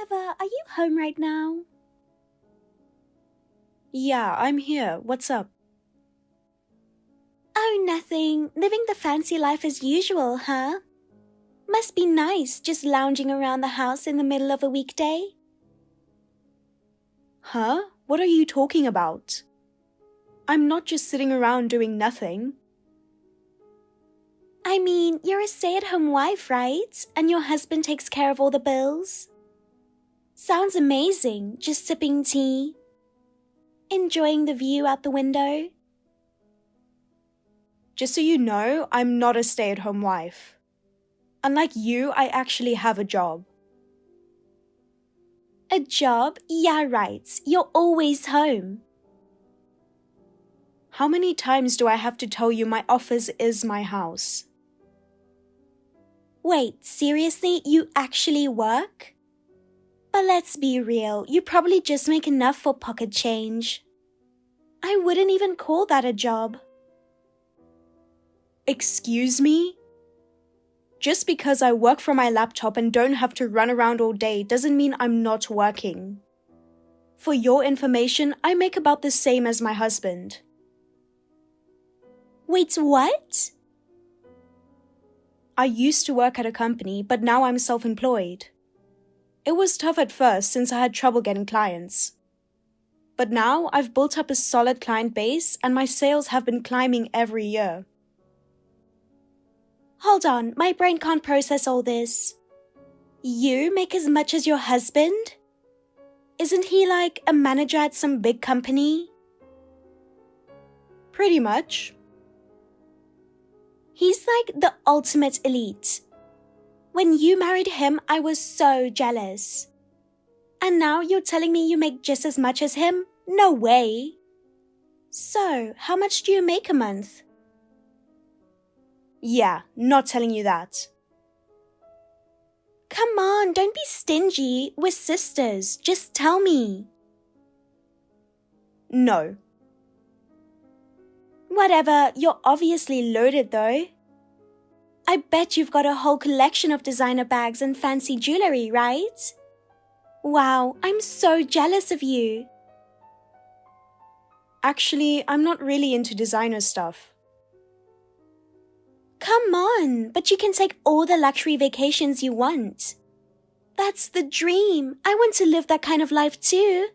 Trevor, are you home right now? Yeah, I'm here. What's up? Oh, nothing. Living the fancy life as usual, huh? Must be nice just lounging around the house in the middle of a weekday. Huh? What are you talking about? I'm not just sitting around doing nothing. I mean, you're a stay-at-home wife, right? And your husband takes care of all the bills? Sounds amazing, just sipping tea. Enjoying the view out the window. Just so you know, I'm not a stay-at-home wife. Unlike you, I actually have a job. A job? Yeah, right. You're always home. How many times do I have to tell you my office is my house? Wait, seriously? You actually work? But let's be real, you probably just make enough for pocket change. I wouldn't even call that a job. Excuse me? Just because I work from my laptop and don't have to run around all day doesn't mean I'm not working. For your information, I make about the same as my husband. Wait, what? I used to work at a company, but now I'm self-employed. It was tough at first since I had trouble getting clients. But now I've built up a solid client base and my sales have been climbing every year. Hold on, my brain can't process all this. You make as much as your husband? Isn't he like a manager at some big company? Pretty much. He's like the ultimate elite. When you married him, I was so jealous. And now you're telling me you make just as much as him? No way. So, how much do you make a month? Yeah, not telling you that. Come on, don't be stingy. We're sisters. Just tell me. No. Whatever, you're obviously loaded though. I bet you've got a whole collection of designer bags and fancy jewelry, right? Wow, I'm so jealous of you. Actually, I'm not really into designer stuff. Come on, but you can take all the luxury vacations you want. That's the dream. I want to live that kind of life too.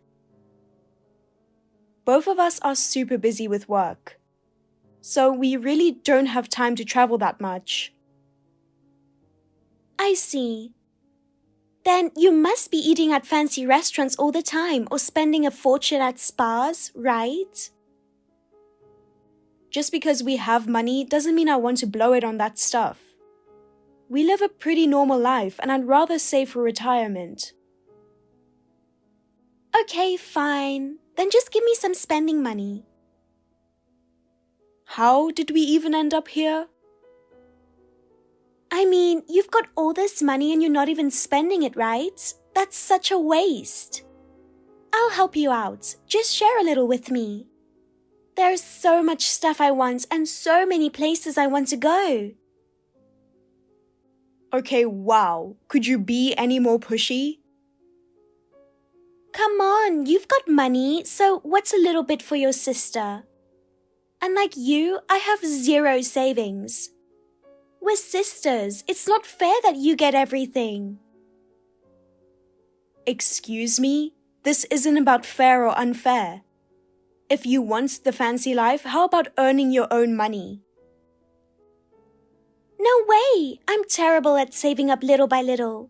Both of us are super busy with work. So we really don't have time to travel that much. I see. Then you must be eating at fancy restaurants all the time or spending a fortune at spas, right? Just because we have money doesn't mean I want to blow it on that stuff. We live a pretty normal life and I'd rather save for retirement. Okay, fine. Then just give me some spending money. How did we even end up here? I mean, you've got all this money and you're not even spending it, right? That's such a waste. I'll help you out. Just share a little with me. There's so much stuff I want and so many places I want to go. Okay, wow. Could you be any more pushy? Come on, you've got money, so what's a little bit for your sister? Unlike you, I have zero savings. We're sisters. It's not fair that you get everything. Excuse me? This isn't about fair or unfair. If you want the fancy life, how about earning your own money? No way! I'm terrible at saving up little by little.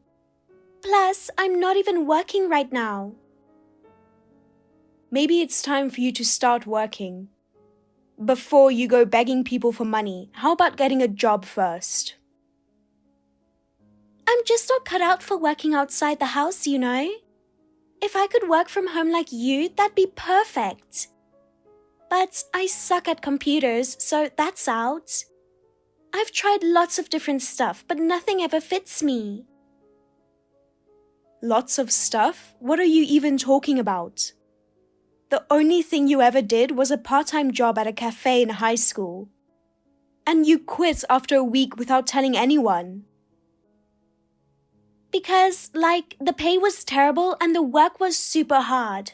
Plus, I'm not even working right now. Maybe it's time for you to start working. Before you go begging people for money, how about getting a job first? I'm just not cut out for working outside the house, you know. If I could work from home like you, that'd be perfect. But I suck at computers, so that's out. I've tried lots of different stuff, but nothing ever fits me. Lots of stuff? What are you even talking about? The only thing you ever did was a part-time job at a cafe in high school. And you quit after a week without telling anyone. Because, the pay was terrible and the work was super hard.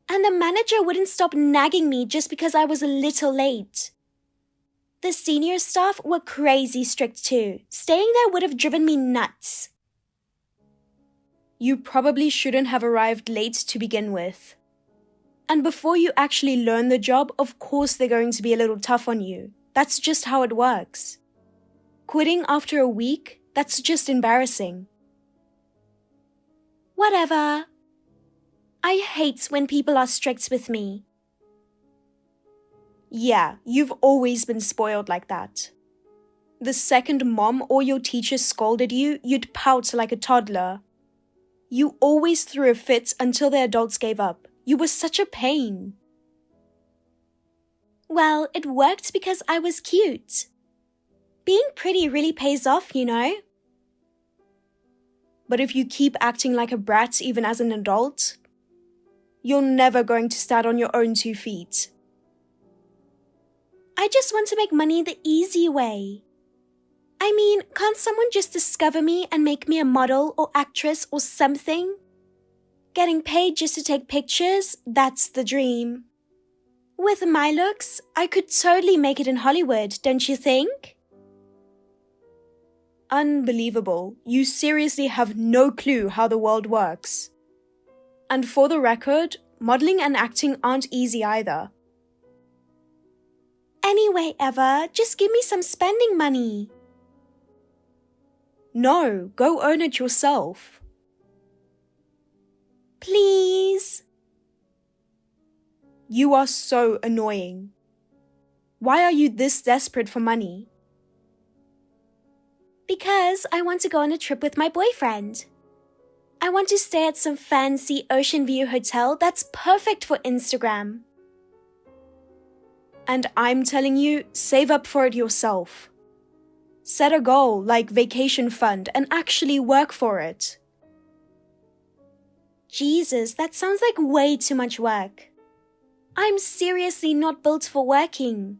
And the manager wouldn't stop nagging me just because I was a little late. The senior staff were crazy strict too. Staying there would have driven me nuts. You probably shouldn't have arrived late to begin with. And before you actually learn the job, of course they're going to be a little tough on you. That's just how it works. Quitting after a week, that's just embarrassing. Whatever. I hate when people are strict with me. Yeah, you've always been spoiled like that. The second mom or your teacher scolded you, you'd pout like a toddler. You always threw a fit until the adults gave up. You were such a pain. Well, it worked because I was cute. Being pretty really pays off, you know. But if you keep acting like a brat even as an adult, you're never going to stand on your own 2 feet. I just want to make money the easy way. I mean, can't someone just discover me and make me a model or actress or something? Getting paid just to take pictures, that's the dream. With my looks, I could totally make it in Hollywood, don't you think? Unbelievable. You seriously have no clue how the world works. And for the record, modeling and acting aren't easy either. Anyway, Eva, just give me some spending money. No, go earn it yourself. Please. You are so annoying. Why are you this desperate for money? Because I want to go on a trip with my boyfriend. I want to stay at some fancy ocean view hotel that's perfect for Instagram. And I'm telling you, save up for it yourself. Set a goal like vacation fund and actually work for it. Jesus, that sounds like way too much work. I'm seriously not built for working.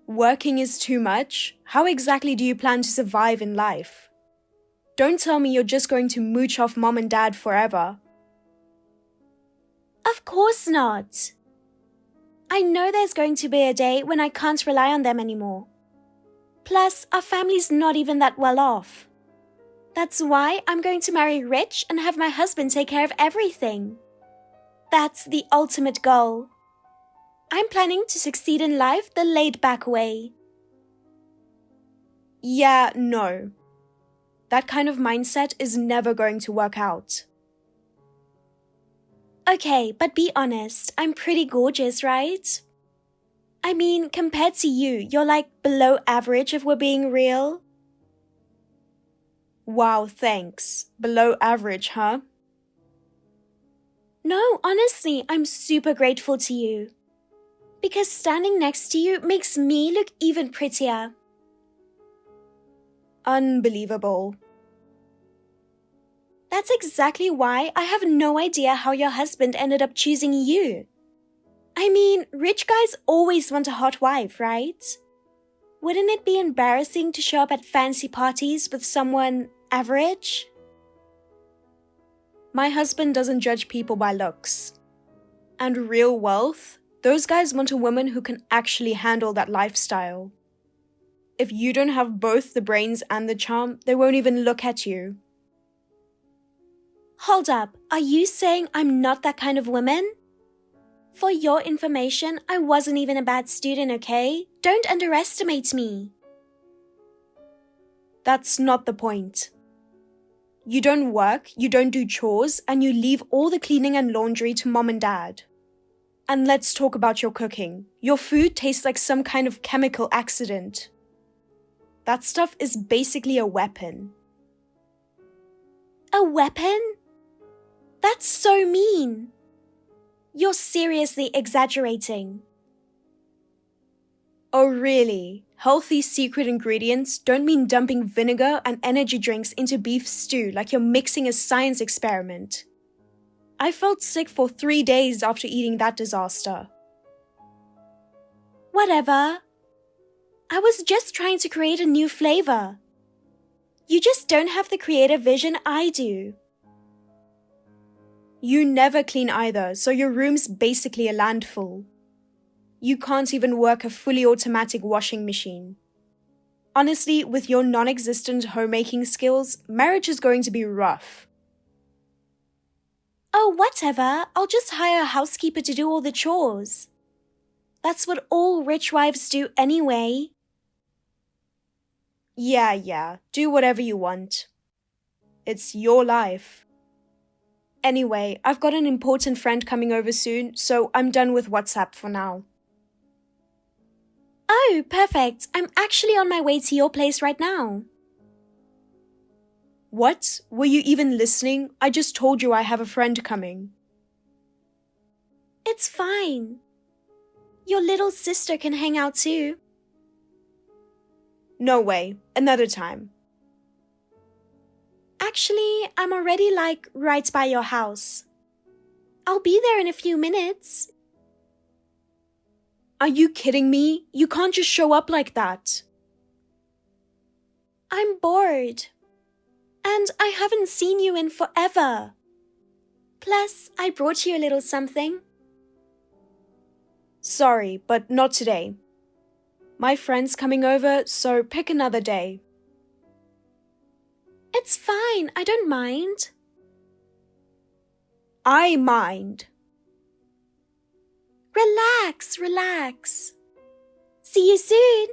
Working is too much? How exactly do you plan to survive in life? Don't tell me you're just going to mooch off mom and dad forever. Of course not. I know there's going to be a day when I can't rely on them anymore. Plus, our family's not even that well off. That's why I'm going to marry rich and have my husband take care of everything. That's the ultimate goal. I'm planning to succeed in life the laid-back way. Yeah, no. That kind of mindset is never going to work out. Okay, but be honest, I'm pretty gorgeous, right? I mean, compared to you, you're like below average if we're being real. Wow, thanks. Below average, huh? No, honestly, I'm super grateful to you. Because standing next to you makes me look even prettier. Unbelievable. That's exactly why I have no idea how your husband ended up choosing you. I mean, rich guys always want a hot wife, right? Wouldn't it be embarrassing to show up at fancy parties with someone average? My husband doesn't judge people by looks. And real wealth, those guys want a woman who can actually handle that lifestyle. If you don't have both the brains and the charm, they won't even look at you. Hold up, are you saying I'm not that kind of woman? For your information, I wasn't even a bad student, okay? Don't underestimate me. That's not the point. You don't work, you don't do chores, and you leave all the cleaning and laundry to mom and dad. And let's talk about your cooking. Your food tastes like some kind of chemical accident. That stuff is basically a weapon. A weapon? That's so mean. You're seriously exaggerating. Oh really? Healthy secret ingredients don't mean dumping vinegar and energy drinks into beef stew like you're mixing a science experiment. I felt sick for 3 days after eating that disaster. Whatever. I was just trying to create a new flavor. You just don't have the creative vision I do. You never clean either, so your room's basically a landfill. You can't even work a fully automatic washing machine. Honestly, with your non-existent homemaking skills, marriage is going to be rough. Oh, whatever. I'll just hire a housekeeper to do all the chores. That's what all rich wives do anyway. Yeah, do whatever you want. It's your life. Anyway, I've got an important friend coming over soon, so I'm done with WhatsApp for now. Oh, perfect. I'm actually on my way to your place right now. What? Were you even listening? I just told you I have a friend coming. It's fine. Your little sister can hang out too. No way. Another time. Actually, I'm already right by your house. I'll be there in a few minutes. Are you kidding me? You can't just show up like that. I'm bored. And I haven't seen you in forever. Plus, I brought you a little something. Sorry, but not today. My friend's coming over, so pick another day. It's fine, I don't mind. I mind. Relax. See you soon.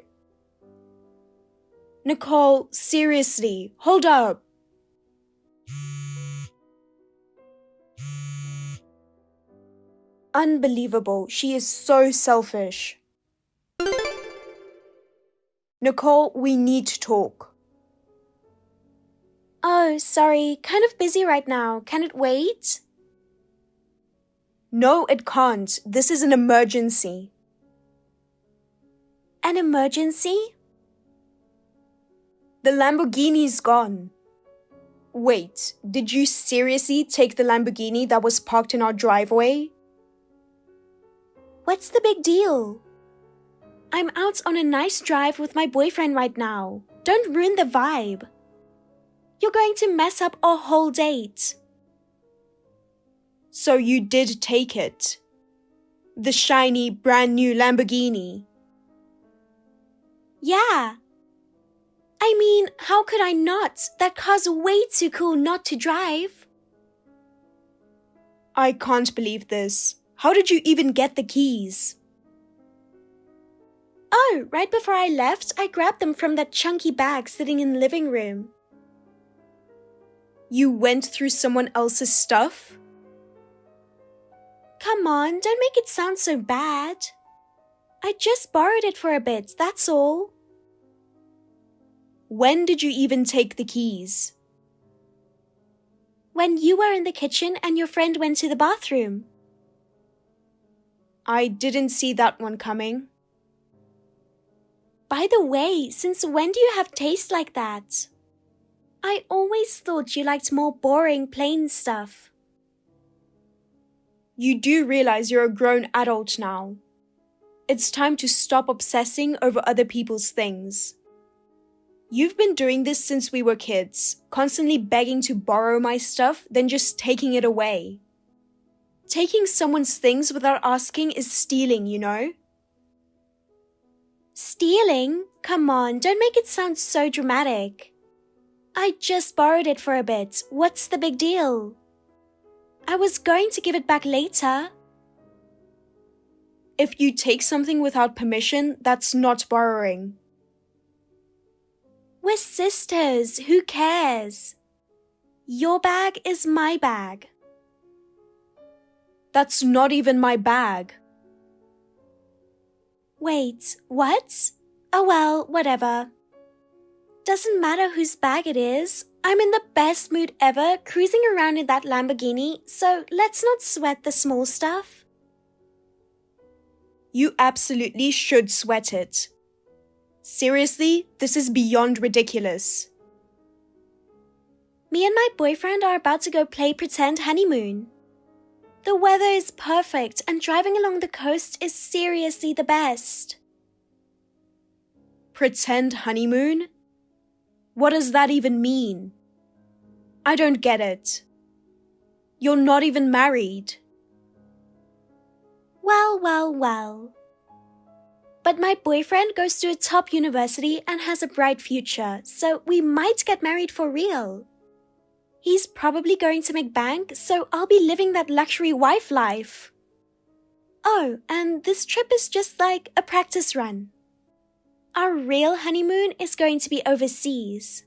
Nicole, seriously, hold up. Unbelievable, she is so selfish. Nicole, we need to talk. Oh, sorry, kind of busy right now. Can it wait? No, it can't. This is an emergency. An emergency? The Lamborghini's gone. Wait, did you seriously take the Lamborghini that was parked in our driveway? What's the big deal? I'm out on a nice drive with my boyfriend right now. Don't ruin the vibe. You're going to mess up our whole date. So you did take it. The shiny, brand new Lamborghini. Yeah. I mean, how could I not? That car's way too cool not to drive. I can't believe this. How did you even get the keys? Oh, right before I left, I grabbed them from that chunky bag sitting in the living room. You went through someone else's stuff? Come on, don't make it sound so bad. I just borrowed it for a bit, that's all. When did you even take the keys? When you were in the kitchen and your friend went to the bathroom. I didn't see that one coming. By the way, since when do you have taste like that? I always thought you liked more boring, plain stuff. You do realize you're a grown adult now. It's time to stop obsessing over other people's things. You've been doing this since we were kids, constantly begging to borrow my stuff, then just taking it away. Taking someone's things without asking is stealing, you know? Stealing? Come on, don't make it sound so dramatic. I just borrowed it for a bit. What's the big deal? I was going to give it back later. If you take something without permission, that's not borrowing. We're sisters. Who cares? Your bag is my bag. That's not even my bag. Wait, what? Oh well, whatever. Doesn't matter whose bag it is. I'm in the best mood ever, cruising around in that Lamborghini, so let's not sweat the small stuff. You absolutely should sweat it. Seriously, this is beyond ridiculous. Me and my boyfriend are about to go play pretend honeymoon. The weather is perfect and driving along the coast is seriously the best. Pretend honeymoon? What does that even mean? I don't get it. You're not even married. Well, well, well. But my boyfriend goes to a top university and has a bright future, so we might get married for real. He's probably going to make bank, so I'll be living that luxury wife life. Oh, and this trip is just like a practice run. Our real honeymoon is going to be overseas.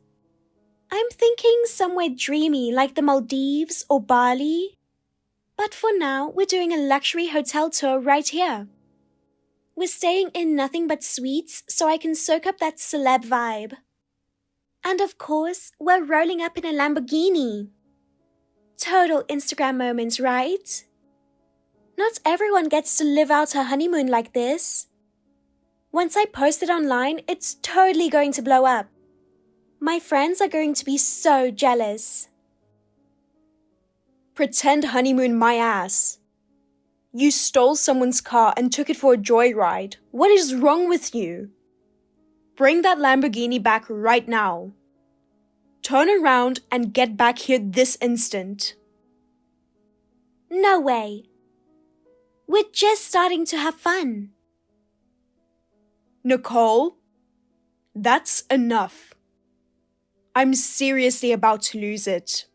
I'm thinking somewhere dreamy like the Maldives or Bali. But for now, we're doing a luxury hotel tour right here. We're staying in nothing but suites so I can soak up that celeb vibe. And of course, we're rolling up in a Lamborghini. Total Instagram moments, right? Not everyone gets to live out her honeymoon like this. Once I post it online, it's totally going to blow up. My friends are going to be so jealous. Pretend honeymoon my ass. You stole someone's car and took it for a joyride. What is wrong with you? Bring that Lamborghini back right now. Turn around and get back here this instant. No way. We're just starting to have fun. Nicole, that's enough. I'm seriously about to lose it.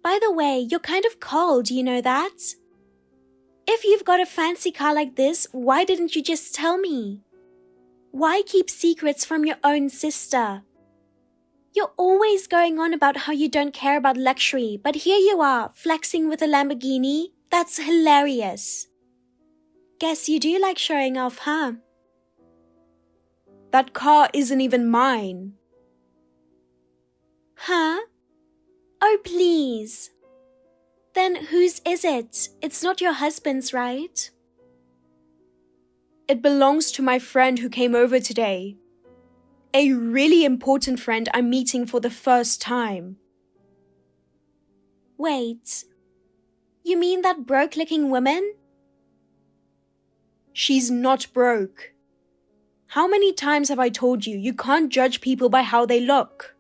By the way, you're kind of cold, you know that? If you've got a fancy car like this, why didn't you just tell me? Why keep secrets from your own sister? You're always going on about how you don't care about luxury, but here you are, flexing with a Lamborghini. That's hilarious. Guess you do like showing off, huh? That car isn't even mine. Huh? Oh, please. Then whose is it? It's not your husband's, right? It belongs to my friend who came over today. A really important friend I'm meeting for the first time. Wait. You mean that broke-looking woman? She's not broke. How many times have I told you can't judge people by how they look?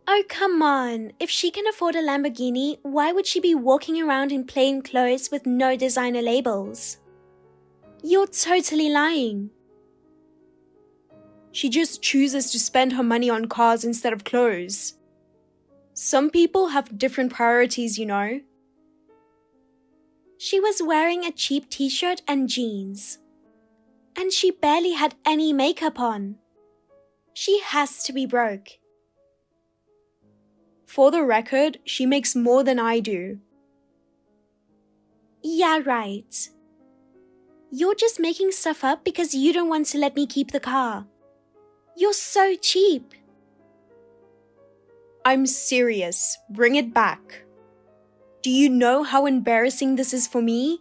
Oh, come on. If she can afford a Lamborghini, why would she be walking around in plain clothes with no designer labels? You're totally lying. She just chooses to spend her money on cars instead of clothes. Some people have different priorities, you know. She was wearing a cheap t-shirt and jeans. And she barely had any makeup on. She has to be broke. For the record, she makes more than I do. Yeah, right. You're just making stuff up because you don't want to let me keep the car. You're so cheap. I'm serious. Bring it back. Do you know how embarrassing this is for me?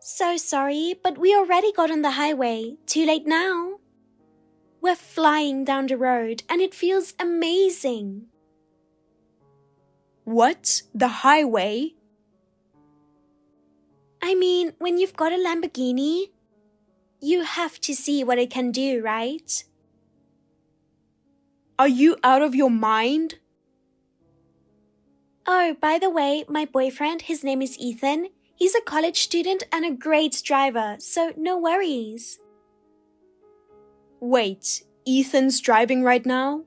So sorry, but we already got on the highway. Too late now. We're flying down the road and it feels amazing. What? The highway? I mean, when you've got a Lamborghini, you have to see what it can do, right? Are you out of your mind? Oh, by the way, my boyfriend, his name is Ethan. He's a college student and a great driver, so no worries. Wait, Ethan's driving right now?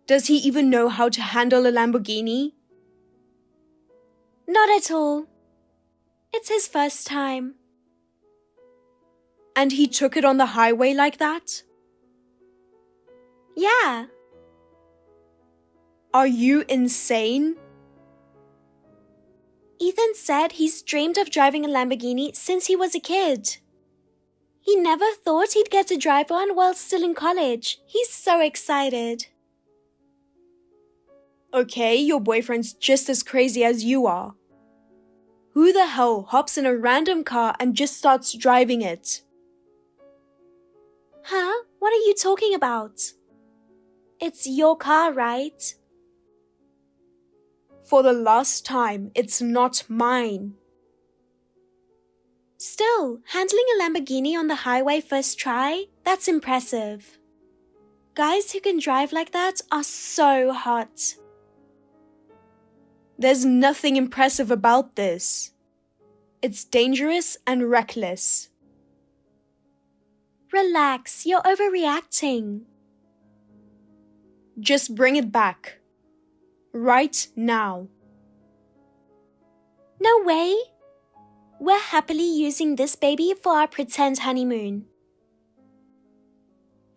Does he even know how to handle a Lamborghini? Not at all. It's his first time. And he took it on the highway like that? Yeah. Are you insane? Ethan said he's dreamed of driving a Lamborghini since he was a kid. He never thought he'd get to drive one while still in college. He's so excited. Okay, your boyfriend's just as crazy as you are. Who the hell hops in a random car and just starts driving it? Huh? What are you talking about? It's your car, right? For the last time, it's not mine. Still, handling a Lamborghini on the highway first try? That's impressive. Guys who can drive like that are so hot. There's nothing impressive about this. It's dangerous and reckless. Relax, you're overreacting. Just bring it back. Right now. No way. We're happily using this baby for our pretend honeymoon.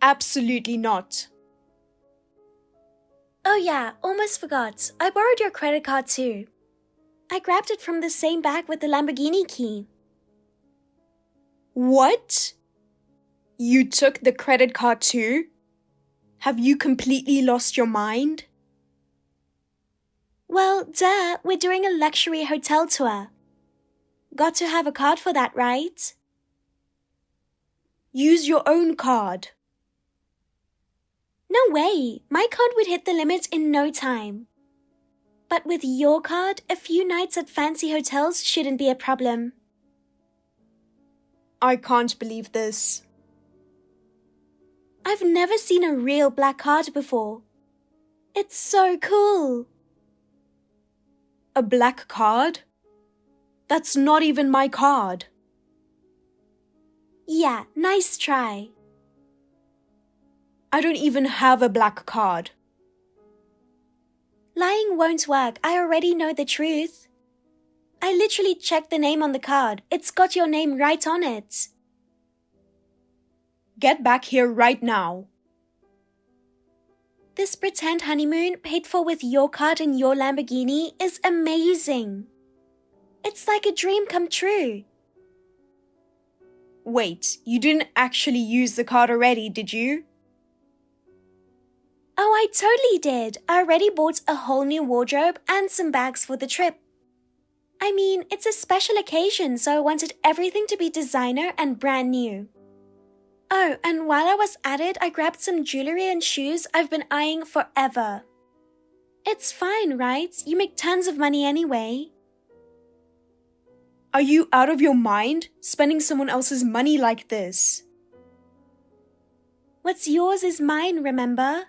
Absolutely not. Oh yeah, almost forgot. I borrowed your credit card too. I grabbed it from the same bag with the Lamborghini key. What? You took the credit card too? Have you completely lost your mind? Well, duh, we're doing a luxury hotel tour. Got to have a card for that, right? Use your own card. No way, my card would hit the limit in no time. But with your card, a few nights at fancy hotels shouldn't be a problem. I can't believe this. I've never seen a real black card before. It's so cool. A black card? That's not even my card. Yeah, nice try. I don't even have a black card. Lying won't work. I already know the truth. I literally checked the name on the card. It's got your name right on it. Get back here right now. This pretend honeymoon paid for with your card and your Lamborghini is amazing. It's like a dream come true. Wait, you didn't actually use the card already, did you? Oh, I totally did. I already bought a whole new wardrobe and some bags for the trip. I mean, it's a special occasion, so I wanted everything to be designer and brand new. Oh, and while I was at it, I grabbed some jewelry and shoes I've been eyeing forever. It's fine, right? You make tons of money anyway. Are you out of your mind, spending someone else's money like this? What's yours is mine, remember?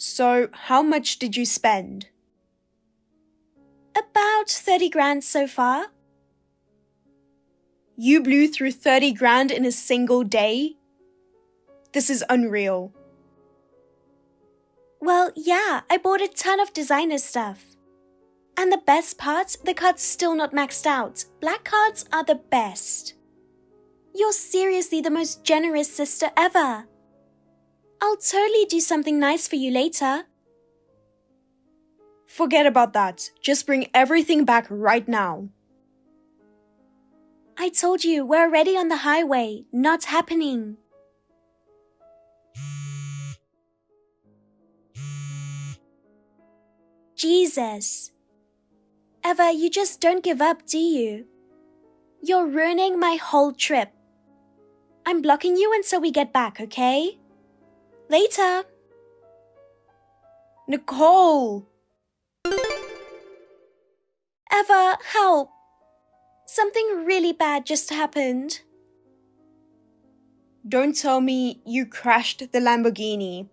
So, how much did you spend? About 30 grand so far. You blew through 30 grand in a single day? This is unreal. Well, yeah, I bought a ton of designer stuff. And the best part, the card's still not maxed out. Black cards are the best. You're seriously the most generous sister ever. I'll totally do something nice for you later. Forget about that. Just bring everything back right now. I told you, we're already on the highway. Not happening. Jesus. Eva, you just don't give up, do you? You're ruining my whole trip. I'm blocking you until we get back, okay? Later. Nicole! Eva, help. Something really bad just happened. Don't tell me you crashed the Lamborghini.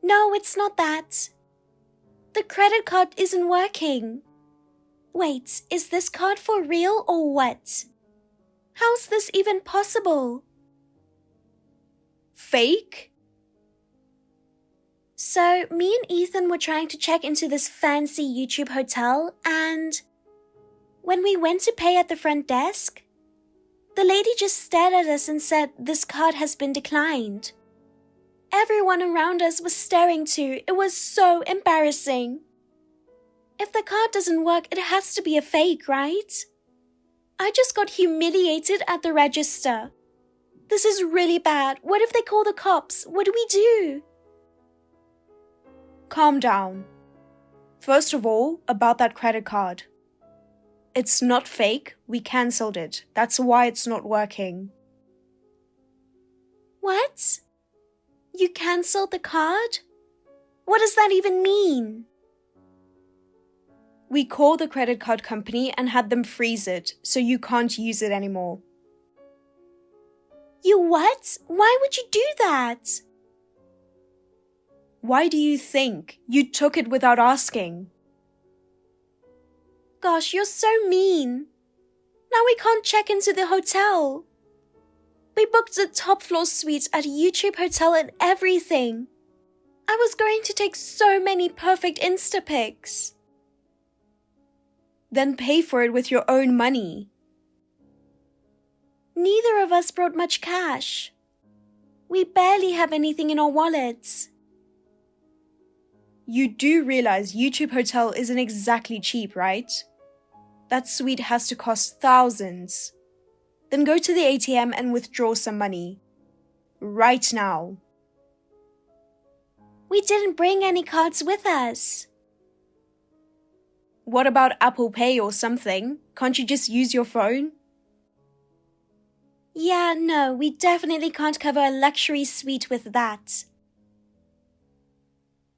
No, it's not that. The credit card isn't working. Wait, is this card for real or what? How's this even possible? Fake? So, me and Ethan were trying to check into this fancy YouTube hotel, and when we went to pay at the front desk, the lady just stared at us and said this card has been declined. Everyone around us was staring too. It was so embarrassing. If the card doesn't work, it has to be a fake, right? I just got humiliated at the register. This is really bad. What if they call the cops? What do we do? Calm down. First of all, about that credit card. It's not fake. We cancelled it. That's why it's not working. What? You cancelled the card? What does that even mean? We called the credit card company and had them freeze it, so you can't use it anymore. You what? Why would you do that? Why do you think you took it without asking? Gosh, you're so mean. Now we can't check into the hotel. We booked the top floor suite at YouTube Hotel and everything. I was going to take so many perfect Insta pics. Then pay for it with your own money. Neither of us brought much cash. We barely have anything in our wallets. You do realize YouTube Hotel isn't exactly cheap, right? That suite has to cost thousands. Then go to the ATM and withdraw some money. Right now. We didn't bring any cards with us. What about Apple Pay or something? Can't you just use your phone? Yeah, no, we definitely can't cover a luxury suite with that.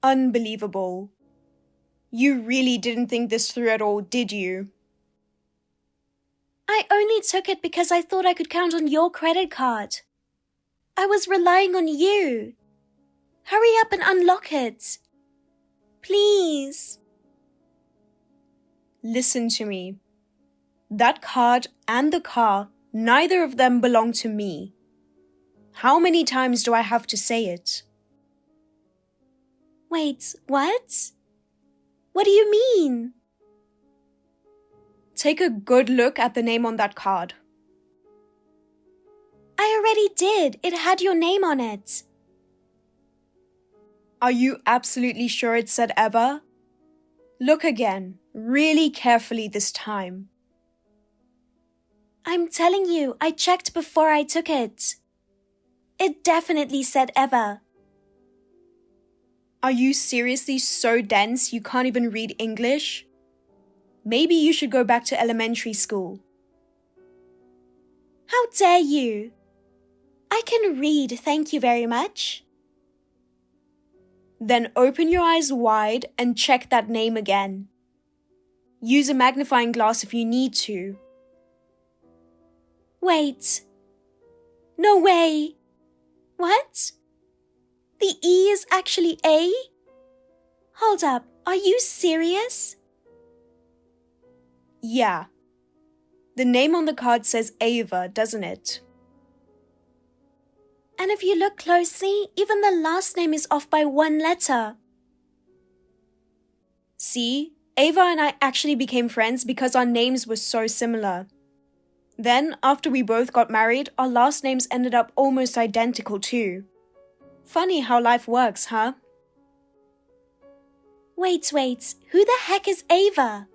Unbelievable. You really didn't think this through at all, did you? I only took it because I thought I could count on your credit card. I was relying on you. Hurry up and unlock it. Please. Listen to me. That card and the car, neither of them belong to me. How many times do I have to say it? Wait, what? What do you mean? Take a good look at the name on that card. I already did. It had your name on it. Are you absolutely sure it said Eva? Look again, really carefully this time. I'm telling you, I checked before I took it. It definitely said Eva. Are you seriously so dense you can't even read English? Maybe you should go back to elementary school. How dare you? I can read, thank you very much. Then open your eyes wide and check that name again. Use a magnifying glass if you need to. Wait. No way. What? The E is actually A? Hold up, are you serious? Yeah. The name on the card says Ava, doesn't it? And if you look closely, even the last name is off by one letter. See, Ava and I actually became friends because our names were so similar. Then, after we both got married, our last names ended up almost identical too. Funny how life works, huh? Wait, who the heck is Ava?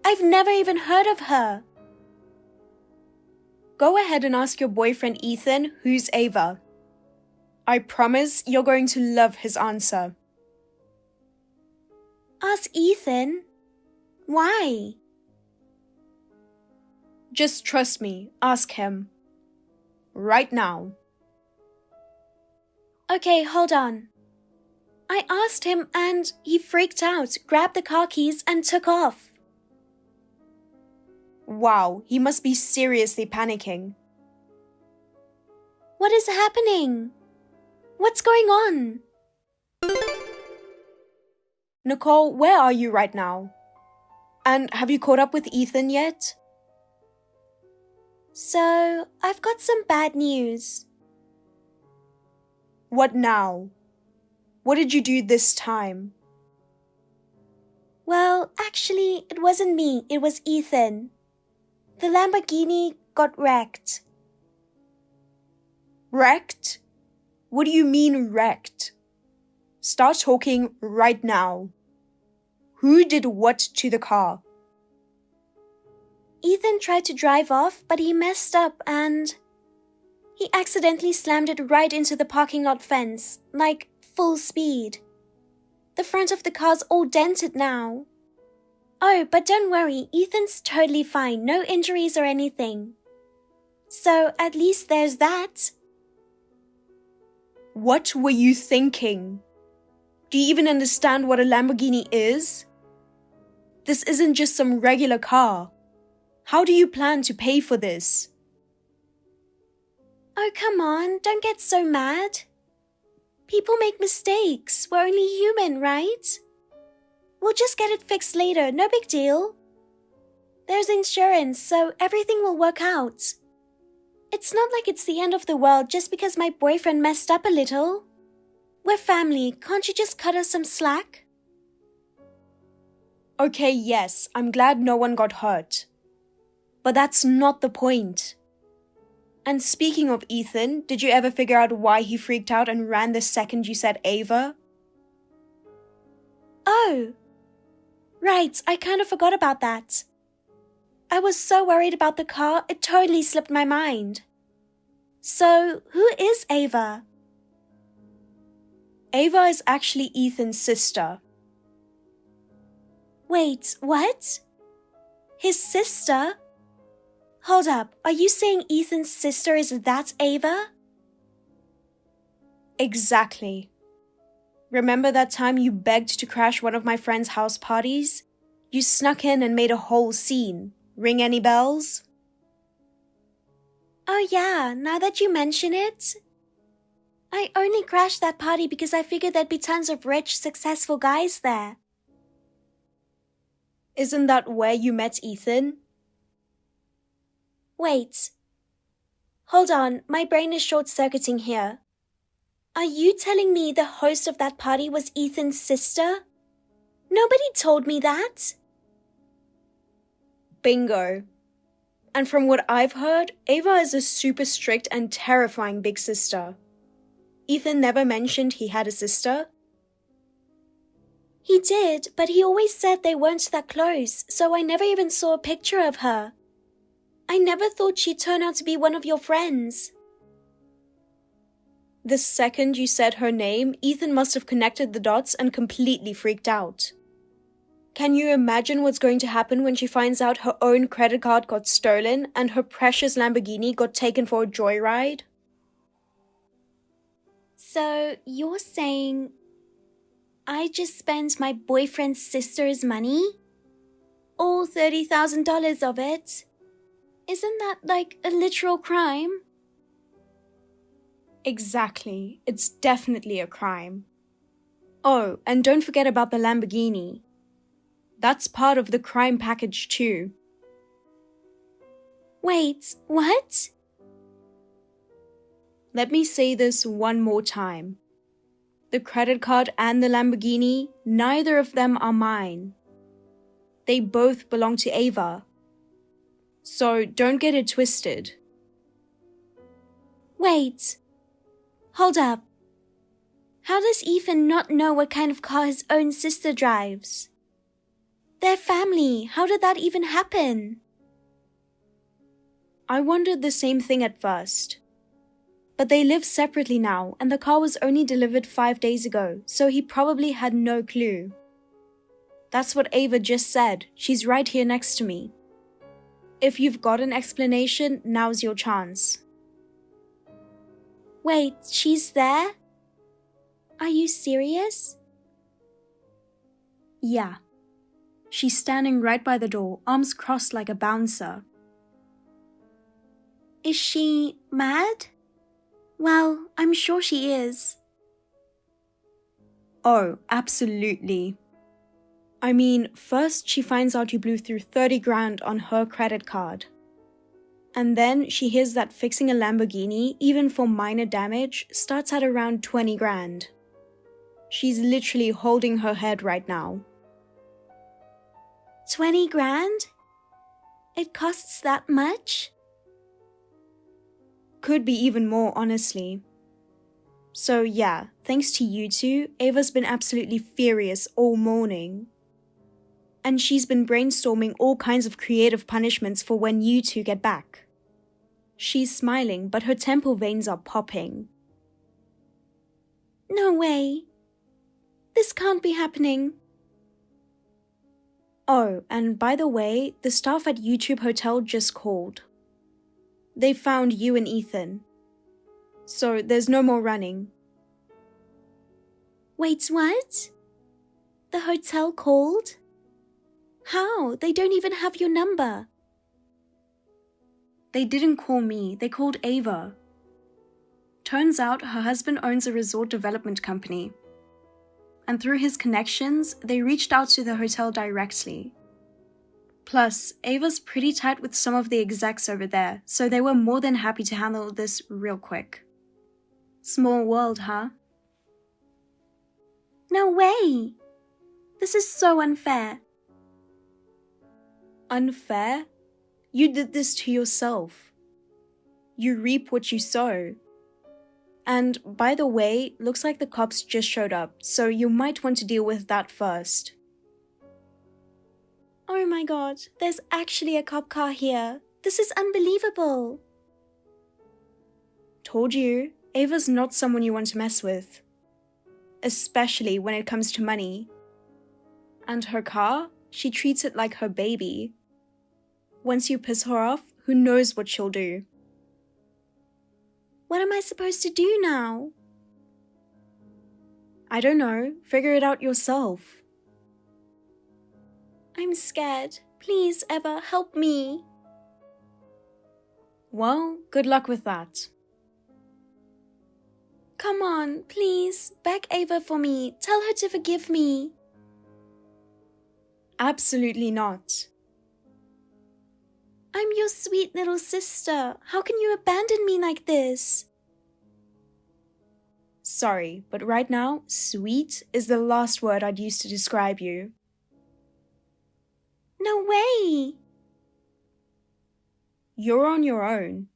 I've never even heard of her. Go ahead and ask your boyfriend Ethan who's Ava. I promise you're going to love his answer. Ask Ethan? Why? Just trust me, ask him. Right now. Okay, hold on. I asked him and he freaked out, grabbed the car keys and took off. Wow, he must be seriously panicking. What is happening? What's going on? Nicole, where are you right now? And have you caught up with Ethan yet? So, I've got some bad news. What now? What did you do this time? Well, actually, it wasn't me, it was Ethan. The Lamborghini got wrecked. Wrecked? What do you mean wrecked? Start talking right now. Who did what to the car? Ethan tried to drive off, but he messed up and he accidentally slammed it right into the parking lot fence, like full speed. The front of the car's all dented now. Oh, but don't worry, Ethan's totally fine, no injuries or anything. So at least there's that. What were you thinking? Do you even understand what a Lamborghini is? This isn't just some regular car. How do you plan to pay for this? Oh, come on, don't get so mad. People make mistakes. We're only human, right? We'll just get it fixed later, no big deal. There's insurance, so everything will work out. It's not like it's the end of the world just because my boyfriend messed up a little. We're family, can't you just cut us some slack? Okay, yes, I'm glad no one got hurt. But that's not the point. And speaking of Ethan, did you ever figure out why he freaked out and ran the second you said Ava? Oh, right, I kind of forgot about that. I was so worried about the car, it totally slipped my mind. So, who is Ava? Ava is actually Ethan's sister. Wait, what? His sister? Hold up, are you saying Ethan's sister is that Ava? Exactly. Remember that time you begged to crash one of my friend's house parties? You snuck in and made a whole scene. Ring any bells? Oh yeah, now that you mention it. I only crashed that party because I figured there'd be tons of rich, successful guys there. Isn't that where you met Ethan? Wait. Hold on, my brain is short-circuiting here. Are you telling me the host of that party was Ethan's sister? Nobody told me that. Bingo. And from what I've heard, Ava is a super strict and terrifying big sister. Ethan never mentioned he had a sister? He did, but he always said they weren't that close, so I never even saw a picture of her. I never thought she'd turn out to be one of your friends. The second you said her name, Ethan must have connected the dots and completely freaked out. Can you imagine what's going to happen when she finds out her own credit card got stolen and her precious Lamborghini got taken for a joyride? So, you're saying I just spent my boyfriend's sister's money? All $30,000 of it? Isn't that like a literal crime? Exactly, it's definitely a crime. Oh, and don't forget about the Lamborghini. That's part of the crime package too. Wait, what? Let me say this one more time. The credit card and the Lamborghini, neither of them are mine. They both belong to Ava. So don't get it twisted. Wait. Hold up. How does Ethan not know what kind of car his own sister drives? They're family. How did that even happen? I wondered the same thing at first. But they live separately now, and the car was only delivered 5 days ago, so he probably had no clue. That's what Ava just said. She's right here next to me. If you've got an explanation, now's your chance. Wait, she's there? Are you serious? Yeah. She's standing right by the door, arms crossed like a bouncer. Is she mad? Well, I'm sure she is. Oh, absolutely. I mean, first she finds out you blew through 30 grand on her credit card. And then she hears that fixing a Lamborghini, even for minor damage, starts at around 20 grand. She's literally holding her head right now. 20 grand? It costs that much? Could be even more, honestly. So yeah, thanks to you two, Ava's been absolutely furious all morning. And she's been brainstorming all kinds of creative punishments for when you two get back. She's smiling, but her temple veins are popping. No way. This can't be happening. Oh, and by the way, the staff at YouTube Hotel just called. They found you and Ethan. So there's no more running. Wait, what? The hotel called? How? They don't even have your number. They didn't call me, they called Ava. Turns out her husband owns a resort development company. And through his connections, they reached out to the hotel directly. Plus, Ava's pretty tight with some of the execs over there, so they were more than happy to handle this real quick. Small world, huh? No way! This is so unfair. Unfair? You did this to yourself. You reap what you sow. And, by the way, looks like the cops just showed up, so you might want to deal with that first. Oh my god, there's actually a cop car here. This is unbelievable. Told you, Ava's not someone you want to mess with. Especially when it comes to money. And her car, she treats it like her baby. Once you piss her off, who knows what she'll do. What am I supposed to do now? I don't know, figure it out yourself. I'm scared. Please, Eva, help me. Well, good luck with that. Come on, please, beg Eva for me. Tell her to forgive me. Absolutely not. I'm your sweet little sister. How can you abandon me like this? Sorry, but right now, sweet is the last word I'd use to describe you. No way! You're on your own.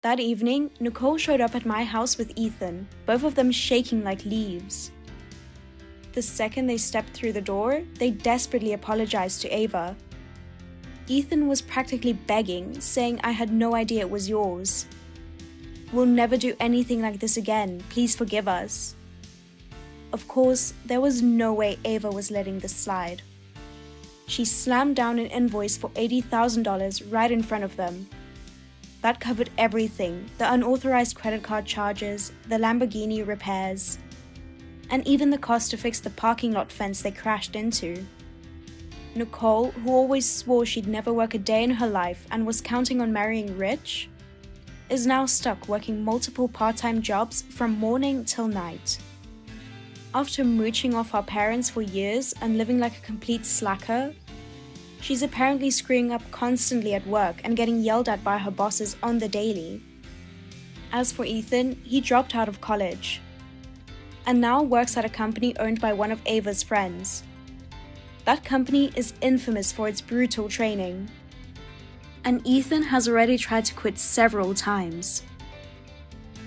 That evening, Nicole showed up at my house with Ethan, both of them shaking like leaves. The second they stepped through the door, they desperately apologized to Ava. Ethan was practically begging, saying I had no idea it was yours. We'll never do anything like this again, please forgive us. Of course, there was no way Ava was letting this slide. She slammed down an invoice for $80,000 right in front of them. That covered everything, the unauthorized credit card charges, the Lamborghini repairs, and even the cost to fix the parking lot fence they crashed into. Nicole, who always swore she'd never work a day in her life and was counting on marrying rich, is now stuck working multiple part-time jobs from morning till night. After mooching off our parents for years and living like a complete slacker, she's apparently screwing up constantly at work and getting yelled at by her bosses on the daily. As for Ethan, he dropped out of college and now works at a company owned by one of Ava's friends. That company is infamous for its brutal training. And Ethan has already tried to quit several times.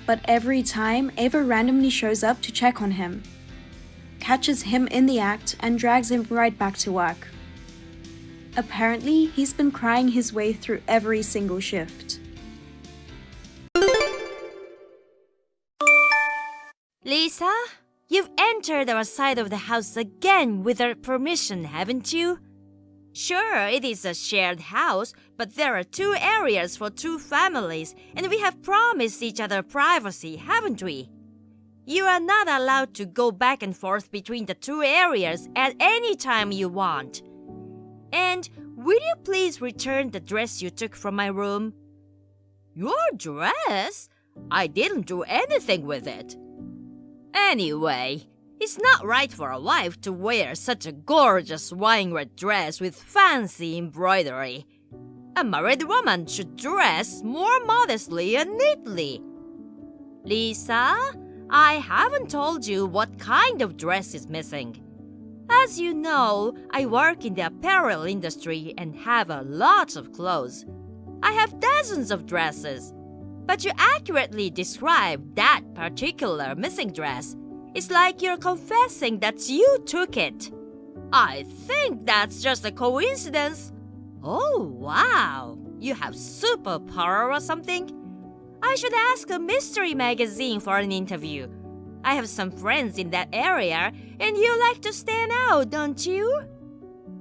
But every time, Ava randomly shows up to check on him, catches him in the act, and drags him right back to work. Apparently, he's been crying his way through every single shift. Lisa, you've entered our side of the house again without permission, haven't you? Sure, it is a shared house, but there are 2 areas for 2 families, and we have promised each other privacy, haven't we? You are not allowed to go back and forth between the 2 areas at any time you want. And will you please return the dress you took from my room? Your dress? I didn't do anything with it. Anyway, it's not right for a wife to wear such a gorgeous wine red dress with fancy embroidery. A married woman should dress more modestly and neatly. Lisa, I haven't told you what kind of dress is missing. As you know, I work in the apparel industry and have a lot of clothes. I have dozens of dresses. But you accurately described that particular missing dress. It's like you're confessing that you took it. I think that's just a coincidence. Oh, wow. You have superpower or something? I should ask a mystery magazine for an interview. I have some friends in that area, and you like to stand out, don't you?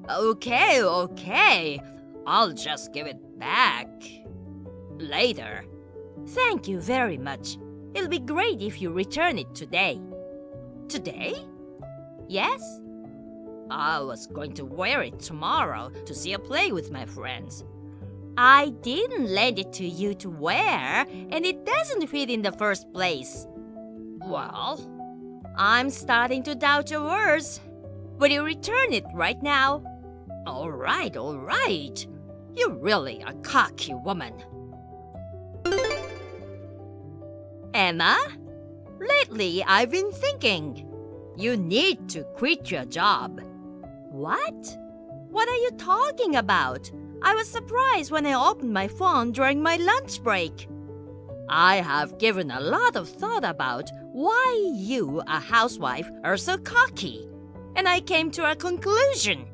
Okay. I'll just give it back. Later. Thank you very much. It'll be great if you return it today. Today? Yes? I was going to wear it tomorrow to see a play with my friends. I didn't lend it to you to wear, and it doesn't fit in the first place. Well, I'm starting to doubt your words. Will you return it right now? All right. You're really a cocky woman. Emma, lately I've been thinking. You need to quit your job. What? What are you talking about? I was surprised when I opened my phone during my lunch break. I have given a lot of thought about why you, a housewife, are so cocky. And I came to a conclusion.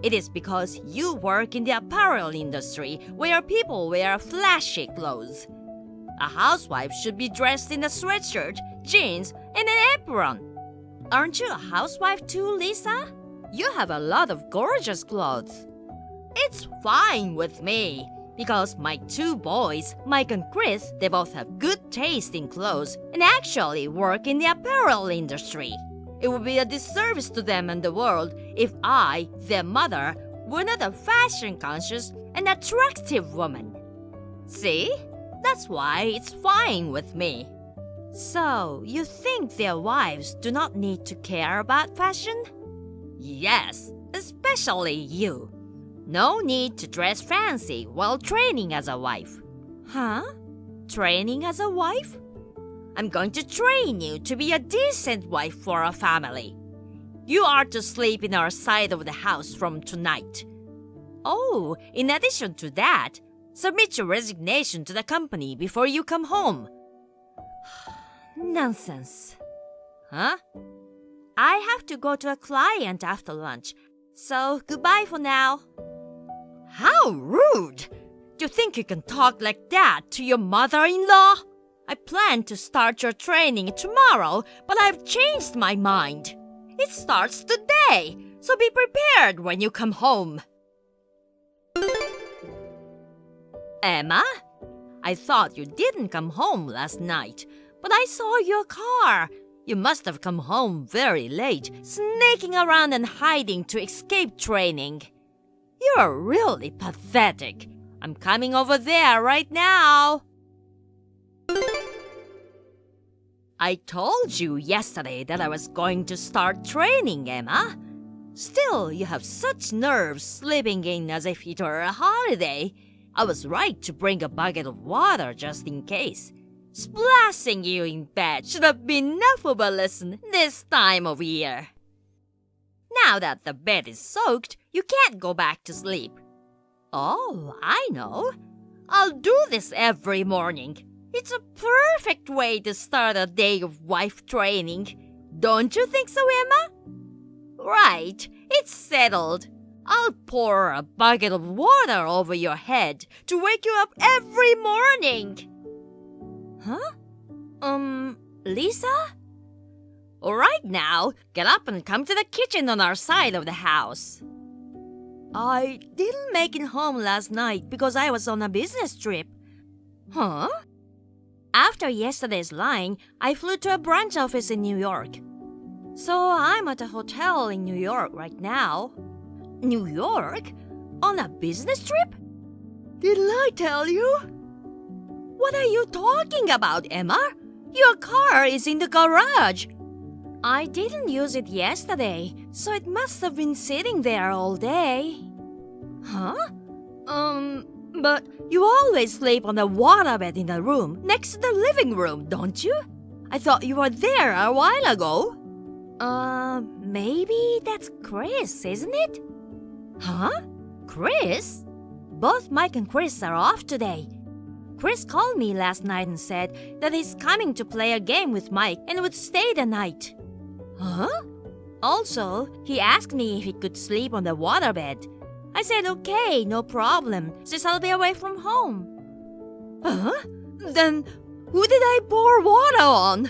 It is because you work in the apparel industry where people wear flashy clothes. A housewife should be dressed in a sweatshirt, jeans, and an apron. Aren't you a housewife too, Lisa? You have a lot of gorgeous clothes. It's fine with me because my two boys, Mike and Chris, they both have good taste in clothes and actually work in the apparel industry. It would be a disservice to them and the world if I, their mother, were not a fashion-conscious and attractive woman. See? That's why it's fine with me. So, you think their wives do not need to care about fashion? Yes, especially you. No need to dress fancy while training as a wife. Huh? Training as a wife? I'm going to train you to be a decent wife for a family. You are to sleep in our side of the house from tonight. Oh, in addition to that, submit your resignation to the company before you come home. Nonsense. Huh? I have to go to a client after lunch, so goodbye for now. How rude! Do you think you can talk like that to your mother-in-law? I plan to start your training tomorrow, but I've changed my mind. It starts today, so be prepared when you come home. Emma, I thought you didn't come home last night, but I saw your car. You must have come home very late, sneaking around and hiding to escape training. You're really pathetic. I'm coming over there right now. I told you yesterday that I was going to start training, Emma. Still, you have such nerves sleeping in as if it were a holiday. I was right to bring a bucket of water just in case. Splashing you in bed should have been enough of a lesson this time of year. Now that the bed is soaked, you can't go back to sleep. Oh, I know. I'll do this every morning. It's a perfect way to start a day of wife training. Don't you think so, Emma? Right, it's settled. I'll pour a bucket of water over your head to wake you up every morning. Huh? Lisa? All right now, get up and come to the kitchen on our side of the house. I didn't make it home last night because I was on a business trip. Huh? After yesterday's lying, I flew to a branch office in New York. So I'm at a hotel in New York right now. New York? On a business trip? Didn't I tell you? What are you talking about, Emma? Your car is in the garage. I didn't use it yesterday, so it must have been sitting there all day. Huh? But you always sleep on the waterbed in the room next to the living room, don't you? I thought you were there a while ago. Maybe that's Chris, isn't it? Huh? Chris? Both Mike and Chris are off today. Chris called me last night and said that he's coming to play a game with Mike and would stay the night. Huh? Also, he asked me if he could sleep on the waterbed. I said okay, no problem, since I'll be away from home. Huh? Then who did I pour water on?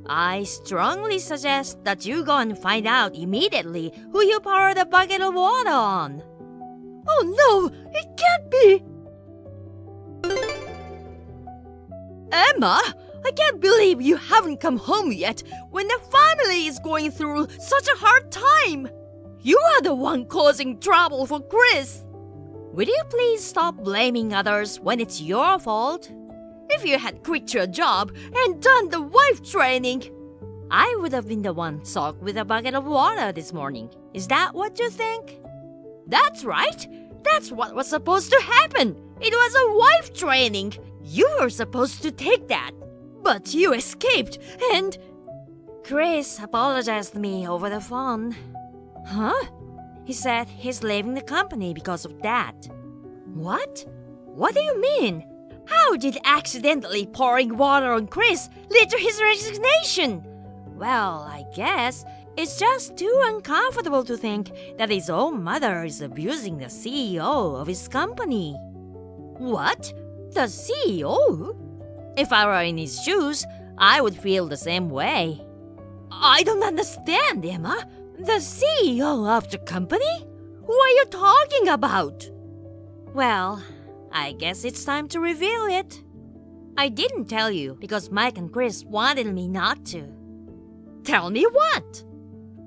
I strongly suggest that you go and find out immediately who you poured a bucket of water on. Oh no, it can't be! Emma, I can't believe you haven't come home yet when the family is going through such a hard time. You are the one causing trouble for Chris. Will you please stop blaming others when it's your fault? If you had quit your job and done the wife training, I would have been the one soaked with a bucket of water this morning. Is that what you think? That's right. That's what was supposed to happen. It was a wife training. You were supposed to take that. But you escaped and... Chris apologized to me over the phone. Huh? He said he's leaving the company because of that. What? What do you mean? How did accidentally pouring water on Chris lead to his resignation? Well, I guess it's just too uncomfortable to think that his own mother is abusing the CEO of his company. What? The CEO? If I were in his shoes, I would feel the same way. I don't understand, Emma. The CEO of the company? Who are you talking about? Well, I guess it's time to reveal it. I didn't tell you because Mike and Chris wanted me not to. Tell me what?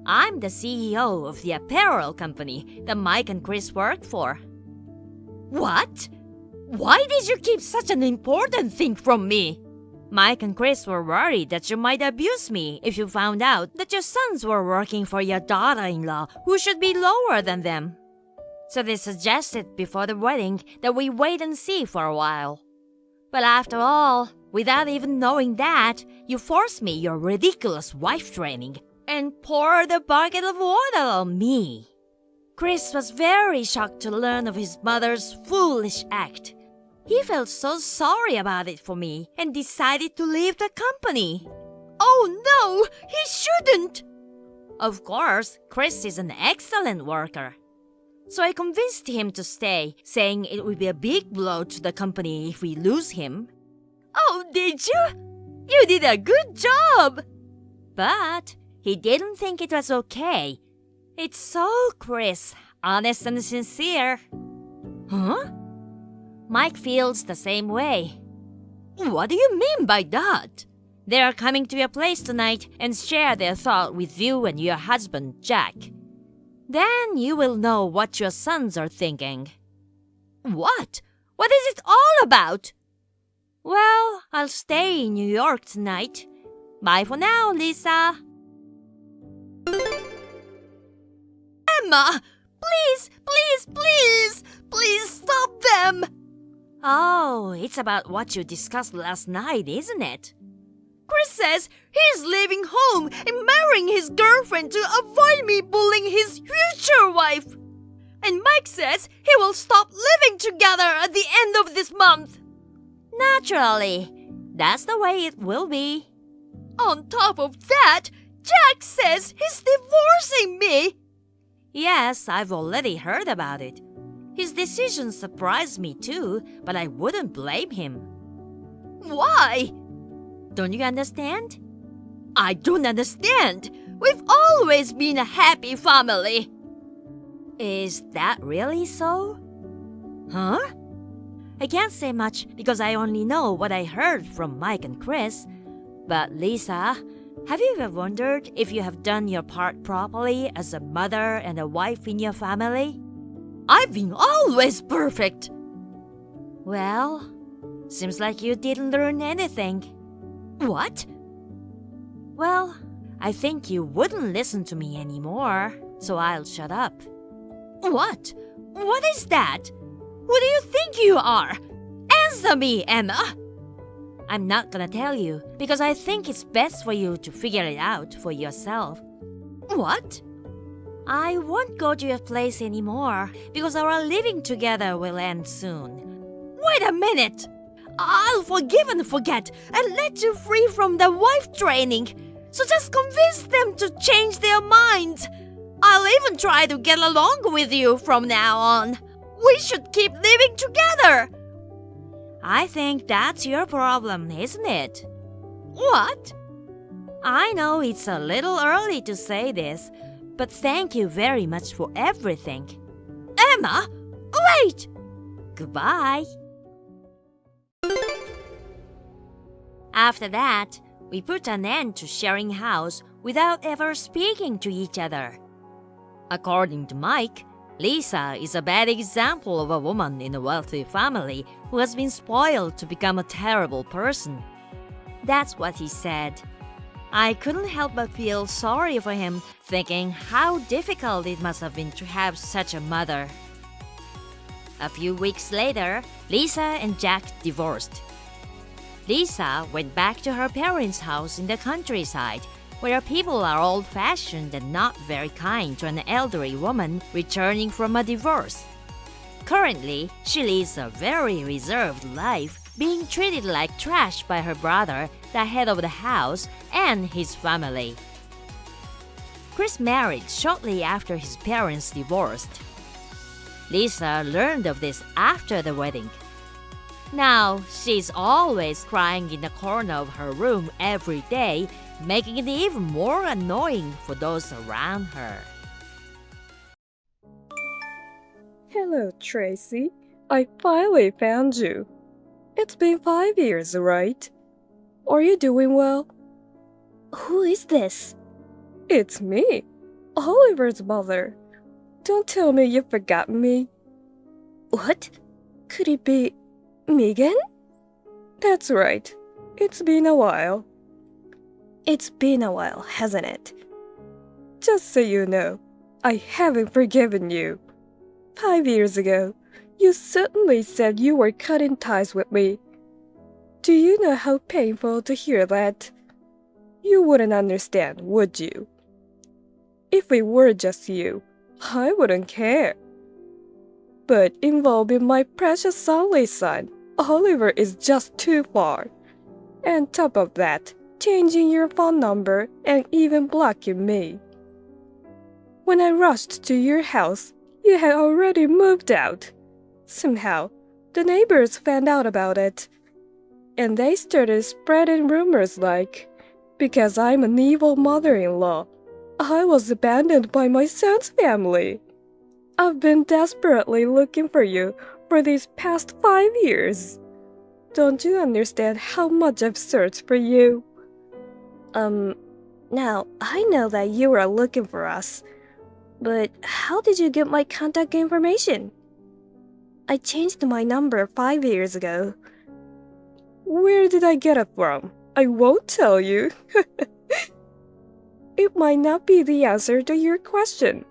I'm the CEO of the apparel company that Mike and Chris work for. What? Why did you keep such an important thing from me? Mike and Chris were worried that you might abuse me if you found out that your sons were working for your daughter-in-law who should be lower than them. So they suggested before the wedding that we wait and see for a while. But after all, without even knowing that, you forced me your ridiculous wife training and poured a bucket of water on me. Chris was very shocked to learn of his mother's foolish act. He felt so sorry about it for me and decided to leave the company. Oh no, he shouldn't! Of course, Chris is an excellent worker. So I convinced him to stay, saying it would be a big blow to the company if we lose him. Oh, did you? You did a good job! But he didn't think it was okay. It's so Chris, honest and sincere. Huh? Mike feels the same way. What do you mean by that? They are coming to your place tonight and share their thought with you and your husband, Jack. Then you will know what your sons are thinking. What? What is it all about? Well, I'll stay in New York tonight. Bye for now, Lisa. Emma! Please, please, please! Please stop them! Oh, it's about what you discussed last night, isn't it? Chris says he's leaving home and marrying his girlfriend to avoid me bullying his future wife. And Mike says he will stop living together at the end of this month. Naturally, that's the way it will be. On top of that, Jack says he's divorcing me. Yes, I've already heard about it. His decision surprised me too, but I wouldn't blame him. Why? Don't you understand? I don't understand. We've always been a happy family. Is that really so? Huh? I can't say much because I only know what I heard from Mike and Chris. But Lisa, have you ever wondered if you have done your part properly as a mother and a wife in your family? I've been always perfect. Well, seems like you didn't learn anything. What? Well, I think you wouldn't listen to me anymore, so I'll shut up. What? What is that? Who do you think you are? Answer me, Emma! I'm not gonna tell you because I think it's best for you to figure it out for yourself. What? I won't go to your place anymore because our living together will end soon. Wait a minute! I'll forgive and forget and let you free from the wife training. So just convince them to change their minds. I'll even try to get along with you from now on. We should keep living together. I think that's your problem, isn't it? What? I know it's a little early to say this, but thank you very much for everything. Emma, wait! Goodbye. After that, we put an end to sharing house without ever speaking to each other. According to Mike, Lisa is a bad example of a woman in a wealthy family who has been spoiled to become a terrible person. That's what he said. I couldn't help but feel sorry for him, thinking how difficult it must have been to have such a mother. A few weeks later, Lisa and Jack divorced. Lisa went back to her parents' house in the countryside, where people are old-fashioned and not very kind to an elderly woman returning from a divorce. Currently, she leads a very reserved life, being treated like trash by her brother, the head of the house, and his family. Chris married shortly after his parents divorced. Lisa learned of this after the wedding. Now, she's always crying in the corner of her room every day, making it even more annoying for those around her. Hello, Tracy. I finally found you. It's been 5 years, right? Are you doing well? Who is this? It's me, Oliver's mother. Don't tell me you forgot me. What? Could it be Megan? That's right. It's been a while. It's been a while, hasn't it? Just so you know, I haven't forgiven you. 5 years ago, you certainly said you were cutting ties with me. Do you know how painful to hear that? You wouldn't understand, would you? If it were just you, I wouldn't care. But involving my precious only son, Oliver, is just too far. And top of that, changing your phone number and even blocking me. When I rushed to your house, you had already moved out. Somehow, the neighbors found out about it. And they started spreading rumors like, because I'm an evil mother-in-law, I was abandoned by my son's family. I've been desperately looking for you for these past 5 years. Don't you understand how much I've searched for you? Now, I know that you were looking for us, but how did you get my contact information? I changed my number 5 years ago. Where did I get it from? I won't tell you. It might not be the answer to your question.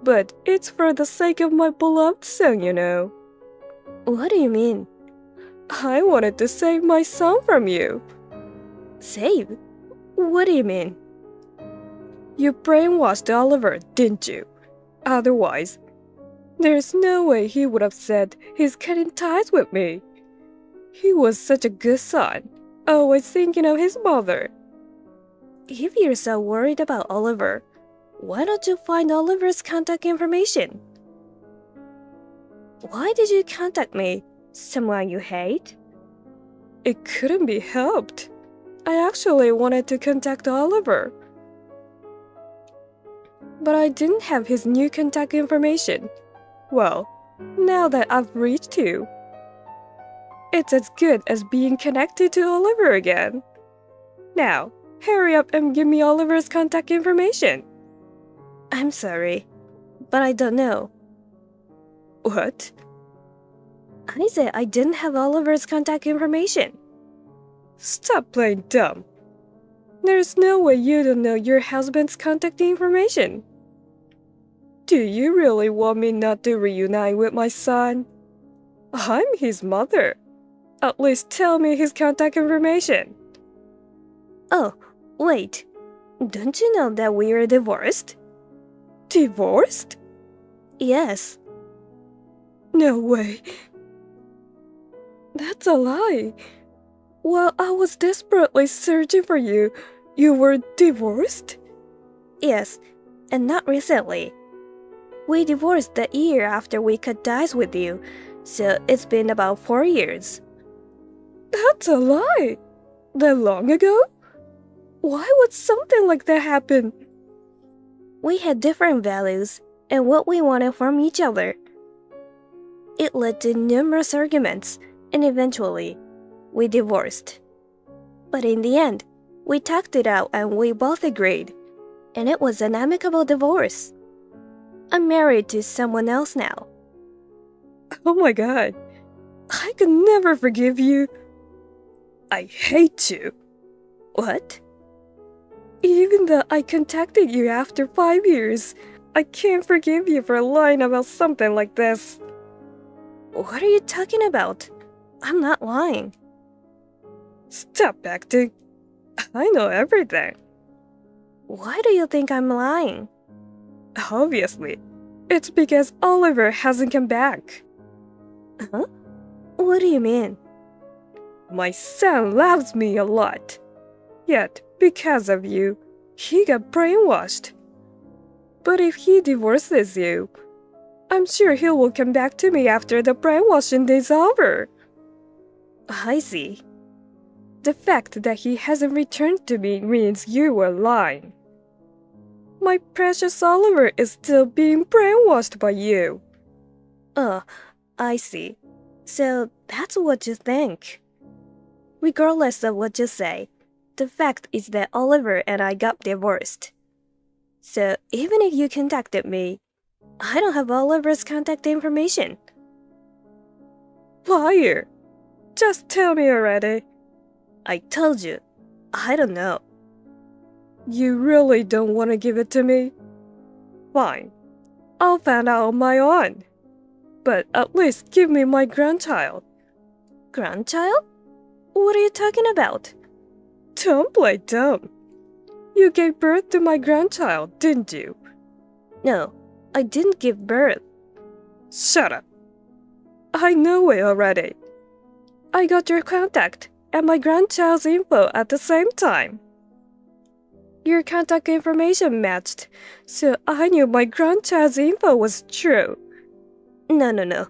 But it's for the sake of my beloved son, you know. What do you mean? I wanted to save my son from you. Save? What do you mean? You brainwashed Oliver, didn't you? Otherwise, there's no way he would have said he's cutting ties with me. He was such a good son, always thinking of his mother. If you're so worried about Oliver, why don't you find Oliver's contact information? Why did you contact me? Someone you hate? It couldn't be helped. I actually wanted to contact Oliver. But I didn't have his new contact information. Well, now that I've reached you, it's as good as being connected to Oliver again. Now, hurry up and give me Oliver's contact information. I'm sorry, but I don't know. What? I said I didn't have Oliver's contact information. Stop playing dumb. There's no way you don't know your husband's contact information. Do you really want me not to reunite with my son? I'm his mother. At least tell me his contact information. Oh, wait. Don't you know that we are divorced? Divorced? Yes. No way. That's a lie. While I was desperately searching for you, you were divorced? Yes, and not recently. We divorced the year after we cut ties with you, so it's been about 4 years. That's a lie. That long ago? Why would something like that happen? We had different values and what we wanted from each other. It led to numerous arguments, and eventually, we divorced. But in the end, we talked it out and we both agreed, and it was an amicable divorce. I'm married to someone else now. Oh my god. I could never forgive you. I hate you. What? Even though I contacted you after 5 years, I can't forgive you for lying about something like this. What are you talking about? I'm not lying. Stop acting. I know everything. Why do you think I'm lying? Obviously, it's because Oliver hasn't come back. Huh? What do you mean? My son loves me a lot. Yet, because of you, he got brainwashed. But if he divorces you, I'm sure he will come back to me after the brainwashing is over. I see. The fact that he hasn't returned to me means you were lying. My precious Oliver is still being brainwashed by you. Oh, I see. So that's what you think. Regardless of what you say, the fact is that Oliver and I got divorced. So even if you contacted me, I don't have Oliver's contact information. Liar! Just tell me already. I told you. I don't know. You really don't want to give it to me? Fine. I'll find out on my own. But at least give me my grandchild. Grandchild? What are you talking about? Don't play dumb. You gave birth to my grandchild, didn't you? No, I didn't give birth. Shut up. I know it already. I got your contact and my grandchild's info at the same time. Your contact information matched, so I knew my grandchild's info was true. No.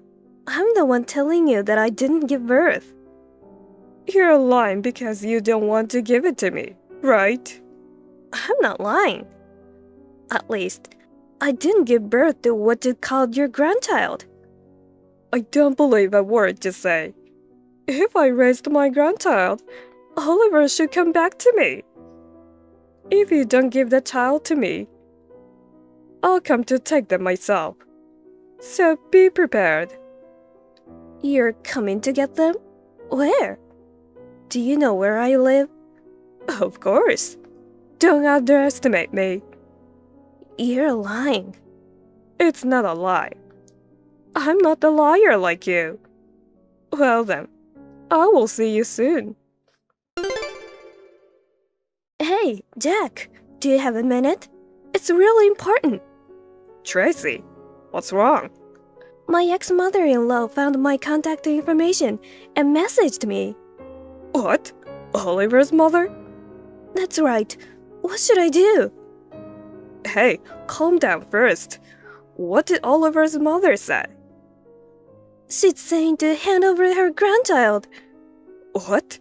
I'm the one telling you that I didn't give birth. You're lying because you don't want to give it to me, right? I'm not lying. At least, I didn't give birth to what you called your grandchild. I don't believe a word you say. If I raised my grandchild, Oliver should come back to me. If you don't give the child to me, I'll come to take them myself. So be prepared. You're coming to get them? Where? Do you know where I live? Of course. Don't underestimate me. You're lying. It's not a lie. I'm not a liar like you. Well then, I will see you soon. Hey, Jack, do you have a minute? It's really important. Tracy, what's wrong? My ex-mother-in-law found my contact information and messaged me. What? Oliver's mother? That's right. What should I do? Hey, calm down first. What did Oliver's mother say? She's saying to hand over her grandchild. What?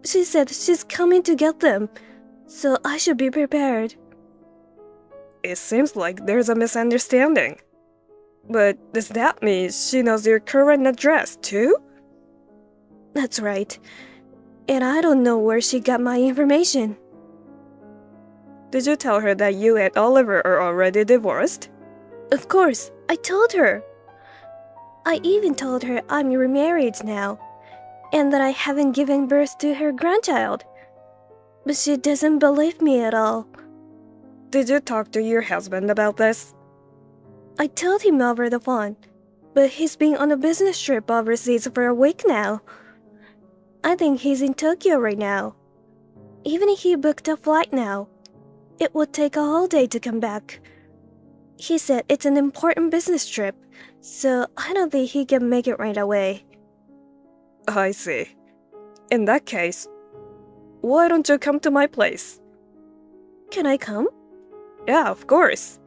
She said she's coming to get them, so I should be prepared. It seems like there's a misunderstanding. But does that mean she knows your current address, too? That's right. And I don't know where she got my information. Did you tell her that you and Oliver are already divorced? Of course, I told her. I even told her I'm remarried now, and that I haven't given birth to her grandchild. But she doesn't believe me at all. Did you talk to your husband about this? I told him over the phone, but he's been on a business trip overseas for a week now. I think he's in Tokyo right now. Even if he booked a flight now, it would take a whole day to come back. He said it's an important business trip, so I don't think he can make it right away. I see. In that case, why don't you come to my place? Can I come? Yeah, of course.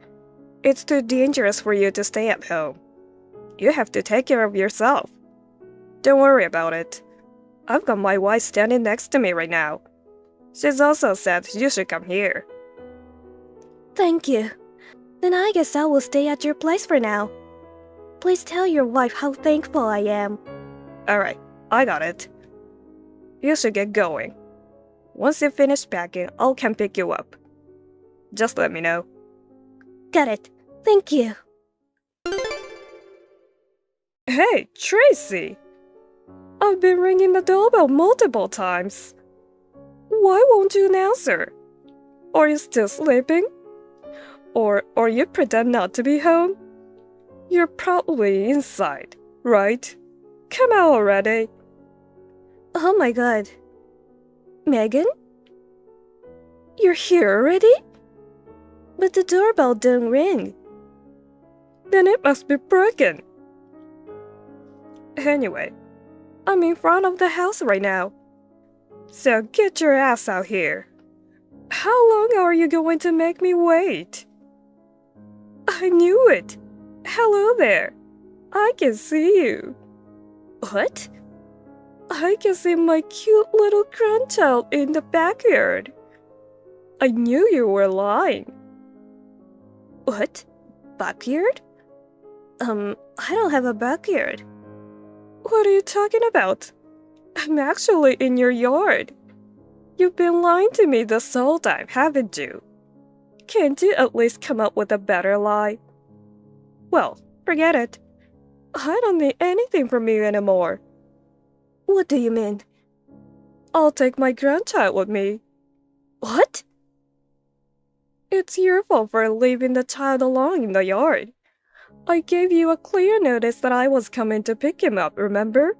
It's too dangerous for you to stay at home. You have to take care of yourself. Don't worry about it. I've got my wife standing next to me right now. She's also said you should come here. Thank you. Then I guess I will stay at your place for now. Please tell your wife how thankful I am. Alright, I got it. You should get going. Once you finish packing, I'll come pick you up. Just let me know. Got it. Thank you. Hey, Tracy! I've been ringing the doorbell multiple times. Why won't you answer? Are you still sleeping? Or you pretend not to be home? You're probably inside, right? Come out already. Oh my god. Megan? You're here already? But the doorbell didn't ring. Then it must be broken. Anyway, I'm in front of the house right now. So get your ass out here. How long are you going to make me wait? I knew it. Hello there. I can see you. What? I can see my cute little grandchild in the backyard. I knew you were lying. What? Backyard? I don't have a backyard. What are you talking about? I'm actually in your yard. You've been lying to me this whole time, haven't you? Can't you at least come up with a better lie? Well, forget it. I don't need anything from you anymore. What do you mean? I'll take my grandchild with me. What? It's your fault for leaving the child alone in the yard. I gave you a clear notice that I was coming to pick him up, remember?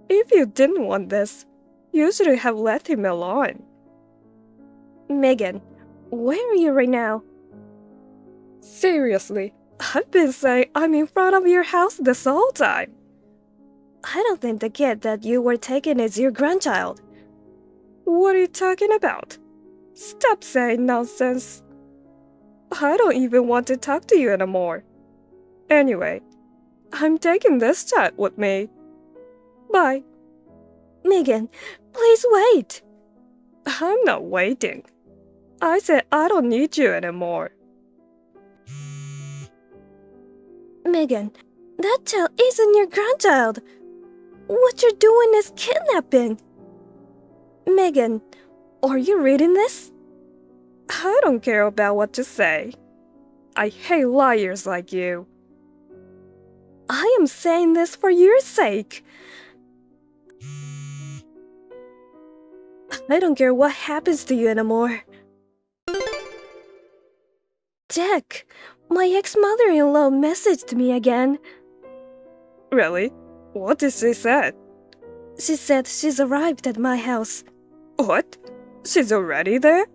If you didn't want this, you should have left him alone. Megan, where are you right now? Seriously, I've been saying I'm in front of your house this whole time. I don't think the kid that you were taking is your grandchild. What are you talking about? Stop saying nonsense. I don't even want to talk to you anymore. Anyway, I'm taking this child with me. Bye. Megan, please wait. I'm not waiting. I said I don't need you anymore. Megan, that child isn't your grandchild. What you're doing is kidnapping. Megan, are you reading this? I don't care about what you say. I hate liars like you. I am saying this for your sake. I don't care what happens to you anymore. Jack, my ex-mother-in-law messaged me again. Really? What did she say? She said she's arrived at my house. What? She's already there?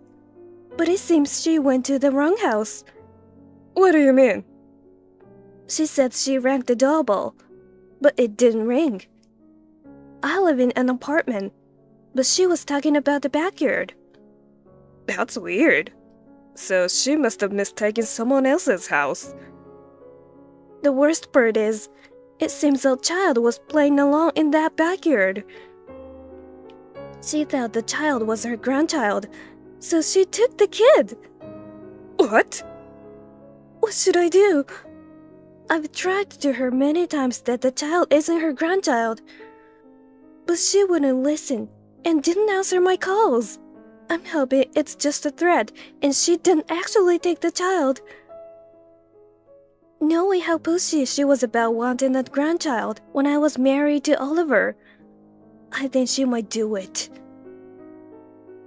But it seems she went to the wrong house. What do you mean? She said she rang the doorbell, but it didn't ring. I live in an apartment, but she was talking about the backyard. That's weird. So she must have mistaken someone else's house. The worst part is, it seems a child was playing along in that backyard. She thought the child was her grandchild, so she took the kid. What? What should I do? I've tried to her many times that the child isn't her grandchild, but she wouldn't listen and didn't answer my calls. I'm hoping it's just a threat and she didn't actually take the child. Knowing how pushy she was about wanting that grandchild when I was married to Oliver, I think she might do it.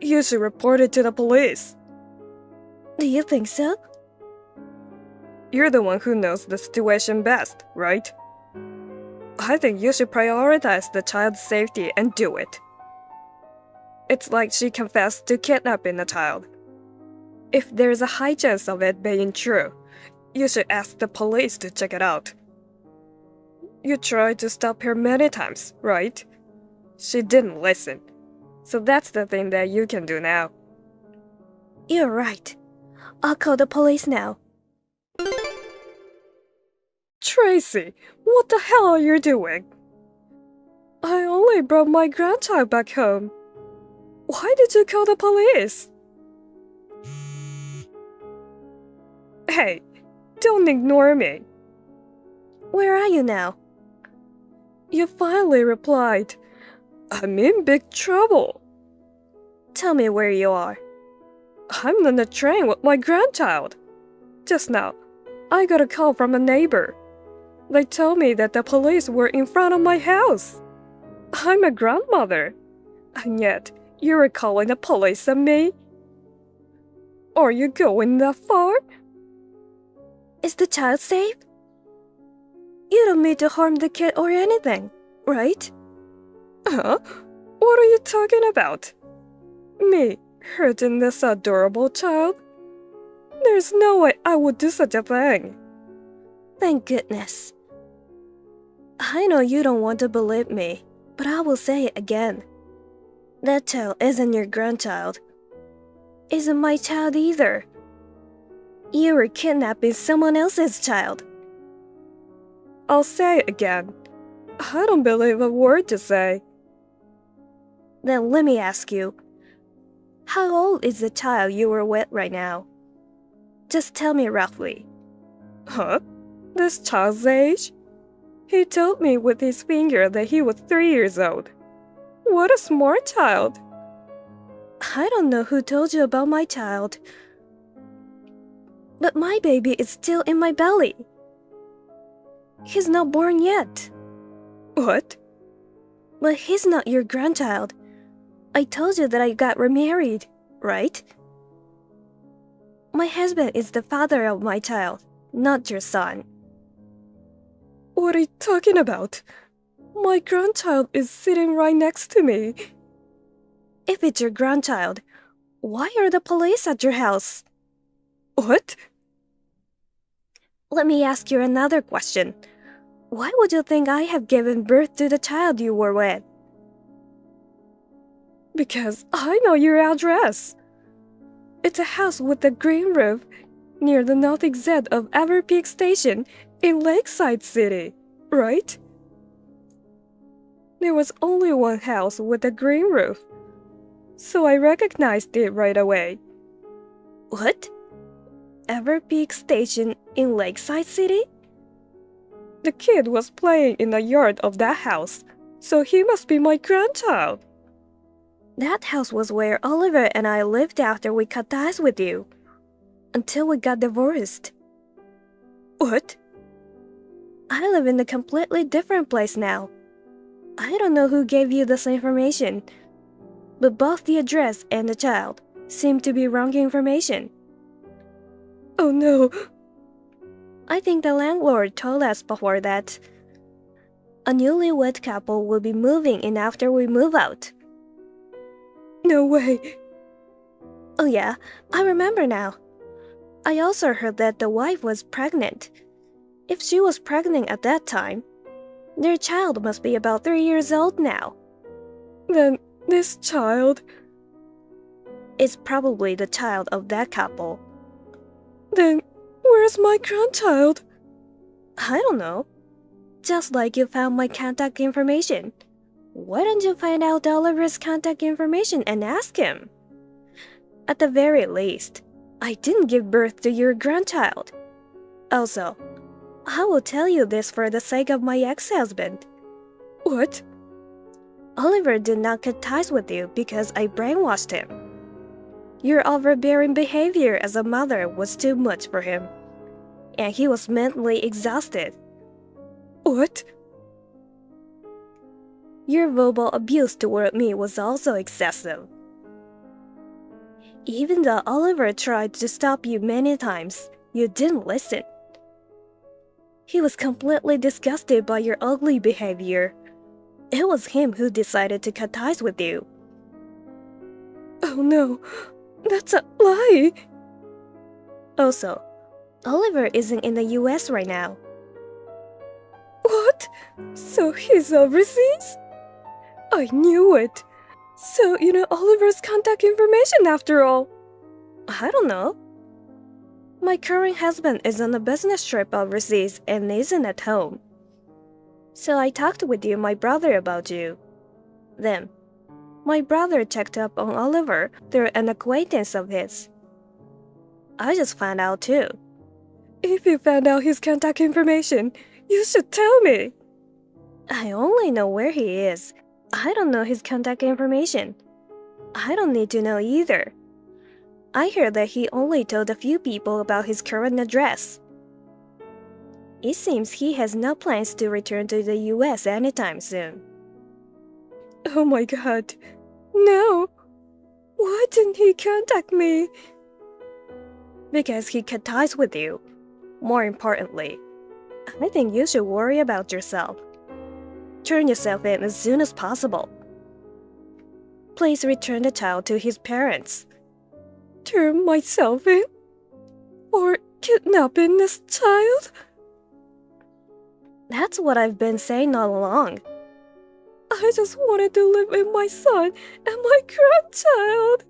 You should report it to the police. Do you think so? You're the one who knows the situation best, right? I think you should prioritize the child's safety and do it. It's like she confessed to kidnapping the child. If there's a high chance of it being true, you should ask the police to check it out. You tried to stop her many times, right? She didn't listen. So that's the thing that you can do now. You're right. I'll call the police now. Tracy, what the hell are you doing? I only brought my grandchild back home. Why did you call the police? Hey, don't ignore me. Where are you now? You finally replied. I'm in big trouble. Tell me where you are. I'm on the train with my grandchild. Just now, I got a call from a neighbor. They told me that the police were in front of my house. I'm a grandmother, and yet you are calling the police on me? Are you going that far? Is the child safe? You don't mean to harm the kid or anything, right? Huh? What are you talking about? Me hurting this adorable child? There's no way I would do such a thing. Thank goodness. I know you don't want to believe me, but I will say it again. That child isn't your grandchild. Isn't my child either. You were kidnapping someone else's child. I'll say it again. I don't believe a word you say. Then let me ask you, how old is the child you were with right now? Just tell me roughly. Huh? This child's age? He told me with his finger that he was 3 years old. What a smart child. I don't know who told you about my child. But my baby is still in my belly. He's not born yet. What? But he's not your grandchild. I told you that I got remarried, right? My husband is the father of my child, not your son. What are you talking about? My grandchild is sitting right next to me. If it's your grandchild, why are the police at your house? What? Let me ask you another question. Why would you think I have given birth to the child you were with? Because I know your address. It's a house with a green roof near the north exit of Everpeak Station in Lakeside City, right? There was only one house with a green roof, so I recognized it right away. What? Everpeak Station in Lakeside City? The kid was playing in the yard of that house, so he must be my grandchild. That house was where Oliver and I lived after we cut ties with you, until we got divorced. What? I live in a completely different place now. I don't know who gave you this information, but both the address and the child seem to be wrong information. Oh no. I think the landlord told us before that a newlywed couple will be moving in after we move out. No way. Oh yeah, I remember now. I also heard that the wife was pregnant. If she was pregnant at that time, their child must be about 3 years old now. Then this child is probably the child of that couple. Then where's my grandchild? I don't know. Just like you found my contact information. Why don't you find out Oliver's contact information and ask him? At the very least, I didn't give birth to your grandchild. Also, I will tell you this for the sake of my ex-husband. What? Oliver did not cut ties with you because I brainwashed him. Your overbearing behavior as a mother was too much for him, and he was mentally exhausted. What? Your verbal abuse toward me was also excessive. Even though Oliver tried to stop you many times, you didn't listen. He was completely disgusted by your ugly behavior. It was him who decided to cut ties with you. Oh no, that's a lie. Also, Oliver isn't in the US right now. What? So he's overseas? I knew it. So you know Oliver's contact information after all. I don't know. My current husband is on a business trip overseas and isn't at home. So I talked with my brother about you. Then, my brother checked up on Oliver through an acquaintance of his. I just found out too. If you found out his contact information, you should tell me. I only know where he is. I don't know his contact information. I don't need to know either. I heard that he only told a few people about his current address. It seems he has no plans to return to the US anytime soon. Oh my god. No. Why didn't he contact me? Because he cut ties with you. More importantly, I think you should worry about yourself. Turn yourself in as soon as possible. Please return the child to his parents. Turn myself in? Or kidnapping this child? That's what I've been saying all along. I just wanted to live with my son and my grandchild.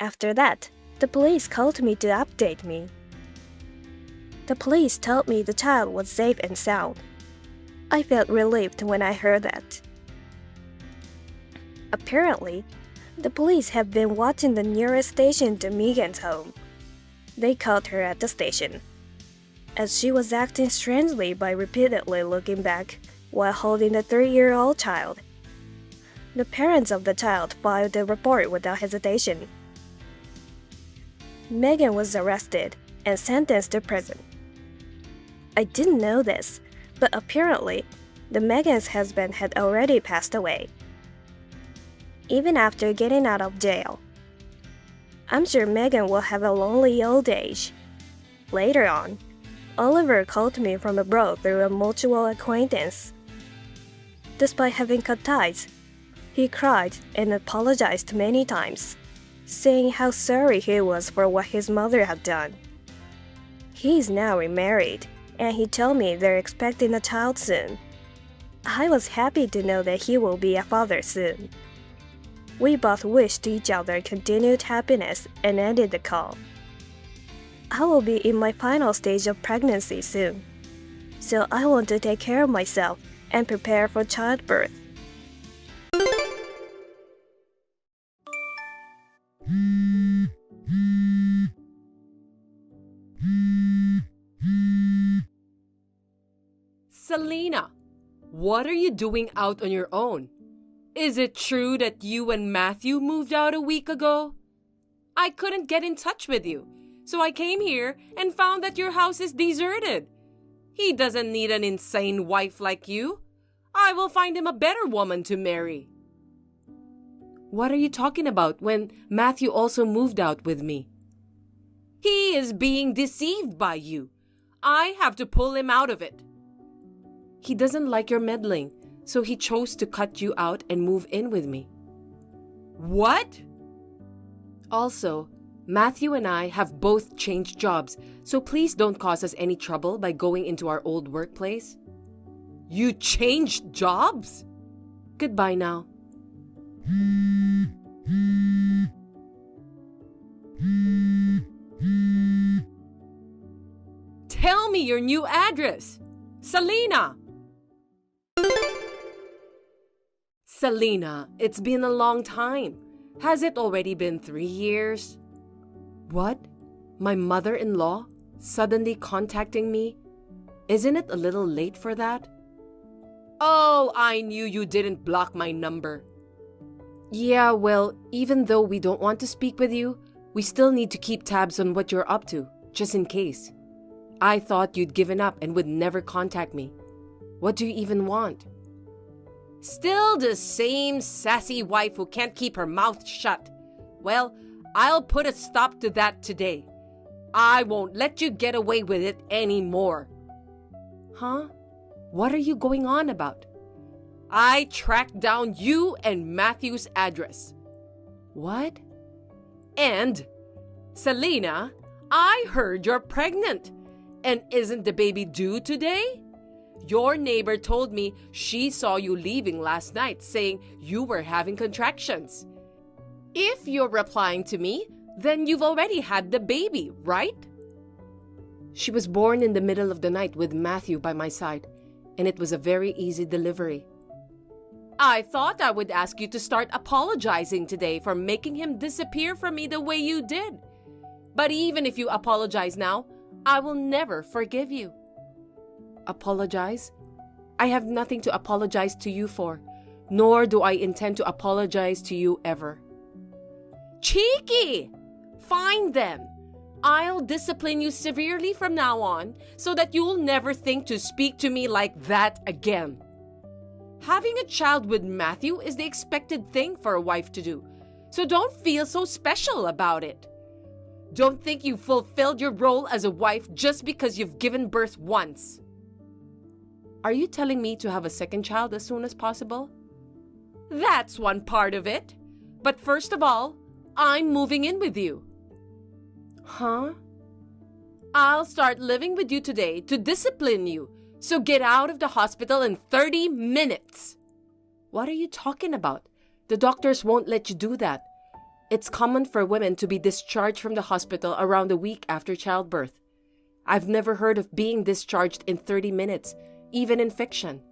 After that, the police called me to update me. The police told me the child was safe and sound. I felt relieved when I heard that. Apparently, the police have been watching the nearest station to Megan's home. They caught her at the station, as she was acting strangely by repeatedly looking back while holding the 3-year-old child. The parents of the child filed a report without hesitation. Megan was arrested and sentenced to prison. I didn't know this, but apparently, the Megan's husband had already passed away. Even after getting out of jail, I'm sure Megan will have a lonely old age. Later on, Oliver called me from abroad through a mutual acquaintance. Despite having cut ties, he cried and apologized many times, saying how sorry he was for what his mother had done. He is now remarried, and he told me they're expecting a child soon. I was happy to know that he will be a father soon. We both wished each other continued happiness and ended the call. I will be in my final stage of pregnancy soon, so I want to take care of myself and prepare for childbirth. Selena, what are you doing out on your own? Is it true that you and Matthew moved out a week ago? I couldn't get in touch with you, so I came here and found that your house is deserted. He doesn't need an insane wife like you. I will find him a better woman to marry. What are you talking about when Matthew also moved out with me? He is being deceived by you. I have to pull him out of it. He doesn't like your meddling, so he chose to cut you out and move in with me. What? Also, Matthew and I have both changed jobs, so please don't cause us any trouble by going into our old workplace. You changed jobs? Goodbye now. Tell me your new address. Selena! Selena, it's been a long time. Has it already been 3 years? What? My mother-in-law suddenly contacting me? Isn't it a little late for that? Oh, I knew you didn't block my number. Yeah, well, even though we don't want to speak with you, we still need to keep tabs on what you're up to, just in case. I thought you'd given up and would never contact me. What do you even want? Still the same sassy wife who can't keep her mouth shut. Well, I'll put a stop to that today. I won't let you get away with it anymore. Huh? What are you going on about? I tracked down you and Matthew's address. What? And, Selena, I heard you're pregnant. And isn't the baby due today? Your neighbor told me she saw you leaving last night, saying you were having contractions. If you're replying to me, then you've already had the baby, right? She was born in the middle of the night with Matthew by my side, and it was a very easy delivery. I thought I would ask you to start apologizing today for making him disappear from me the way you did. But even if you apologize now, I will never forgive you. Apologize? I have nothing to apologize to you for, nor do I intend to apologize to you ever. Cheeky! Find them. I'll discipline you severely from now on so that you'll never think to speak to me like that again. Having a child with Matthew is the expected thing for a wife to do, so don't feel so special about it. Don't think you've fulfilled your role as a wife just because you've given birth once. Are you telling me to have a second child as soon as possible? That's one part of it. But first of all, I'm moving in with you. Huh? I'll start living with you today to discipline you. So get out of the hospital in 30 minutes. What are you talking about? The doctors won't let you do that. It's common for women to be discharged from the hospital around a week after childbirth. I've never heard of being discharged in 30 minutes, even in fiction.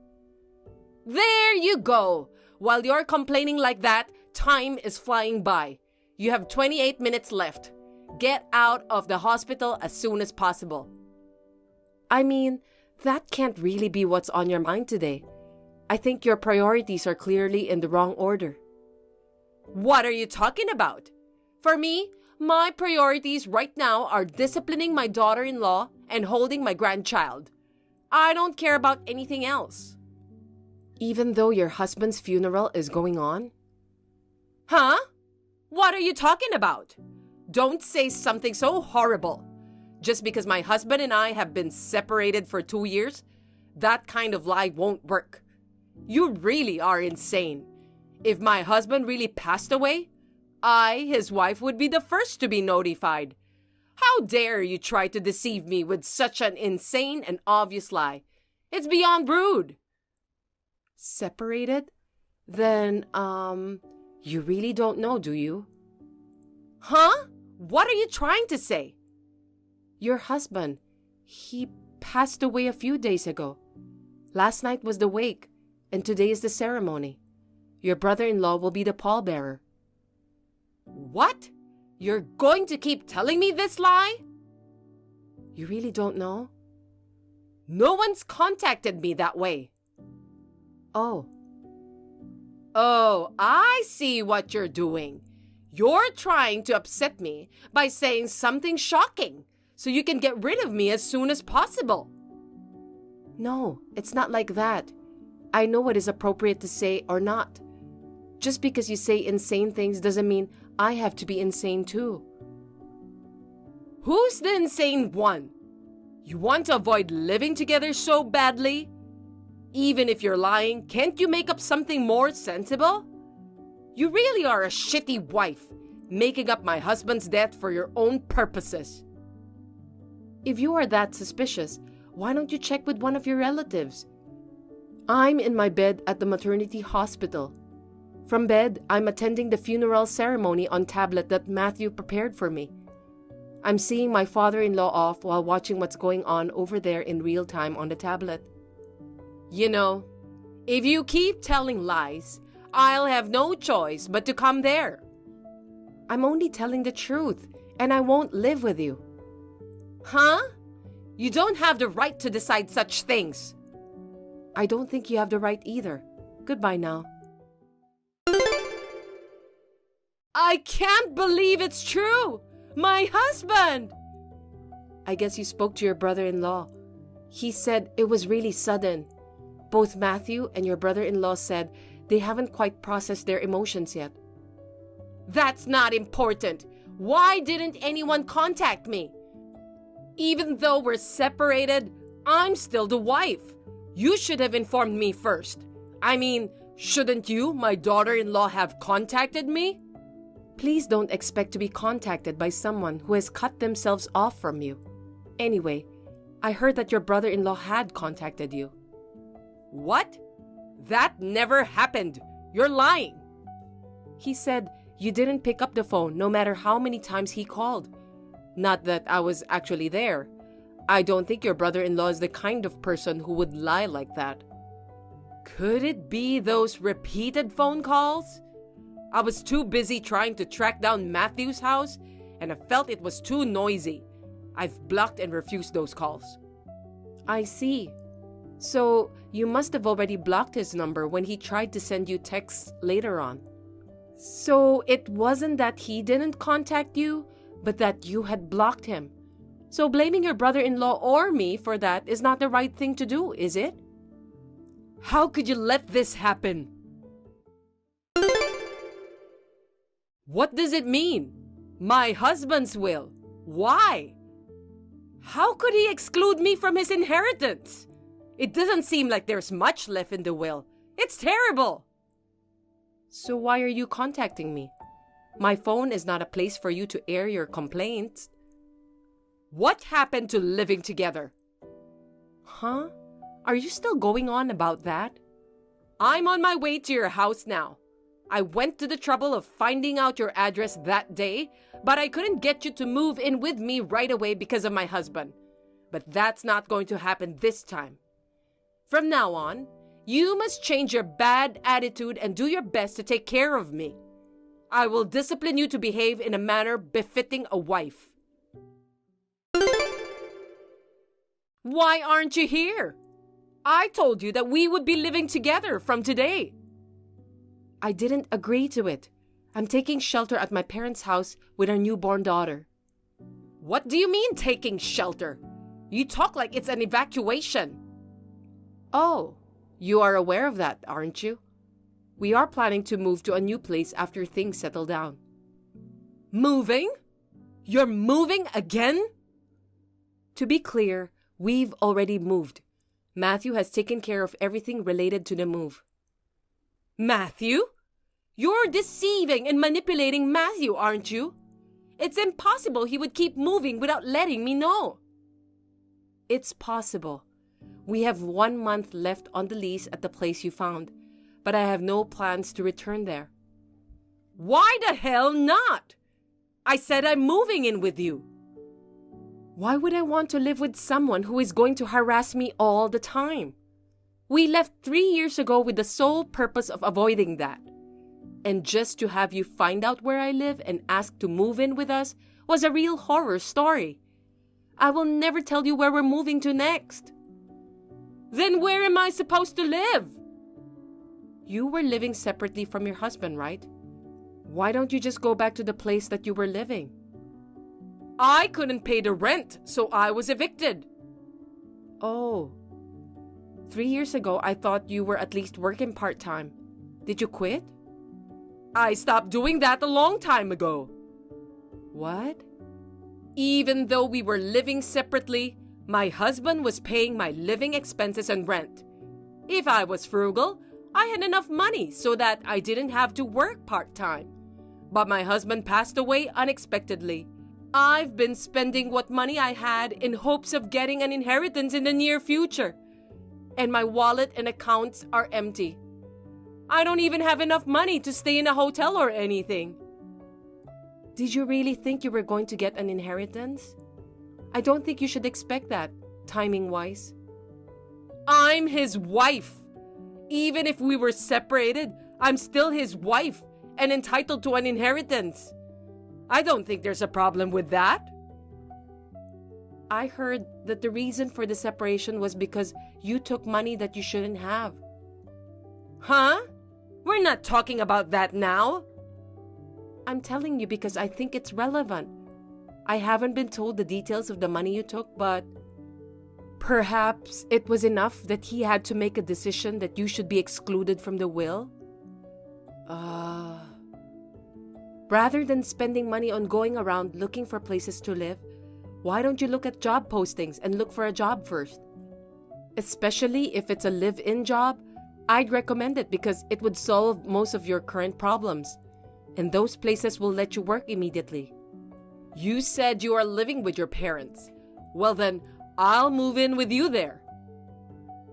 There you go. While you're complaining like that, time is flying by. You have 28 minutes left. Get out of the hospital as soon as possible. I mean, that can't really be what's on your mind today. I think your priorities are clearly in the wrong order. What are you talking about? For me, my priorities right now are disciplining my daughter-in-law and holding my grandchild. I don't care about anything else. Even though your husband's funeral is going on? Huh? What are you talking about? Don't say something so horrible. Just because my husband and I have been separated for 2 years, that kind of lie won't work. You really are insane. If my husband really passed away, I, his wife, would be the first to be notified. How dare you try to deceive me with such an insane and obvious lie? It's beyond rude. Separated? Then, you really don't know, do you? Huh? What are you trying to say? Your husband, he passed away a few days ago. Last night was the wake, and today is the ceremony. Your brother-in-law will be the pallbearer. What? You're going to keep telling me this lie? You really don't know? No one's contacted me that way. Oh, I see what you're doing. You're trying to upset me by saying something shocking so you can get rid of me as soon as possible. No, it's not like that. I know what is appropriate to say or not. Just because you say insane things doesn't mean I have to be insane too. Who's the insane one? You want to avoid living together so badly? Even if you're lying, can't you make up something more sensible? You really are a shitty wife, making up my husband's death for your own purposes. If you are that suspicious, why don't you check with one of your relatives? I'm in my bed at the maternity hospital. From bed, I'm attending the funeral ceremony on tablet that Matthew prepared for me. I'm seeing my father-in-law off while watching what's going on over there in real time on the tablet. You know, if you keep telling lies, I'll have no choice but to come there. I'm only telling the truth, and I won't live with you. Huh? You don't have the right to decide such things. I don't think you have the right either. Goodbye now. I can't believe it's true! My husband! I guess you spoke to your brother-in-law. He said it was really sudden. Both Matthew and your brother-in-law said they haven't quite processed their emotions yet. That's not important. Why didn't anyone contact me? Even though we're separated, I'm still the wife. You should have informed me first. I mean, shouldn't you, my daughter-in-law, have contacted me? Please don't expect to be contacted by someone who has cut themselves off from you. Anyway, I heard that your brother-in-law had contacted you. What? That never happened. You're lying. He said you didn't pick up the phone no matter how many times he called. Not that I was actually there. I don't think your brother-in-law is the kind of person who would lie like that. Could it be those repeated phone calls? I was too busy trying to track down Matthew's house, and I felt it was too noisy. I've blocked and refused those calls. I see. So, you must have already blocked his number when he tried to send you texts later on. So it wasn't that he didn't contact you, but that you had blocked him. So blaming your brother-in-law or me for that is not the right thing to do, is it? How could you let this happen? What does it mean? My husband's will. Why? How could he exclude me from his inheritance? It doesn't seem like there's much left in the will. It's terrible. So why are you contacting me? My phone is not a place for you to air your complaints. What happened to living together? Huh? Are you still going on about that? I'm on my way to your house now. I went to the trouble of finding out your address that day, but I couldn't get you to move in with me right away because of my husband. But that's not going to happen this time. From now on, you must change your bad attitude and do your best to take care of me. I will discipline you to behave in a manner befitting a wife. Why aren't you here? I told you that we would be living together from today. I didn't agree to it. I'm taking shelter at my parents' house with our newborn daughter. What do you mean taking shelter? You talk like it's an evacuation. Oh, you are aware of that, aren't you? We are planning to move to a new place after things settle down. Moving? You're moving again? To be clear, we've already moved. Matthew has taken care of everything related to the move. Matthew? You're deceiving and manipulating Matthew, aren't you? It's impossible he would keep moving without letting me know. It's possible. We have 1 month left on the lease at the place you found, but I have no plans to return there. Why the hell not? I said I'm moving in with you. Why would I want to live with someone who is going to harass me all the time? We left 3 years ago with the sole purpose of avoiding that. And just to have you find out where I live and ask to move in with us was a real horror story. I will never tell you where we're moving to next. Then where am I supposed to live? You were living separately from your husband, right? Why don't you just go back to the place that you were living? I couldn't pay the rent, so I was evicted. Oh. 3 years ago, I thought you were at least working part-time. Did you quit? I stopped doing that a long time ago. What? Even though we were living separately, my husband was paying my living expenses and rent. If I was frugal, I had enough money so that I didn't have to work part-time. But my husband passed away unexpectedly. I've been spending what money I had in hopes of getting an inheritance in the near future. And my wallet and accounts are empty. I don't even have enough money to stay in a hotel or anything. Did you really think you were going to get an inheritance? I don't think you should expect that, timing-wise. I'm his wife. Even if we were separated, I'm still his wife and entitled to an inheritance. I don't think there's a problem with that. I heard that the reason for the separation was because you took money that you shouldn't have. Huh? We're not talking about that now. I'm telling you because I think it's relevant. I haven't been told the details of the money you took, but perhaps it was enough that he had to make a decision that you should be excluded from the will? Rather than spending money on going around looking for places to live, why don't you look at job postings and look for a job first? Especially if it's a live-in job, I'd recommend it because it would solve most of your current problems. And those places will let you work immediately. You said you are living with your parents. Well then, I'll move in with you there.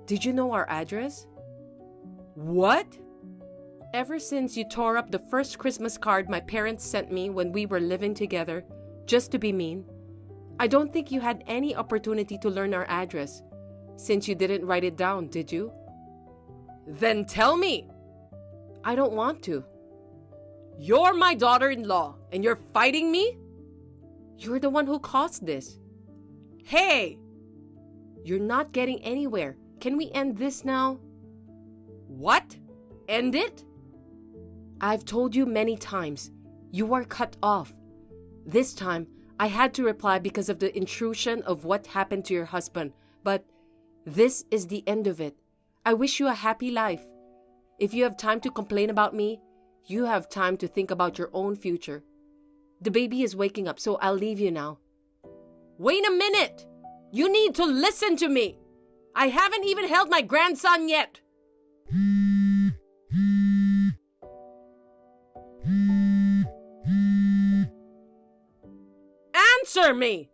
Did you know our address? What? Ever since you tore up the first Christmas card my parents sent me when we were living together, just to be mean, I don't think you had any opportunity to learn our address, since you didn't write it down, did you? Then tell me. I don't want to. You're my daughter-in-law, and you're fighting me? You're the one who caused this. Hey! You're not getting anywhere. Can we end this now? What? End it? I've told you many times, you are cut off. This time, I had to reply because of the intrusion of what happened to your husband, but this is the end of it. I wish you a happy life. If you have time to complain about me, you have time to think about your own future. The baby is waking up, so I'll leave you now. Wait a minute! You need to listen to me! I haven't even held my grandson yet! Answer me!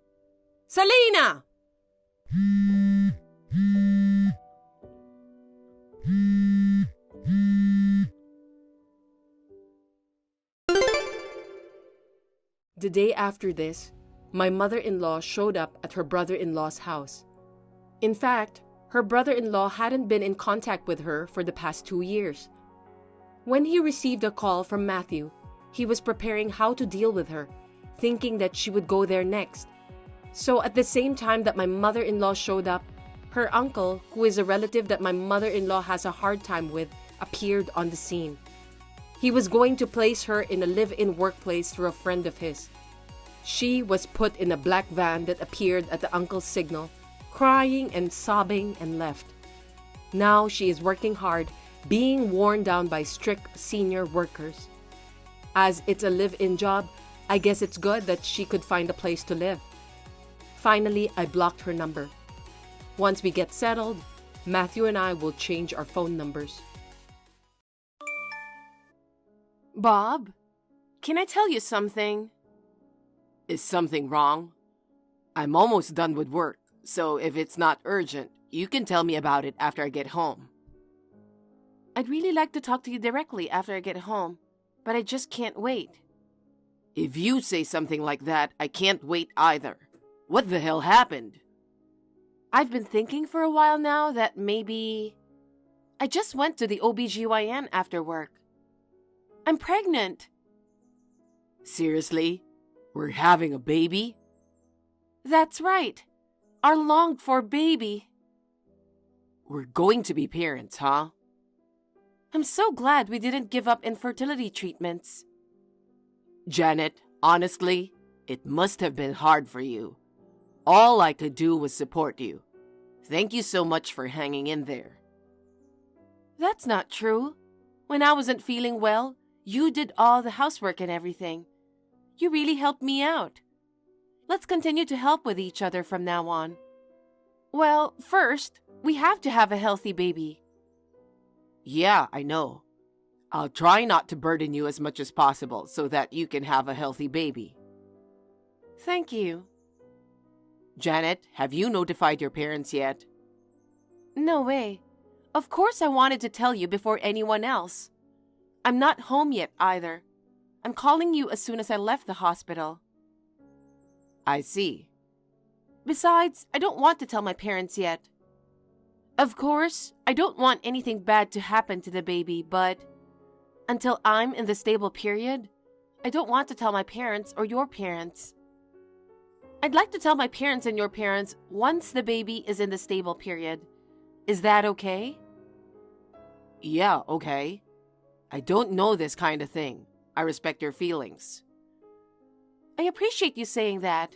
Selena! The day after this, my mother-in-law showed up at her brother-in-law's house. In fact, her brother-in-law hadn't been in contact with her for the past 2 years. When he received a call from Matthew, he was preparing how to deal with her, thinking that she would go there next. So at the same time that my mother-in-law showed up, her uncle, who is a relative that my mother-in-law has a hard time with, appeared on the scene. He was going to place her in a live-in workplace through a friend of his. She was put in a black van that appeared at the uncle's signal, crying and sobbing, and left. Now she is working hard, being worn down by strict senior workers. As it's a live-in job, I guess it's good that she could find a place to live. Finally, I blocked her number. Once we get settled, Matthew and I will change our phone numbers. Bob, can I tell you something? Is something wrong? I'm almost done with work, so if it's not urgent, you can tell me about it after I get home. I'd really like to talk to you directly after I get home, but I just can't wait. If you say something like that, I can't wait either. What the hell happened? I've been thinking for a while now that maybe... I just went to the OBGYN after work. I'm pregnant. Seriously? We're having a baby? That's right. Our longed-for baby. We're going to be parents, huh? I'm so glad we didn't give up infertility treatments. Janet, honestly, it must have been hard for you. All I could do was support you. Thank you so much for hanging in there. That's not true. When I wasn't feeling well, you did all the housework and everything. You really helped me out. Let's continue to help with each other from now on. Well, first, we have to have a healthy baby. Yeah, I know. I'll try not to burden you as much as possible so that you can have a healthy baby. Thank you. Janet, have you notified your parents yet? No way. Of course I wanted to tell you before anyone else. I'm not home yet either. I'm calling you as soon as I left the hospital. I see. Besides, I don't want to tell my parents yet. Of course, I don't want anything bad to happen to the baby, but until I'm in the stable period, I don't want to tell my parents or your parents. I'd like to tell my parents and your parents once the baby is in the stable period. Is that okay? Yeah, okay. I don't know this kind of thing. I respect your feelings. I appreciate you saying that.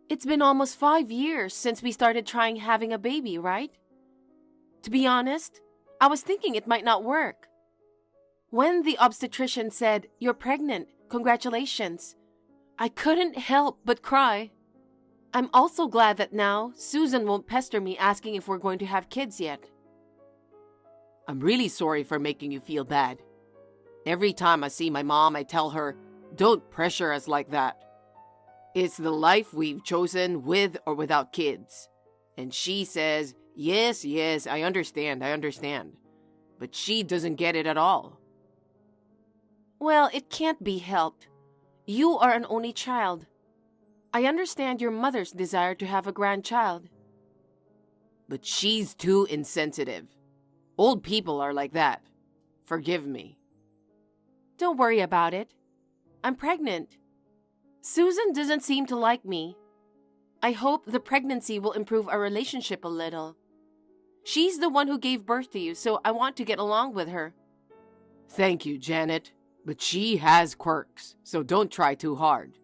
It's been almost 5 years since we started trying having a baby, right? To be honest, I was thinking it might not work. When the obstetrician said, "You're pregnant, congratulations," I couldn't help but cry. I'm also glad that now Susan won't pester me asking if we're going to have kids yet. I'm really sorry for making you feel bad. Every time I see my mom, I tell her, "Don't pressure us like that. It's the life we've chosen with or without kids." And she says, yes, I understand. But she doesn't get it at all. Well, it can't be helped. You are an only child. I understand your mother's desire to have a grandchild. But she's too insensitive. Old people are like that. Forgive me. Don't worry about it. I'm pregnant. Susan doesn't seem to like me. I hope the pregnancy will improve our relationship a little. She's the one who gave birth to you, so I want to get along with her. Thank you, Janet. But she has quirks, so don't try too hard.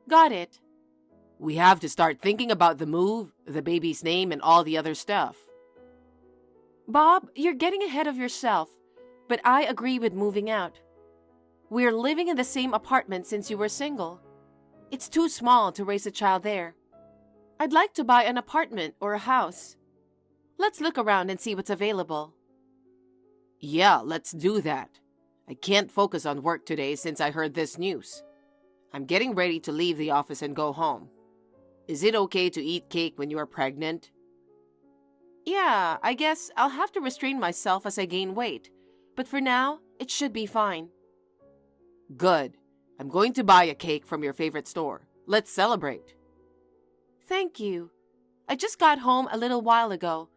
Got it. We have to start thinking about the move, the baby's name, and all the other stuff. Bob, you're getting ahead of yourself, but I agree with moving out. We're living in the same apartment since you were single. It's too small to raise a child there. I'd like to buy an apartment or a house. Let's look around and see what's available. Yeah, let's do that. I can't focus on work today since I heard this news. I'm getting ready to leave the office and go home. Is it okay to eat cake when you are pregnant? Yeah, I guess I'll have to restrain myself as I gain weight, but for now, it should be fine. Good. I'm going to buy a cake from your favorite store. Let's celebrate. Thank you. I just got home a little while ago.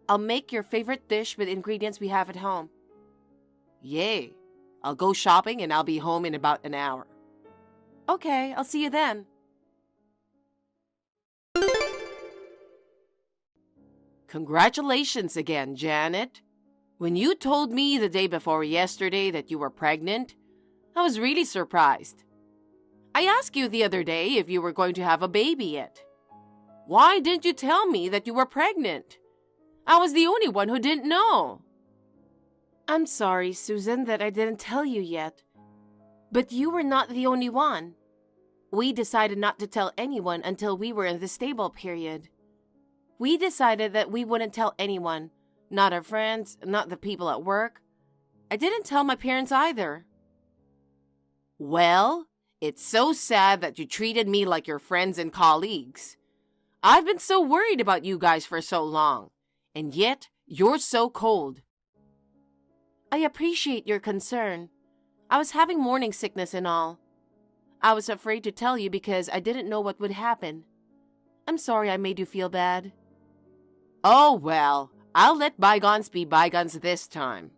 I'll make your favorite dish with ingredients we have at home. Yay. I'll go shopping and I'll be home in about an hour. Okay, I'll see you then. Congratulations again, Janet. When you told me the day before yesterday that you were pregnant, I was really surprised. I asked you the other day if you were going to have a baby yet. Why didn't you tell me that you were pregnant? I was the only one who didn't know. I'm sorry, Susan, that I didn't tell you yet. But you were not the only one. We decided not to tell anyone until we were in the stable period. We decided that we wouldn't tell anyone, not our friends, not the people at work. I didn't tell my parents either. Well, it's so sad that you treated me like your friends and colleagues. I've been so worried about you guys for so long, and yet you're so cold. I appreciate your concern. I was having morning sickness and all. I was afraid to tell you because I didn't know what would happen. I'm sorry I made you feel bad. Oh, well, I'll let bygones be bygones this time.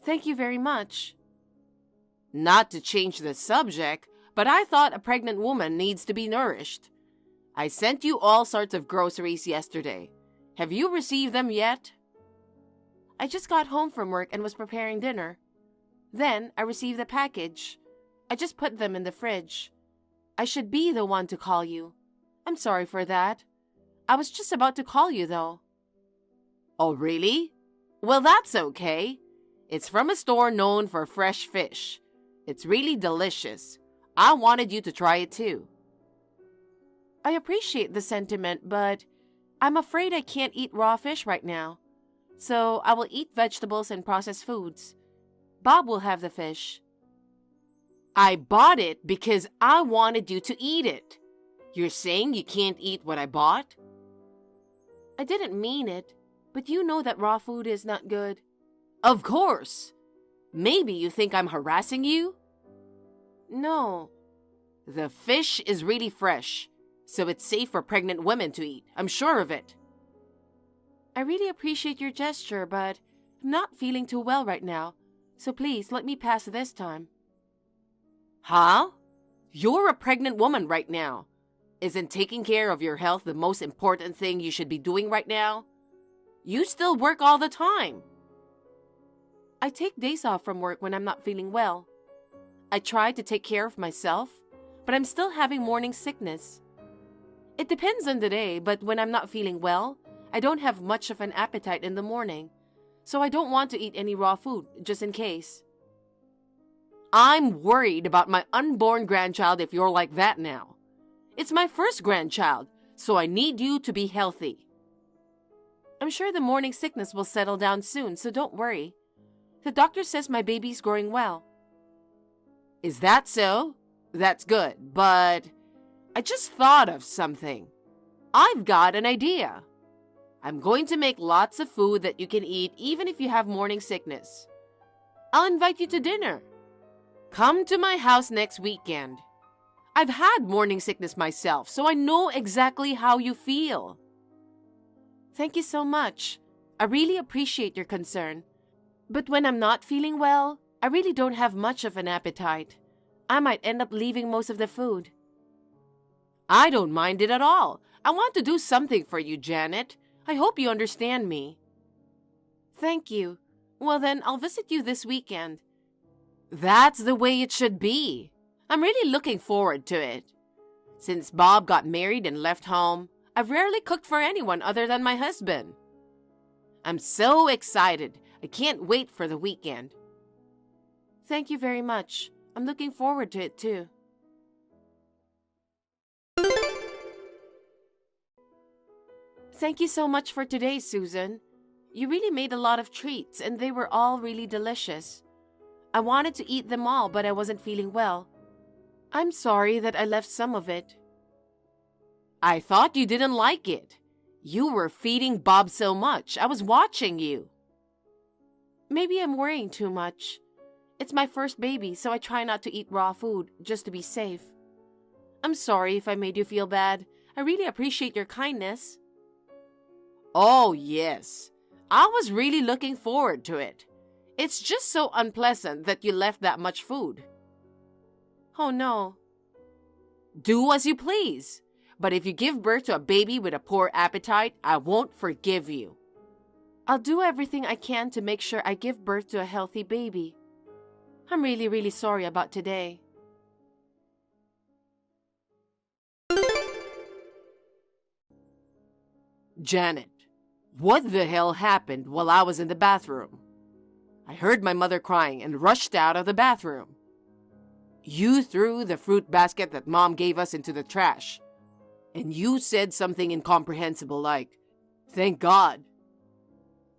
Thank you very much. Not to change the subject, but I thought a pregnant woman needs to be nourished. I sent you all sorts of groceries yesterday. Have you received them yet? I just got home from work and was preparing dinner. Then I received the package. I just put them in the fridge. I should be the one to call you. I'm sorry for that. I was just about to call you, though. Oh, really? Well, that's okay. It's from a store known for fresh fish. It's really delicious. I wanted you to try it too. I appreciate the sentiment, but I'm afraid I can't eat raw fish right now. So I will eat vegetables and processed foods. Bob will have the fish. I bought it because I wanted you to eat it. You're saying you can't eat what I bought? I didn't mean it, but you know that raw food is not good. Of course. Maybe you think I'm harassing you? No. The fish is really fresh, so it's safe for pregnant women to eat. I'm sure of it. I really appreciate your gesture, but I'm not feeling too well right now, so please let me pass this time. Huh? You're a pregnant woman right now. Isn't taking care of your health the most important thing you should be doing right now? You still work all the time. I take days off from work when I'm not feeling well. I try to take care of myself, but I'm still having morning sickness. It depends on the day, but when I'm not feeling well, I don't have much of an appetite in the morning, so I don't want to eat any raw food, just in case. I'm worried about my unborn grandchild if you're like that now. It's my first grandchild, so I need you to be healthy. I'm sure the morning sickness will settle down soon, so don't worry. The doctor says my baby's growing well. Is that so? That's good, but I just thought of something. I've got an idea. I'm going to make lots of food that you can eat even if you have morning sickness. I'll invite you to dinner. Come to my house next weekend. I've had morning sickness myself, so I know exactly how you feel. Thank you so much. I really appreciate your concern. But when I'm not feeling well, I really don't have much of an appetite. I might end up leaving most of the food. I don't mind it at all. I want to do something for you, Janet. I hope you understand me. Thank you. Well then, I'll visit you this weekend. That's the way it should be. I'm really looking forward to it. Since Bob got married and left home, I've rarely cooked for anyone other than my husband. I'm so excited. I can't wait for the weekend. Thank you very much. I'm looking forward to it too. Thank you so much for today, Susan. You really made a lot of treats and they were all really delicious. I wanted to eat them all, but I wasn't feeling well. I'm sorry that I left some of it. I thought you didn't like it. You were feeding Bob so much. I was watching you. Maybe I'm worrying too much. It's my first baby, so I try not to eat raw food, just to be safe. I'm sorry if I made you feel bad. I really appreciate your kindness. Oh, yes. I was really looking forward to it. It's just so unpleasant that you left that much food. Oh, no. Do as you please. But if you give birth to a baby with a poor appetite, I won't forgive you. I'll do everything I can to make sure I give birth to a healthy baby. I'm really, really sorry about today. Janet, what the hell happened while I was in the bathroom? I heard my mother crying and rushed out of the bathroom. You threw the fruit basket that Mom gave us into the trash. And you said something incomprehensible like, "Thank God."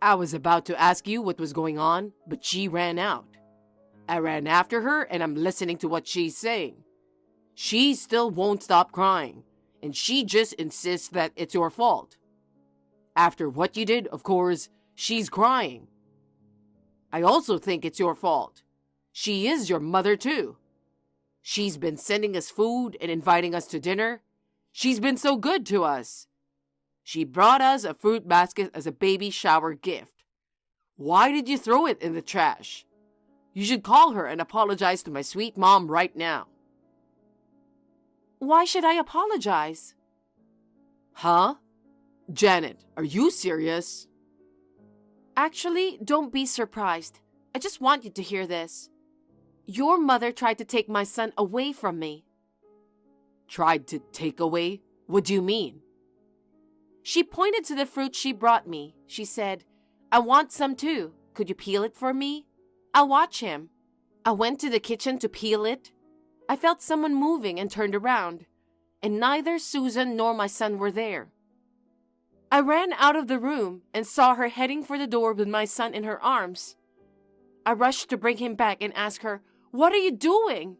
I was about to ask you what was going on, but she ran out. I ran after her and I'm listening to what she's saying. She still won't stop crying, and she just insists that it's your fault. After what you did, of course, she's crying. I also think it's your fault. She is your mother too. She's been sending us food and inviting us to dinner. She's been so good to us. She brought us a fruit basket as a baby shower gift. Why did you throw it in the trash? You should call her and apologize to my sweet mom right now. Why should I apologize? Huh? Janet, are you serious? Actually, don't be surprised. I just want you to hear this. Your mother tried to take my son away from me. Tried to take away? What do you mean? She pointed to the fruit she brought me. She said, "I want some too. Could you peel it for me? I'll watch him." I went to the kitchen to peel it. I felt someone moving and turned around, and neither Susan nor my son were there. I ran out of the room and saw her heading for the door with my son in her arms. I rushed to bring him back and ask her, "What are you doing?"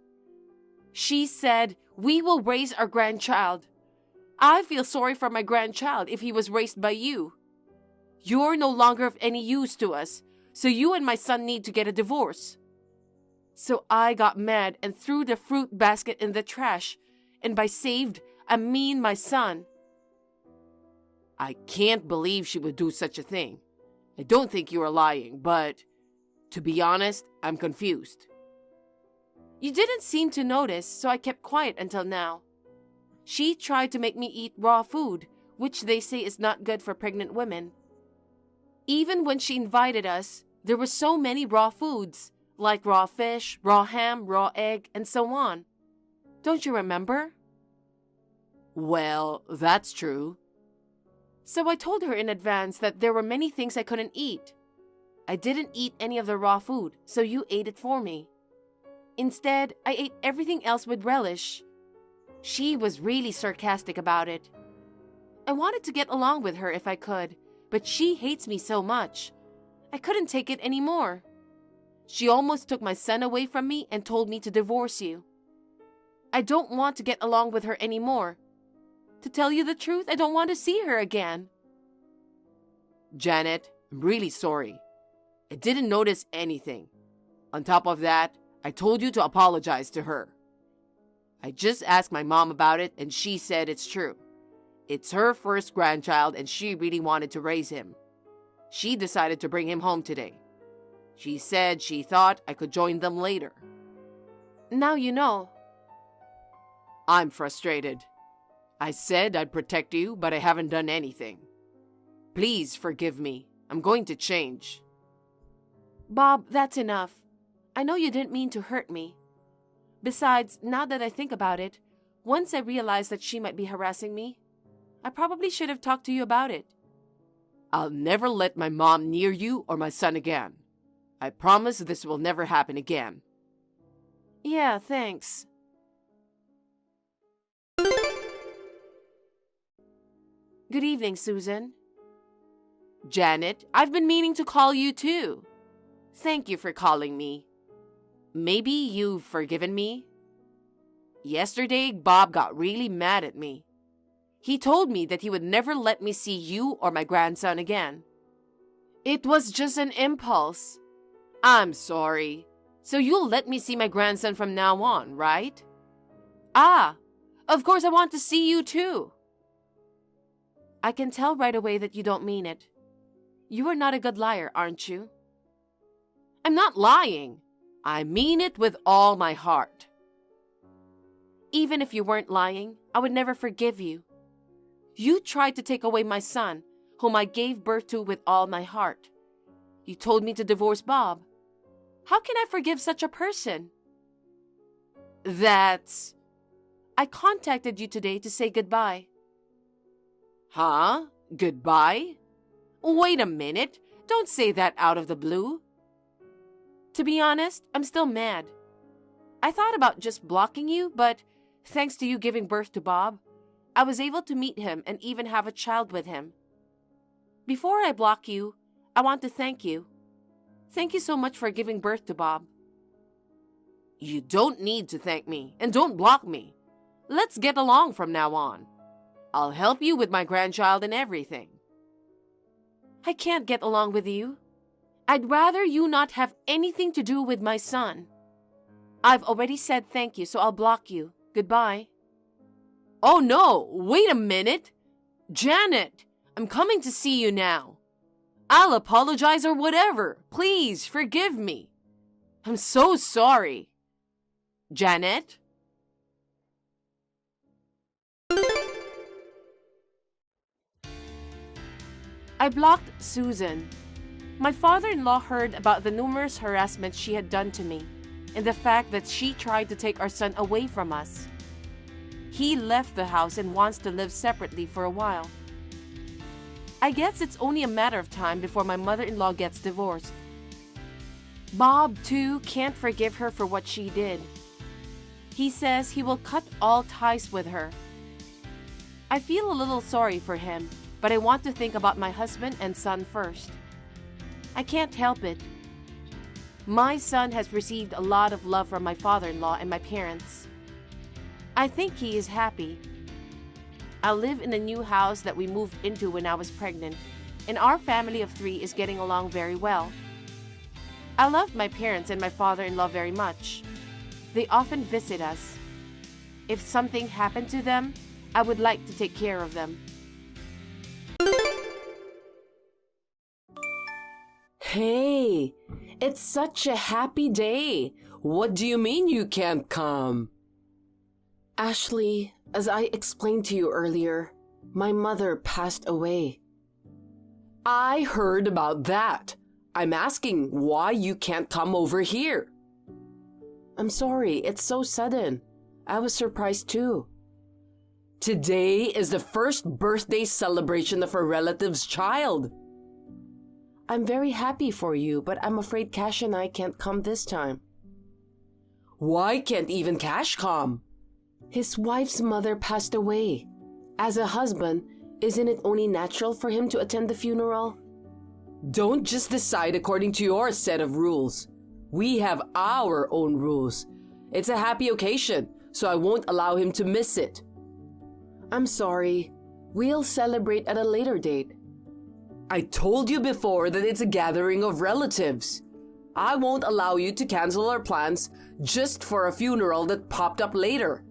She said, "We will raise our grandchild. I feel sorry for my grandchild if he was raised by you. You're no longer of any use to us, so you and my son need to get a divorce." So I got mad and threw the fruit basket in the trash, and by saved, I mean my son. I can't believe she would do such a thing. I don't think you are lying, but to be honest, I'm confused. You didn't seem to notice, so I kept quiet until now. She tried to make me eat raw food, which they say is not good for pregnant women. Even when she invited us, there were so many raw foods, like raw fish, raw ham, raw egg, and so on. Don't you remember? Well, that's true. So I told her in advance that there were many things I couldn't eat. I didn't eat any of the raw food, so you ate it for me. Instead, I ate everything else with relish. She was really sarcastic about it. I wanted to get along with her if I could, but she hates me so much. I couldn't take it anymore. She almost took my son away from me and told me to divorce you. I don't want to get along with her anymore. To tell you the truth, I don't want to see her again. Janet, I'm really sorry. I didn't notice anything. On top of that, I told you to apologize to her. I just asked my mom about it and she said it's true. It's her first grandchild and she really wanted to raise him. She decided to bring him home today. She said she thought I could join them later. Now you know. I'm frustrated. I said I'd protect you, but I haven't done anything. Please forgive me. I'm going to change. Bob, that's enough. I know you didn't mean to hurt me. Besides, now that I think about it, once I realized that she might be harassing me, I probably should have talked to you about it. I'll never let my mom near you or my son again. I promise this will never happen again. Yeah, thanks. Good evening, Susan. Janet, I've been meaning to call you too. Thank you for calling me. Maybe you've forgiven me? Yesterday, Bob got really mad at me. He told me that he would never let me see you or my grandson again. It was just an impulse. I'm sorry. So you'll let me see my grandson from now on, right? Ah, of course I want to see you too. I can tell right away that you don't mean it. You are not a good liar, aren't you? I'm not lying. I mean it with all my heart. Even if you weren't lying, I would never forgive you. You tried to take away my son, whom I gave birth to with all my heart. You told me to divorce Bob. How can I forgive such a person? I contacted you today to say goodbye. Huh? Goodbye? Wait a minute. Don't say that out of the blue. To be honest, I'm still mad. I thought about just blocking you, but thanks to you giving birth to Bob, I was able to meet him and even have a child with him. Before I block you, I want to thank you. Thank you so much for giving birth to Bob. You don't need to thank me, and don't block me. Let's get along from now on. I'll help you with my grandchild and everything. I can't get along with you. I'd rather you not have anything to do with my son. I've already said thank you, so I'll block you. Goodbye. Oh no, wait a minute. Janet, I'm coming to see you now. I'll apologize or whatever. Please forgive me. I'm so sorry. Janet? I blocked Susan. My father-in-law heard about the numerous harassments she had done to me and the fact that she tried to take our son away from us. He left the house and wants to live separately for a while. I guess it's only a matter of time before my mother-in-law gets divorced. Bob, too, can't forgive her for what she did. He says he will cut all ties with her. I feel a little sorry for him, but I want to think about my husband and son first. I can't help it. My son has received a lot of love from my father-in-law and my parents. I think he is happy. I live in a new house that we moved into when I was pregnant, and our family of 3 is getting along very well. I love my parents and my father-in-law very much. They often visit us. If something happened to them, I would like to take care of them. Hey, it's such a happy day. What do you mean you can't come? Ashley, as I explained to you earlier, my mother passed away. I heard about that. I'm asking why you can't come over here. I'm sorry, it's so sudden. I was surprised too. Today is the first birthday celebration of a relative's child. I'm very happy for you, but I'm afraid Cash and I can't come this time. Why can't even Cash come? His wife's mother passed away. As a husband, isn't it only natural for him to attend the funeral? Don't just decide according to your set of rules. We have our own rules. It's a happy occasion, so I won't allow him to miss it. I'm sorry. We'll celebrate at a later date. I told you before that it's a gathering of relatives. I won't allow you to cancel our plans just for a funeral that popped up later.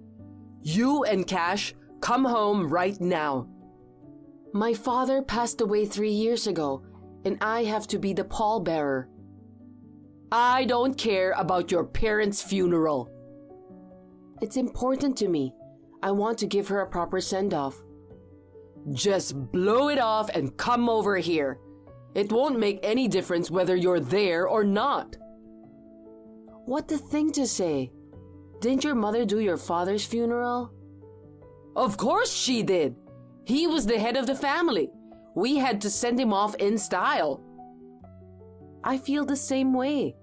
You and Cash, come home right now. My father passed away 3 years ago, and I have to be the pallbearer. I don't care about your parents' funeral. It's important to me. I want to give her a proper send-off. Just blow it off and come over here. It won't make any difference whether you're there or not. What a thing to say. Didn't your mother do your father's funeral? Of course she did. He was the head of the family. We had to send him off in style. I feel the same way.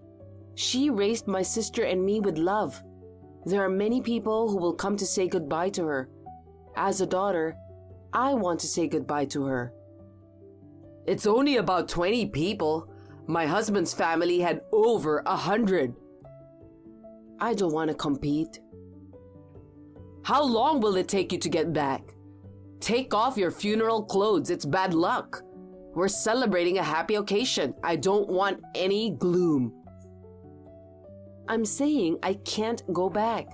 She raised my sister and me with love. There are many people who will come to say goodbye to her. As a daughter, I want to say goodbye to her. It's only about 20 people. My husband's family had over 100. I don't want to compete. How long will it take you to get back? Take off your funeral clothes. It's bad luck. We're celebrating a happy occasion. I don't want any gloom. I'm saying I can't go back.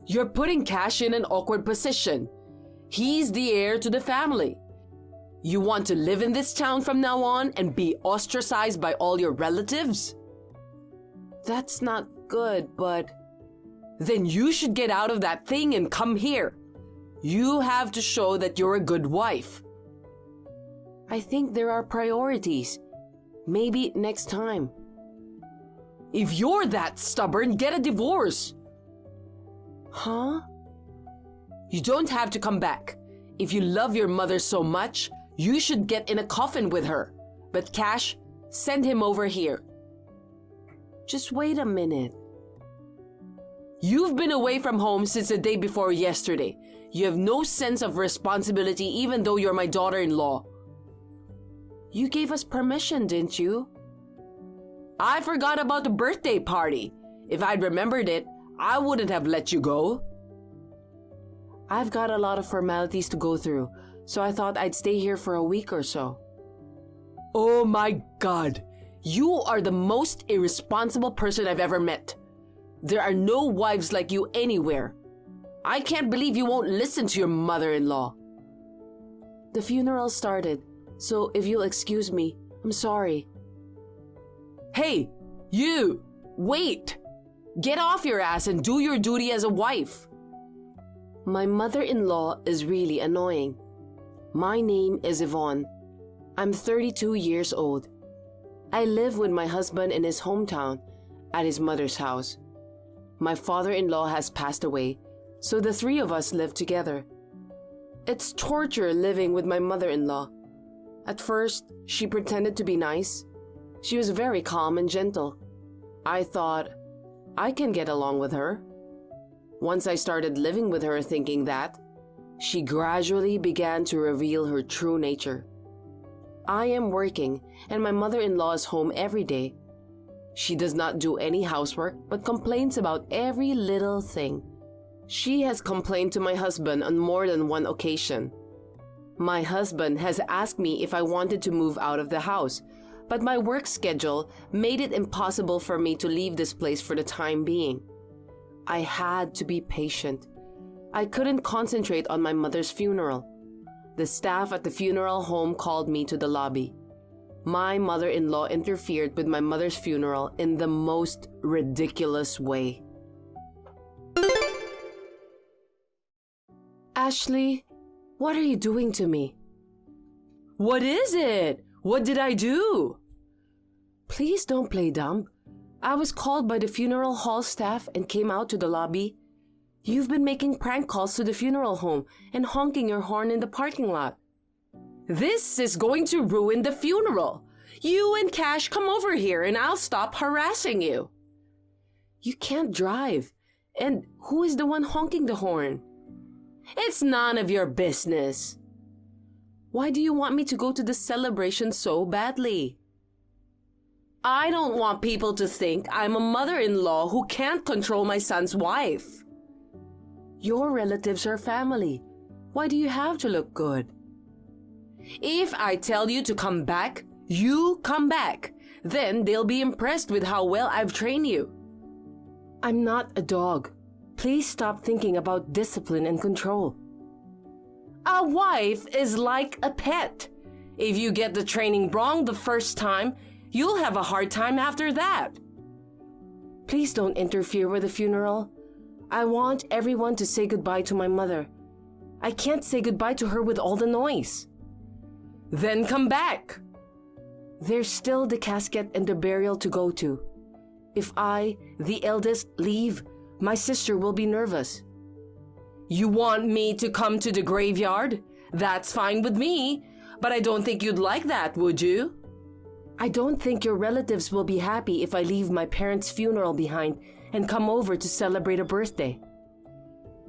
You're putting Cash in an awkward position. He's the heir to the family. You want to live in this town from now on and be ostracized by all your relatives? That's not good, but... Then you should get out of that thing and come here. You have to show that you're a good wife. I think there are priorities. Maybe next time. If you're that stubborn, get a divorce. Huh? You don't have to come back. If you love your mother so much, you should get in a coffin with her. But Cash, send him over here. Just wait a minute. You've been away from home since the day before yesterday. You have no sense of responsibility even though you're my daughter-in-law. You gave us permission, didn't you? I forgot about the birthday party. If I'd remembered it, I wouldn't have let you go. I've got a lot of formalities to go through, so I thought I'd stay here for a week or so. Oh my God! You are the most irresponsible person I've ever met. There are no wives like you anywhere. I can't believe you won't listen to your mother-in-law. The funeral started, so if you'll excuse me, I'm sorry. Hey, you! Wait! Get off your ass and do your duty as a wife. My mother-in-law is really annoying. My name is Yvonne. I'm 32 years old. I live with my husband in his hometown, at his mother's house. My father-in-law has passed away, so the three of us live together. It's torture living with my mother-in-law. At first, she pretended to be nice. She was very calm and gentle. I thought, I can get along with her. Once I started living with her thinking that, she gradually began to reveal her true nature. I am working, and my mother-in-law is home every day. She does not do any housework, but complains about every little thing. She has complained to my husband on more than one occasion. My husband has asked me if I wanted to move out of the house, but my work schedule made it impossible for me to leave this place for the time being. I had to be patient. I couldn't concentrate on my mother's funeral. The staff at the funeral home called me to the lobby. My mother-in-law interfered with my mother's funeral in the most ridiculous way. Ashley, what are you doing to me? What is it? What did I do? Please don't play dumb. I was called by the funeral hall staff and came out to the lobby. You've been making prank calls to the funeral home and honking your horn in the parking lot. This is going to ruin the funeral. You and Cash come over here and I'll stop harassing you. You can't drive. And who is the one honking the horn? It's none of your business. Why do you want me to go to the celebration so badly? I don't want people to think I'm a mother-in-law who can't control my son's wife. Your relatives are family. Why do you have to look good? If I tell you to come back, you come back. Then they'll be impressed with how well I've trained you. I'm not a dog. Please stop thinking about discipline and control. A wife is like a pet. If you get the training wrong the first time, you'll have a hard time after that. Please don't interfere with the funeral. I want everyone to say goodbye to my mother. I can't say goodbye to her with all the noise. Then come back. There's still the casket and the burial to go to. If I, the eldest, leave, my sister will be nervous. You want me to come to the graveyard? That's fine with me, but I don't think you'd like that, would you? I don't think your relatives will be happy if I leave my parents' funeral behind and come over to celebrate a birthday.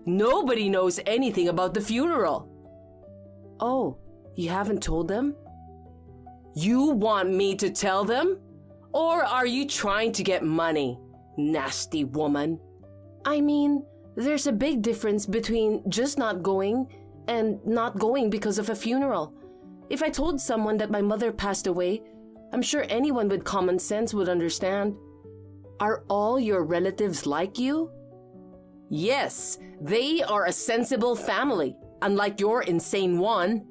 Nobody knows anything about the funeral. Oh, you haven't told them? You want me to tell them? Or are you trying to get money, nasty woman? I mean, there's a big difference between just not going and not going because of a funeral. If I told someone that my mother passed away, I'm sure anyone with common sense would understand. Are all your relatives like you? Yes, they are a sensible family, unlike your insane one.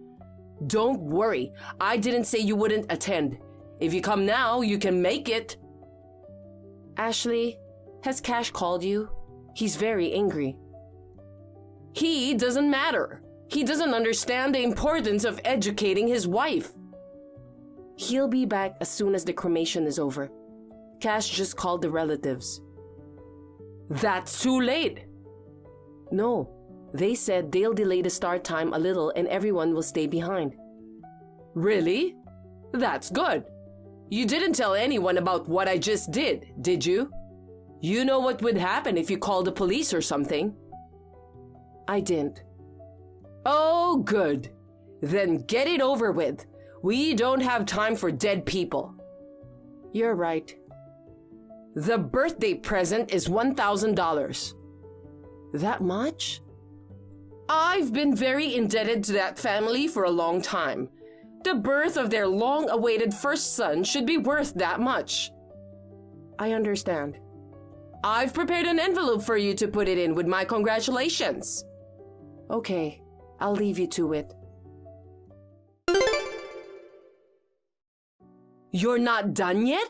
Don't worry, I didn't say you wouldn't attend. If you come now, you can make it. Ashley, has Cash called you? He's very angry. He doesn't matter. He doesn't understand the importance of educating his wife. He'll be back as soon as the cremation is over. Cash just called the relatives. That's too late. No, they said they'll delay the start time a little and everyone will stay behind. Really? That's good. You didn't tell anyone about what I just did you? You know what would happen if you called the police or something. I didn't. Oh, good. Then get it over with. We don't have time for dead people. You're right. The birthday present is $1,000. That much? I've been very indebted to that family for a long time. The birth of their long-awaited first son should be worth that much. I understand. I've prepared an envelope for you to put it in with my congratulations. Okay, I'll leave you to it. You're not done yet?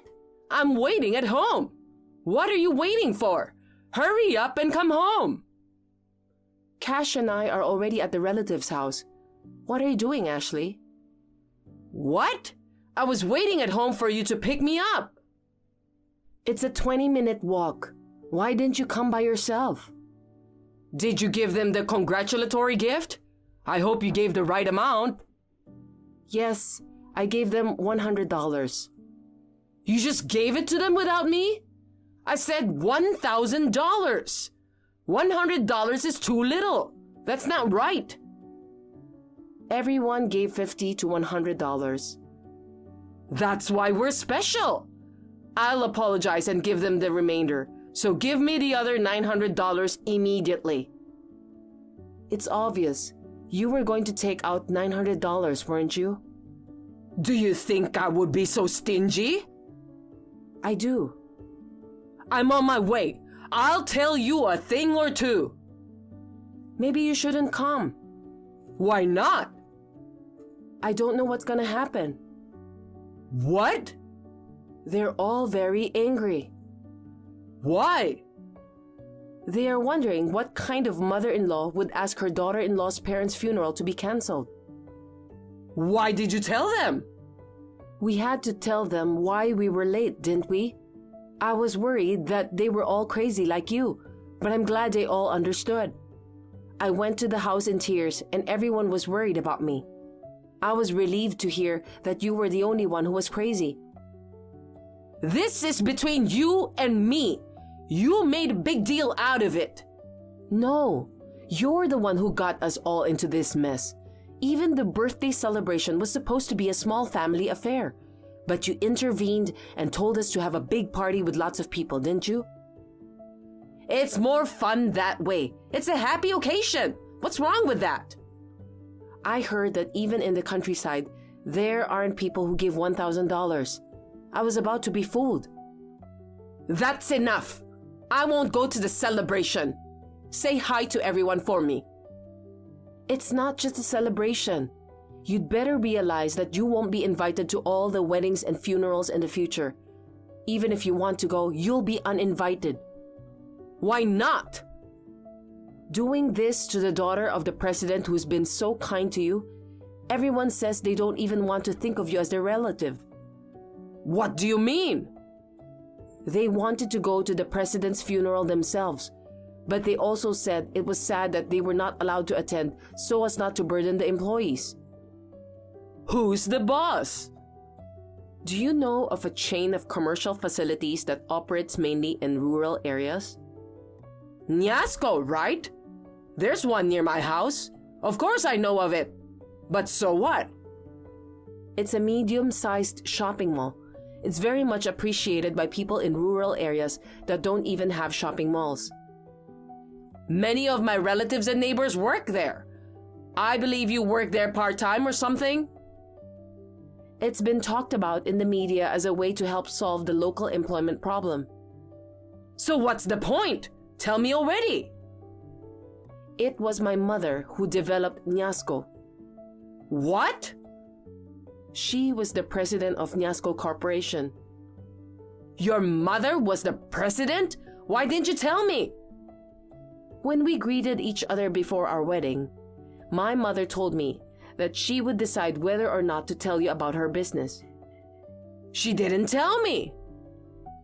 I'm waiting at home. What are you waiting for? Hurry up and come home. Cash and I are already at the relative's house. What are you doing, Ashley? What? I was waiting at home for you to pick me up. It's a 20-minute walk. Why didn't you come by yourself? Did you give them the congratulatory gift? I hope you gave the right amount. Yes, I gave them $100. You just gave it to them without me? I said $1,000. $100 is too little. That's not right. Everyone gave $50 to $100. That's why we're special. I'll apologize and give them the remainder. So give me the other $900 immediately. It's obvious. You were going to take out $900, weren't you? Do you think I would be so stingy? I do. I'm on my way. I'll tell you a thing or two. Maybe you shouldn't come. Why not? I don't know what's gonna happen. What? They're all very angry. Why? They are wondering what kind of mother-in-law would ask her daughter-in-law's parents' funeral to be cancelled. Why did you tell them? We had to tell them why we were late, didn't we? I was worried that they were all crazy like you, but I'm glad they all understood. I went to the house in tears and everyone was worried about me. I was relieved to hear that you were the only one who was crazy. This is between you and me. You made a big deal out of it. No, you're the one who got us all into this mess. Even the birthday celebration was supposed to be a small family affair. But you intervened and told us to have a big party with lots of people, didn't you? It's more fun that way. It's a happy occasion. What's wrong with that? I heard that even in the countryside, there aren't people who give $1,000. I was about to be fooled. That's enough. I won't go to the celebration. Say hi to everyone for me. It's not just a celebration. You'd better realize that you won't be invited to all the weddings and funerals in the future. Even if you want to go, you'll be uninvited. Why not? Doing this to the daughter of the president who's been so kind to you, everyone says they don't even want to think of you as their relative. What do you mean? They wanted to go to the president's funeral themselves, but they also said it was sad that they were not allowed to attend so as not to burden the employees. Who's the boss? Do you know of a chain of commercial facilities that operates mainly in rural areas? Nyasco, right? There's one near my house. Of course I know of it. But so what? It's a medium-sized shopping mall. It's very much appreciated by people in rural areas that don't even have shopping malls. Many of my relatives and neighbors work there. I believe you work there part-time or something? It's been talked about in the media as a way to help solve the local employment problem. So what's the point? Tell me already. It was my mother who developed Nyasco. What? She was the president of Nyasco Corporation. Your mother was the president? Why didn't you tell me? When we greeted each other before our wedding, my mother told me that she would decide whether or not to tell you about her business. She didn't tell me.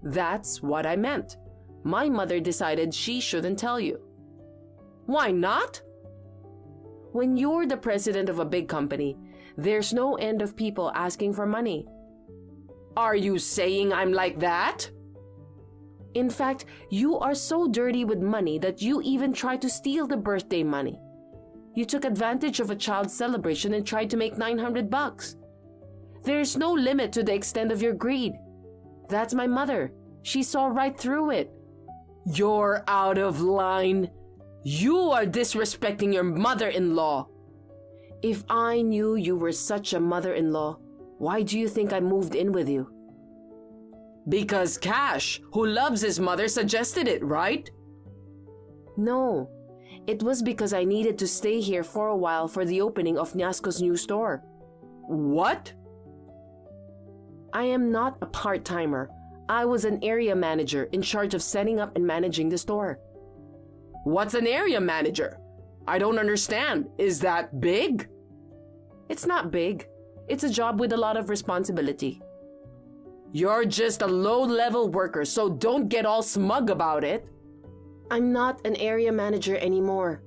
That's what I meant. My mother decided she shouldn't tell you. Why not? When you're the president of a big company, there's no end of people asking for money. Are you saying I'm like that? In fact, you are so dirty with money that you even tried to steal the birthday money. You took advantage of a child's celebration and tried to make $900. There's no limit to the extent of your greed. That's my mother. She saw right through it. You're out of line. You are disrespecting your mother-in-law. If I knew you were such a mother-in-law, why do you think I moved in with you? Because Cash, who loves his mother, suggested it, right? No, it was because I needed to stay here for a while for the opening of Nyasco's new store. What? I am not a part-timer. I was an area manager in charge of setting up and managing the store. What's an area manager? I don't understand. Is that big? It's not big. It's a job with a lot of responsibility. You're just a low-level worker, so don't get all smug about it. I'm not an area manager anymore.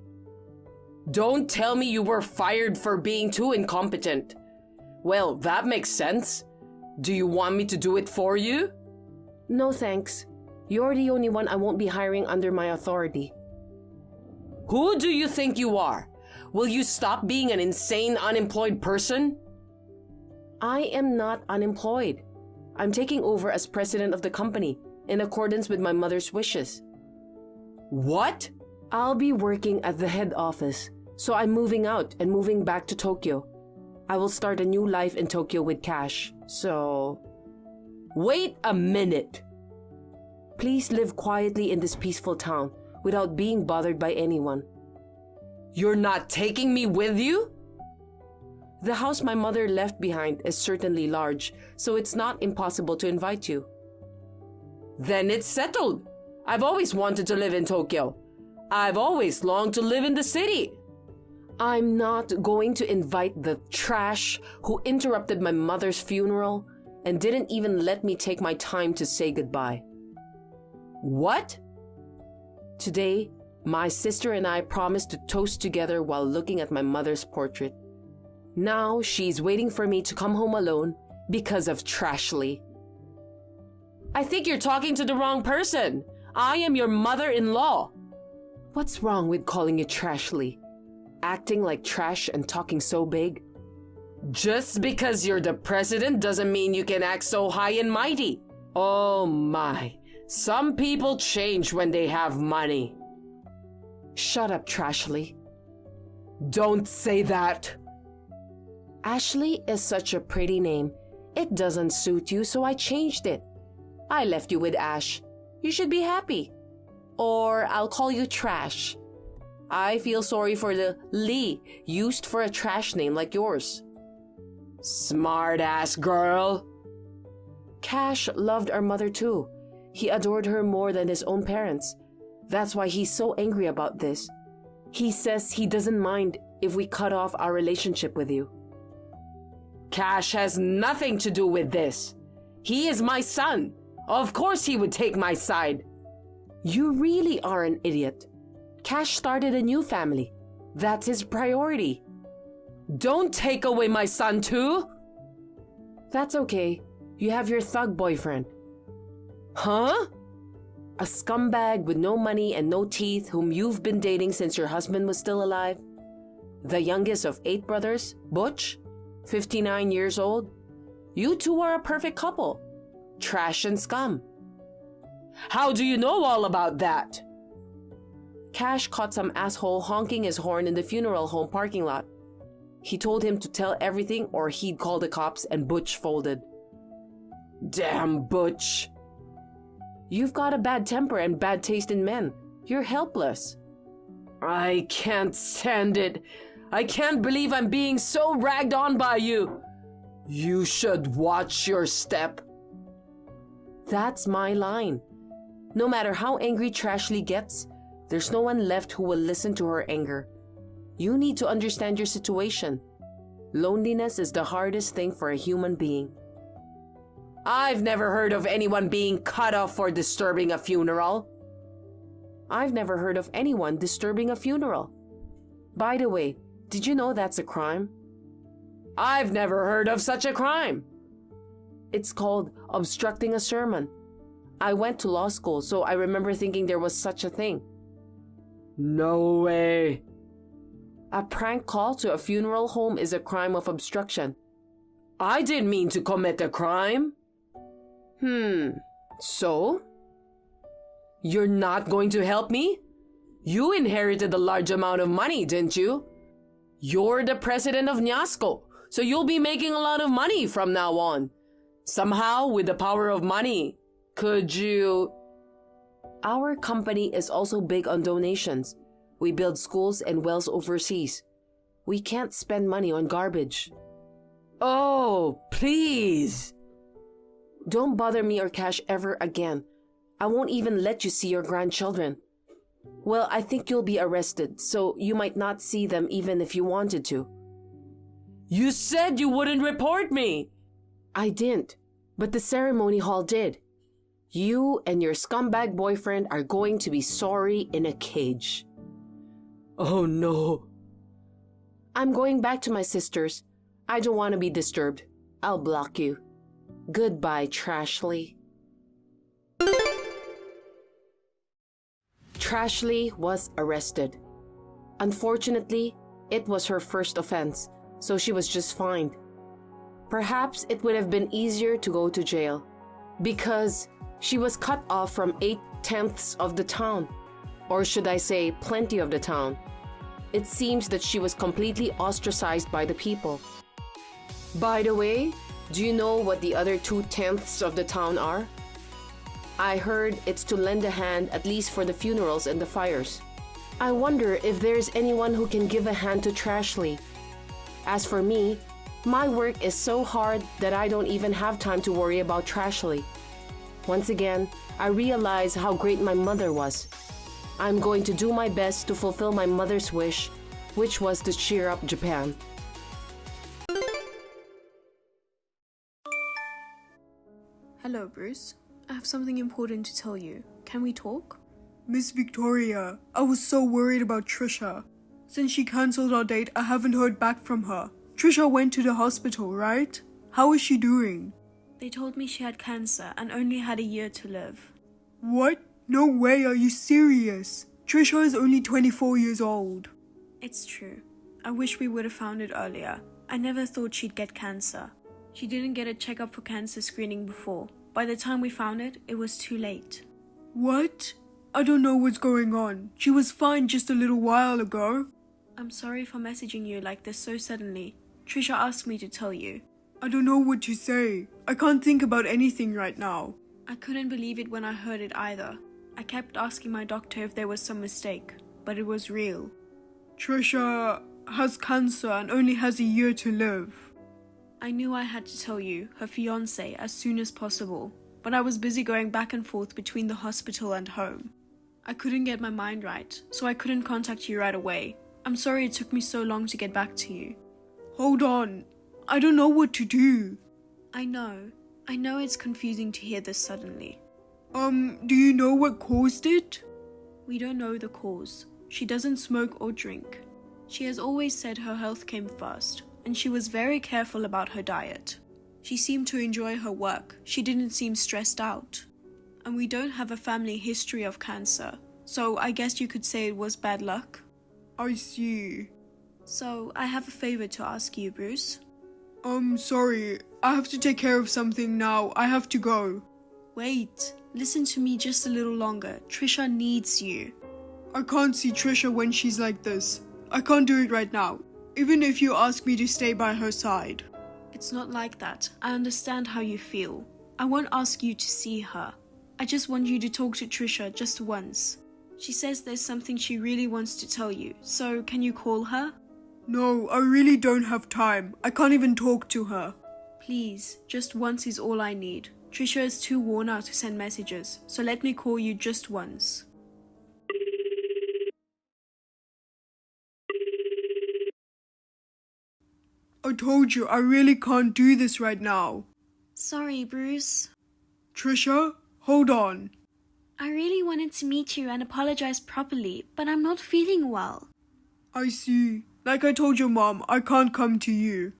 Don't tell me you were fired for being too incompetent. Well, that makes sense. Do you want me to do it for you? No, thanks. You're the only one I won't be hiring under my authority. Who do you think you are? Will you stop being an insane, unemployed person? I am not unemployed. I'm taking over as president of the company in accordance with my mother's wishes. What? I'll be working at the head office, so I'm moving out and moving back to Tokyo. I will start a new life in Tokyo with Cash, so... Wait a minute! Please live quietly in this peaceful town without being bothered by anyone. You're not taking me with you? The house my mother left behind is certainly large, so it's not impossible to invite you. Then it's settled. I've always wanted to live in Tokyo. I've always longed to live in the city. I'm not going to invite the trash who interrupted my mother's funeral and didn't even let me take my time to say goodbye. What? Today, my sister and I promised to toast together while looking at my mother's portrait. Now she's waiting for me to come home alone because of Trashly. I think you're talking to the wrong person. I am your mother-in-law. What's wrong with calling you Trashly? Acting like trash and talking so big? Just because you're the president doesn't mean you can act so high and mighty. Oh my, some people change when they have money. Shut up, Trashly. Don't say that. Ashley is such a pretty name. It doesn't suit you, so I changed it. I left you with Ash. You should be happy. Or I'll call you Trash. I feel sorry for the Lee used for a trash name like yours. Smart-ass girl. Cash loved our mother too. He adored her more than his own parents. That's why he's so angry about this. He says he doesn't mind if we cut off our relationship with you. Cash has nothing to do with this. He is my son. Of course he would take my side. You really are an idiot. Cash started a new family. That's his priority. Don't take away my son too. That's okay. You have your thug boyfriend. Huh? A scumbag with no money and no teeth whom you've been dating since your husband was still alive? The youngest of 8 brothers, Butch, 59 years old? You two are a perfect couple. Trash and scum. How do you know all about that? Cash caught some asshole honking his horn in the funeral home parking lot. He told him to tell everything or he'd call the cops, and Butch folded. Damn Butch. You've got a bad temper and bad taste in men. You're helpless. I can't stand it. I can't believe I'm being so ragged on by you. You should watch your step. That's my line. No matter how angry Trashley gets, there's no one left who will listen to her anger. You need to understand your situation. Loneliness is the hardest thing for a human being. I've never heard of anyone being cut off for disturbing a funeral. I've never heard of anyone disturbing a funeral. By the way, did you know that's a crime? I've never heard of such a crime. It's called obstructing a sermon. I went to law school, so I remember thinking there was such a thing. No way. A prank call to a funeral home is a crime of obstruction. I didn't mean to commit a crime. So? You're not going to help me? You inherited a large amount of money, didn't you? You're the president of Nyasco, so you'll be making a lot of money from now on. Somehow, with the power of money, could you... Our company is also big on donations. We build schools and wells overseas. We can't spend money on garbage. Oh, please. Don't bother me or Cash ever again. I won't even let you see your grandchildren. Well, I think you'll be arrested, so you might not see them even if you wanted to. You said you wouldn't report me. I didn't, but the ceremony hall did. You and your scumbag boyfriend are going to be sorry in a cage. Oh no. I'm going back to my sister's. I don't want to be disturbed. I'll block you. Goodbye, Trashley. Trashley was arrested. Unfortunately, it was her first offense, so she was just fined. Perhaps it would have been easier to go to jail, because she was cut off from 8/10 of the town. Or should I say, plenty of the town. It seems that she was completely ostracized by the people. By the way, do you know what the other 2/10 of the town are? I heard it's to lend a hand at least for the funerals and the fires. I wonder if there's anyone who can give a hand to Trashley. As for me, my work is so hard that I don't even have time to worry about Trashley. Once again, I realize how great my mother was. I'm going to do my best to fulfill my mother's wish, which was to cheer up Japan. Hello, Bruce. I have something important to tell you. Can we talk? Miss Victoria, I was so worried about Trisha. Since she cancelled our date, I haven't heard back from her. Trisha went to the hospital, right? How is she doing? They told me she had cancer and only had a year to live. What? No way, are you serious? Trisha is only 24 years old. It's true. I wish we would have found it earlier. I never thought she'd get cancer. She didn't get a checkup for cancer screening before. By the time we found it, it was too late. What? I don't know what's going on. She was fine just a little while ago. I'm sorry for messaging you like this so suddenly. Trisha asked me to tell you. I don't know what to say. I can't think about anything right now. I couldn't believe it when I heard it either. I kept asking my doctor if there was some mistake, but it was real. Trisha has cancer and only has a year to live. I knew I had to tell you, her fiancé, as soon as possible, but I was busy going back and forth between the hospital and home. I couldn't get my mind right, so I couldn't contact you right away. I'm sorry it took me so long to get back to you. Hold on. I don't know what to do. I know. I know it's confusing to hear this suddenly. Do you know what caused it? We don't know the cause. She doesn't smoke or drink. She has always said her health came first, and she was very careful about her diet. She seemed to enjoy her work. She didn't seem stressed out. And we don't have a family history of cancer, so I guess you could say it was bad luck. I see. So I have a favor to ask you, Bruce. Sorry. I have to take care of something now. I have to go. Wait, listen to me just a little longer. Trisha needs you. I can't see Trisha when she's like this. I can't do it right now, even if you ask me to stay by her side. It's not like that. I understand how you feel. I won't ask you to see her. I just want you to talk to Trisha just once. She says there's something she really wants to tell you, so can you call her? No, I really don't have time. I can't even talk to her. Please, just once is all I need. Trisha is too worn out to send messages, so let me call you just once. I told you, I really can't do this right now. Sorry, Bruce. Trisha, hold on. I really wanted to meet you and apologize properly, but I'm not feeling well. I see. Like I told your mom, I can't come to you.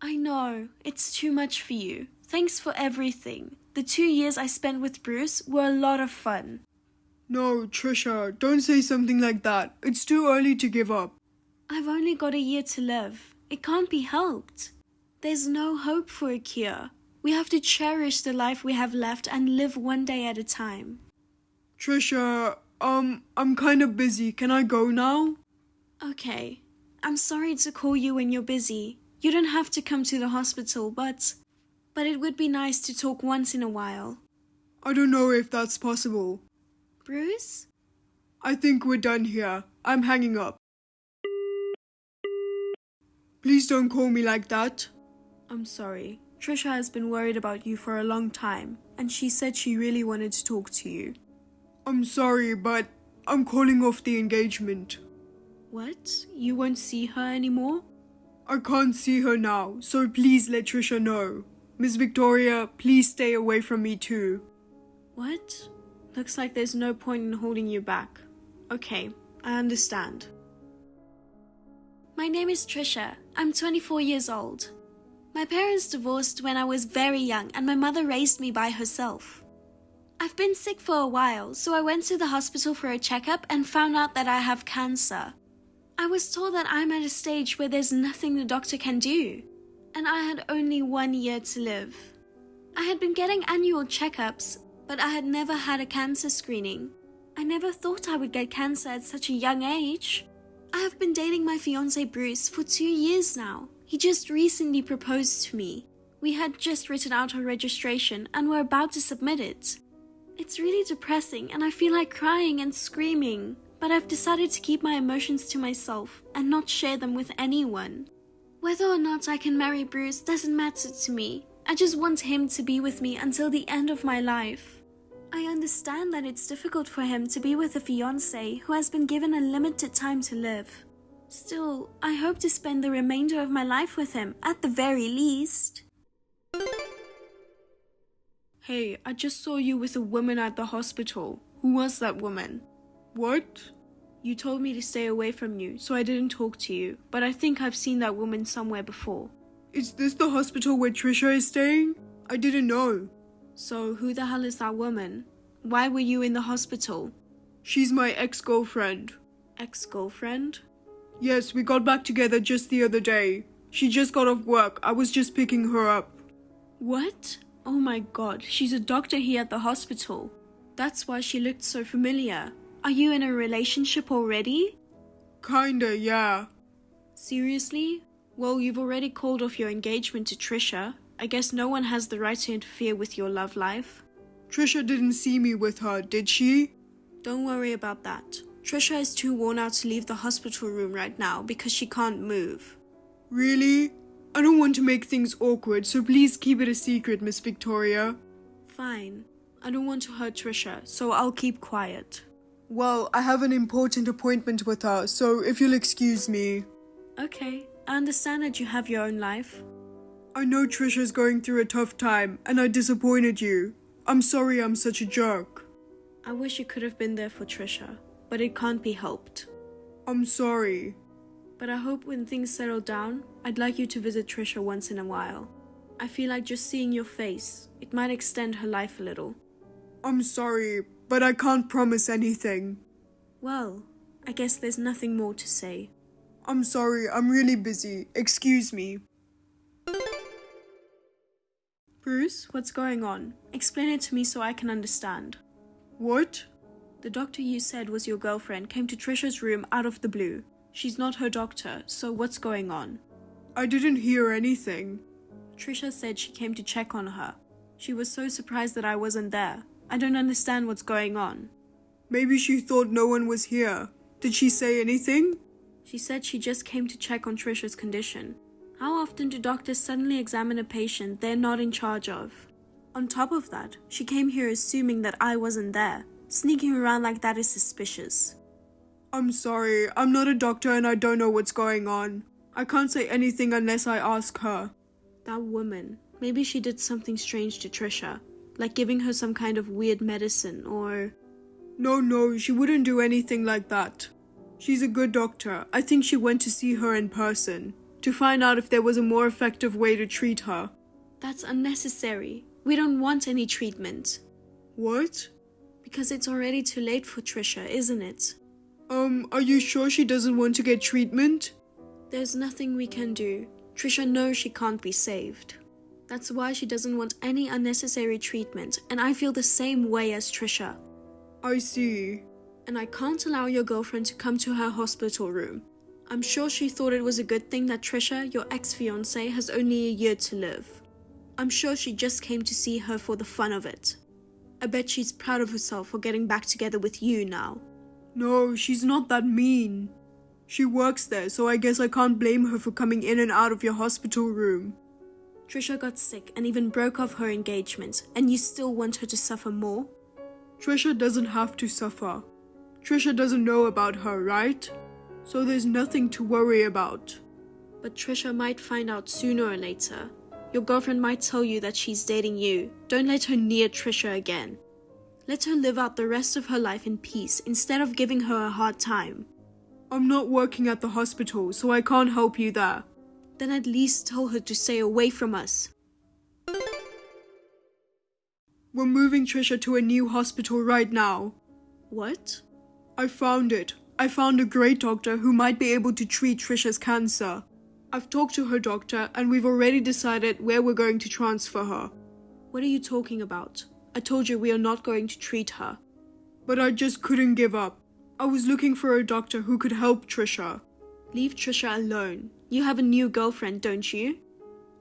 I know, it's too much for you. Thanks for everything. The 2 years I spent with Bruce were a lot of fun. No, Trisha, don't say something like that. It's too early to give up. I've only got a year to live. It can't be helped. There's no hope for a cure. We have to cherish the life we have left and live one day at a time. Trisha, I'm kind of busy. Can I go now? Okay. I'm sorry to call you when you're busy. You don't have to come to the hospital, but it would be nice to talk once in a while. I don't know if that's possible. Bruce? I think we're done here. I'm hanging up. Please don't call me like that. I'm sorry. Trisha has been worried about you for a long time, and she said she really wanted to talk to you. I'm sorry, but I'm calling off the engagement. What? You won't see her anymore? I can't see her now, so please let Trisha know. Miss Victoria, please stay away from me too. What? Looks like there's no point in holding you back. Okay, I understand. My name is Trisha. I'm 24 years old. My parents divorced when I was very young and my mother raised me by herself. I've been sick for a while, so I went to the hospital for a checkup and found out that I have cancer. I was told that I'm at a stage where there's nothing the doctor can do, and I had only 1 year to live. I had been getting annual checkups, but I had never had a cancer screening. I never thought I would get cancer at such a young age. I have been dating my fiancé Bruce for 2 years now. He just recently proposed to me. We had just written out our registration and were about to submit it. It's really depressing and I feel like crying and screaming, but I've decided to keep my emotions to myself and not share them with anyone. Whether or not I can marry Bruce doesn't matter to me. I just want him to be with me until the end of my life. I understand that it's difficult for him to be with a fiancé who has been given a limited time to live. Still, I hope to spend the remainder of my life with him, at the very least. Hey, I just saw you with a woman at the hospital. Who was that woman? What? You told me to stay away from you, so I didn't talk to you, but I think I've seen that woman somewhere before. Is this the hospital where Trisha is staying? I didn't know. So, who the hell is that woman? Why were you in the hospital? She's my ex-girlfriend. Ex-girlfriend? Yes, we got back together just the other day. She just got off work. I was just picking her up. What? Oh my god, she's a doctor here at the hospital. That's why she looked so familiar. Are you in a relationship already? Kinda, yeah. Seriously? Well, you've already called off your engagement to Trisha. I guess no one has the right to interfere with your love life. Trisha didn't see me with her, did she? Don't worry about that. Trisha is too worn out to leave the hospital room right now because she can't move. Really? I don't want to make things awkward, so please keep it a secret, Miss Victoria. Fine. I don't want to hurt Trisha, so I'll keep quiet. Well, I have an important appointment with her, so if you'll excuse me. Okay, I understand that you have your own life. I know Trisha's going through a tough time and I disappointed you. I'm sorry I'm such a jerk. I wish you could have been there for Trisha, but it can't be helped. I'm sorry. But I hope when things settle down, I'd like you to visit Trisha once in a while. I feel like just seeing your face, it might extend her life a little. I'm sorry, but I can't promise anything. Well, I guess there's nothing more to say. I'm sorry, I'm really busy. Excuse me. Bruce, what's going on? Explain it to me so I can understand. What? The doctor you said was your girlfriend came to Trisha's room out of the blue. She's not her doctor, so what's going on? I didn't hear anything. Trisha said she came to check on her. She was so surprised that I wasn't there. I don't understand what's going on. Maybe she thought no one was here. Did she say anything? She said she just came to check on Trisha's condition. How often do doctors suddenly examine a patient they're not in charge of? On top of that, she came here assuming that I wasn't there. Sneaking around like that is suspicious. I'm sorry, I'm not a doctor and I don't know what's going on. I can't say anything unless I ask her. That woman, maybe she did something strange to Trisha, like giving her some kind of weird medicine or... No, she wouldn't do anything like that. She's a good doctor. I think she went to see her in person, to find out if there was a more effective way to treat her. That's unnecessary. We don't want any treatment. What? Because it's already too late for Trisha, isn't it? Are you sure she doesn't want to get treatment? There's nothing we can do. Trisha knows she can't be saved. That's why she doesn't want any unnecessary treatment, and I feel the same way as Trisha. I see. And I can't allow your girlfriend to come to her hospital room. I'm sure she thought it was a good thing that Trisha, your ex-fiancé, has only a year to live. I'm sure she just came to see her for the fun of it. I bet she's proud of herself for getting back together with you now. No, she's not that mean. She works there, so I guess I can't blame her for coming in and out of your hospital room. Trisha got sick and even broke off her engagement, and you still want her to suffer more? Trisha doesn't have to suffer. Trisha doesn't know about her, right? So there's nothing to worry about. But Trisha might find out sooner or later. Your girlfriend might tell you that she's dating you. Don't let her near Trisha again. Let her live out the rest of her life in peace instead of giving her a hard time. I'm not working at the hospital, so I can't help you there. Then at least tell her to stay away from us. We're moving Trisha to a new hospital right now. What? I found it. I found a great doctor who might be able to treat Trisha's cancer. I've talked to her doctor and we've already decided where we're going to transfer her. What are you talking about? I told you we are not going to treat her. But I just couldn't give up. I was looking for a doctor who could help Trisha. Leave Trisha alone. You have a new girlfriend, don't you?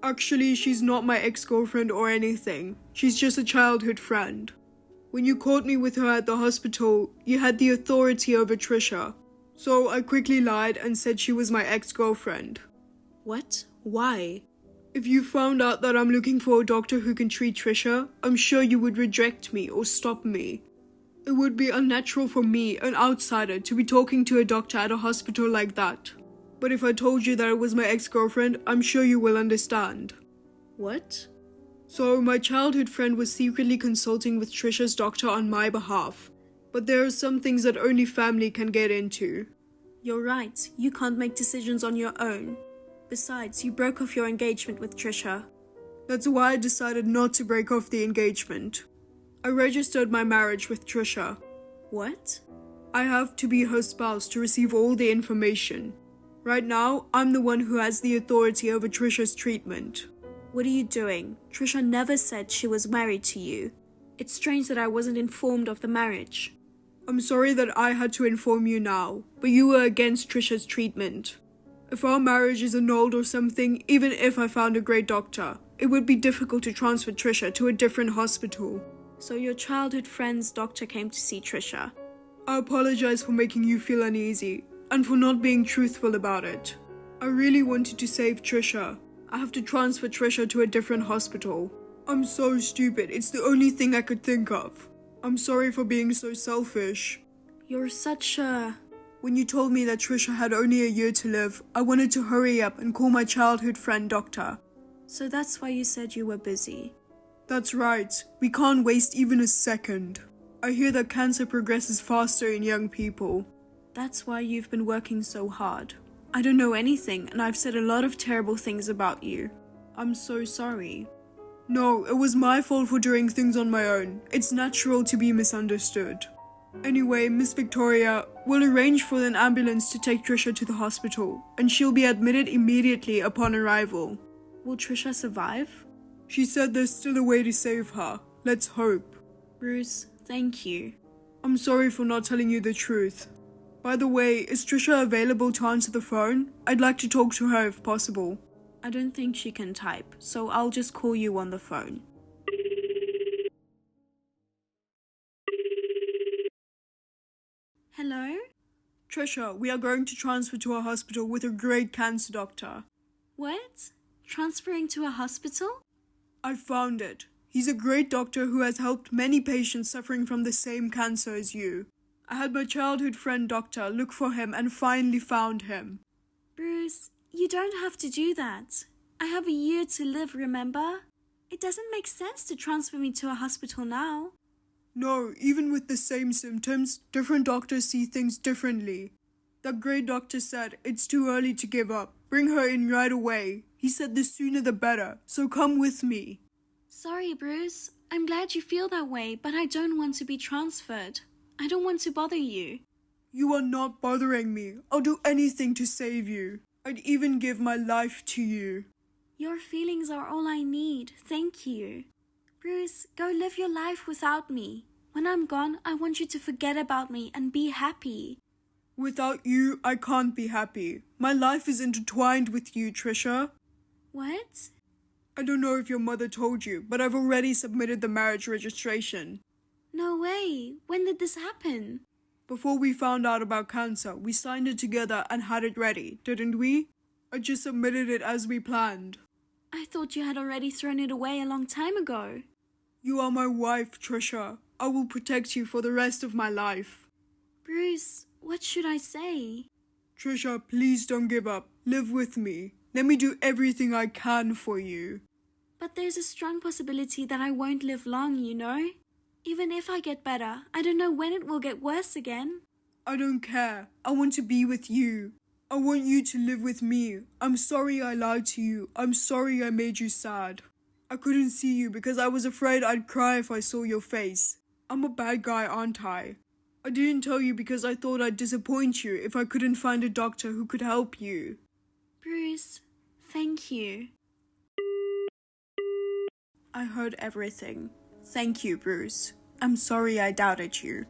Actually, she's not my ex-girlfriend or anything. She's just a childhood friend. When you caught me with her at the hospital, you had the authority over Trisha. So I quickly lied and said she was my ex-girlfriend. What? Why? If you found out that I'm looking for a doctor who can treat Trisha, I'm sure you would reject me or stop me. It would be unnatural for me, an outsider, to be talking to a doctor at a hospital like that. But if I told you that it was my ex-girlfriend, I'm sure you will understand. What? So my childhood friend was secretly consulting with Trisha's doctor on my behalf. But there are some things that only family can get into. You're right. You can't make decisions on your own. Besides, you broke off your engagement with Trisha. That's why I decided not to break off the engagement. I registered my marriage with Trisha. What? I have to be her spouse to receive all the information. Right now, I'm the one who has the authority over Trisha's treatment. What are you doing? Trisha never said she was married to you. It's strange that I wasn't informed of the marriage. I'm sorry that I had to inform you now, but you were against Trisha's treatment. If our marriage is annulled or something, even if I found a great doctor, it would be difficult to transfer Trisha to a different hospital. So your childhood friend's doctor came to see Trisha. I apologize for making you feel uneasy, and for not being truthful about it. I really wanted to save Trisha. I have to transfer Trisha to a different hospital. I'm so stupid, it's the only thing I could think of. I'm sorry for being so selfish. You're such a... When you told me that Trisha had only a year to live, I wanted to hurry up and call my childhood friend doctor. So that's why you said you were busy. That's right. We can't waste even a second. I hear that cancer progresses faster in young people. That's why you've been working so hard. I don't know anything, and I've said a lot of terrible things about you. I'm so sorry. No, it was my fault for doing things on my own. It's natural to be misunderstood. Anyway, Miss Victoria, we'll arrange for an ambulance to take Trisha to the hospital, and she'll be admitted immediately upon arrival. Will Trisha survive? She said there's still a way to save her. Let's hope. Bruce, thank you. I'm sorry for not telling you the truth. By the way, is Trisha available to answer the phone? I'd like to talk to her if possible. I don't think she can type, so I'll just call you on the phone. Hello? Trisha, we are going to transfer to a hospital with a great cancer doctor. What? Transferring to a hospital? I found it. He's a great doctor who has helped many patients suffering from the same cancer as you. I had my childhood friend doctor look for him and finally found him. Bruce, you don't have to do that. I have a year to live, remember? It doesn't make sense to transfer me to a hospital now. No, even with the same symptoms, different doctors see things differently. The great doctor said it's too early to give up. Bring her in right away. He said the sooner the better, so come with me. Sorry, Bruce. I'm glad you feel that way, but I don't want to be transferred. I don't want to bother you. You are not bothering me. I'll do anything to save you. I'd even give my life to you. Your feelings are all I need. Thank you. Bruce, go live your life without me. When I'm gone, I want you to forget about me and be happy. Without you, I can't be happy. My life is intertwined with you, Trisha. What? I don't know if your mother told you, but I've already submitted the marriage registration. No way. When did this happen? Before we found out about cancer, we signed it together and had it ready, didn't we? I just submitted it as we planned. I thought you had already thrown it away a long time ago. You are my wife, Trisha. I will protect you for the rest of my life. Bruce, what should I say? Trisha, please don't give up. Live with me. Let me do everything I can for you. But there's a strong possibility that I won't live long, you know? Even if I get better, I don't know when it will get worse again. I don't care. I want to be with you. I want you to live with me. I'm sorry I lied to you. I'm sorry I made you sad. I couldn't see you because I was afraid I'd cry if I saw your face. I'm a bad guy, aren't I? I didn't tell you because I thought I'd disappoint you if I couldn't find a doctor who could help you. Bruce, thank you. I heard everything. Thank you, Bruce. I'm sorry I doubted you.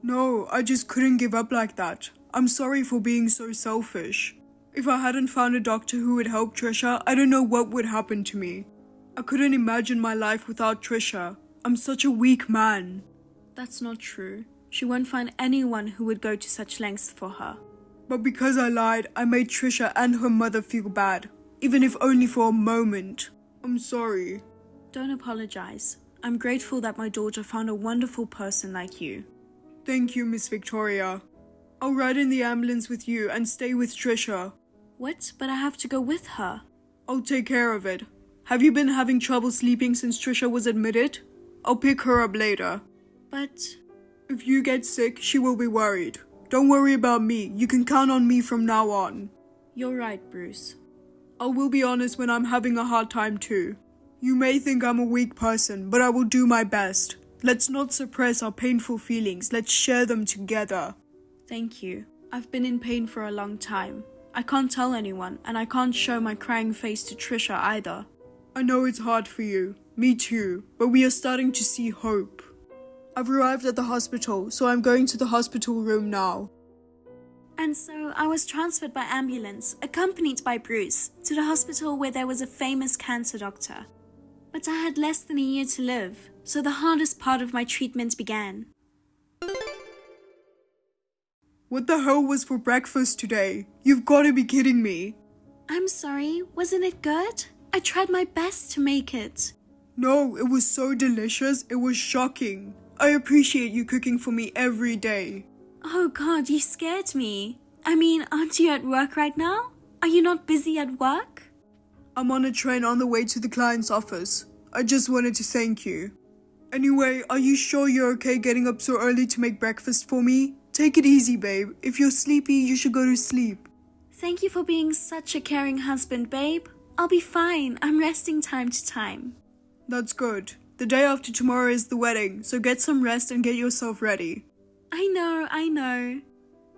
No, I just couldn't give up like that. I'm sorry for being so selfish. If I hadn't found a doctor who would help Trisha, I don't know what would happen to me. I couldn't imagine my life without Trisha. I'm such a weak man. That's not true. She won't find anyone who would go to such lengths for her. But because I lied, I made Trisha and her mother feel bad, even if only for a moment. I'm sorry. Don't apologize. I'm grateful that my daughter found a wonderful person like you. Thank you, Miss Victoria. I'll ride in the ambulance with you and stay with Trisha. What? But I have to go with her. I'll take care of it. Have you been having trouble sleeping since Trisha was admitted? I'll pick her up later. But if you get sick, she will be worried. Don't worry about me. You can count on me from now on. You're right, Bruce. I will be honest when I'm having a hard time too. You may think I'm a weak person, but I will do my best. Let's not suppress our painful feelings. Let's share them together. Thank you. I've been in pain for a long time. I can't tell anyone, and I can't show my crying face to Trisha either. I know it's hard for you. Me too. But we are starting to see hope. I've arrived at the hospital, so I'm going to the hospital room now. And so I was transferred by ambulance, accompanied by Bruce, to the hospital where there was a famous cancer doctor. But I had less than a year to live, so the hardest part of my treatment began. What the hell was for breakfast today? You've got to be kidding me. I'm sorry, wasn't it good? I tried my best to make it. No, it was so delicious, it was shocking. I appreciate you cooking for me every day. Oh God, you scared me. I mean, aren't you at work right now? Are you not busy at work? I'm on a train on the way to the client's office. I just wanted to thank you. Anyway, are you sure you're okay getting up so early to make breakfast for me? Take it easy, babe. If you're sleepy, you should go to sleep. Thank you for being such a caring husband, babe. I'll be fine. I'm resting time to time. That's good. The day after tomorrow is the wedding, so get some rest and get yourself ready. I know.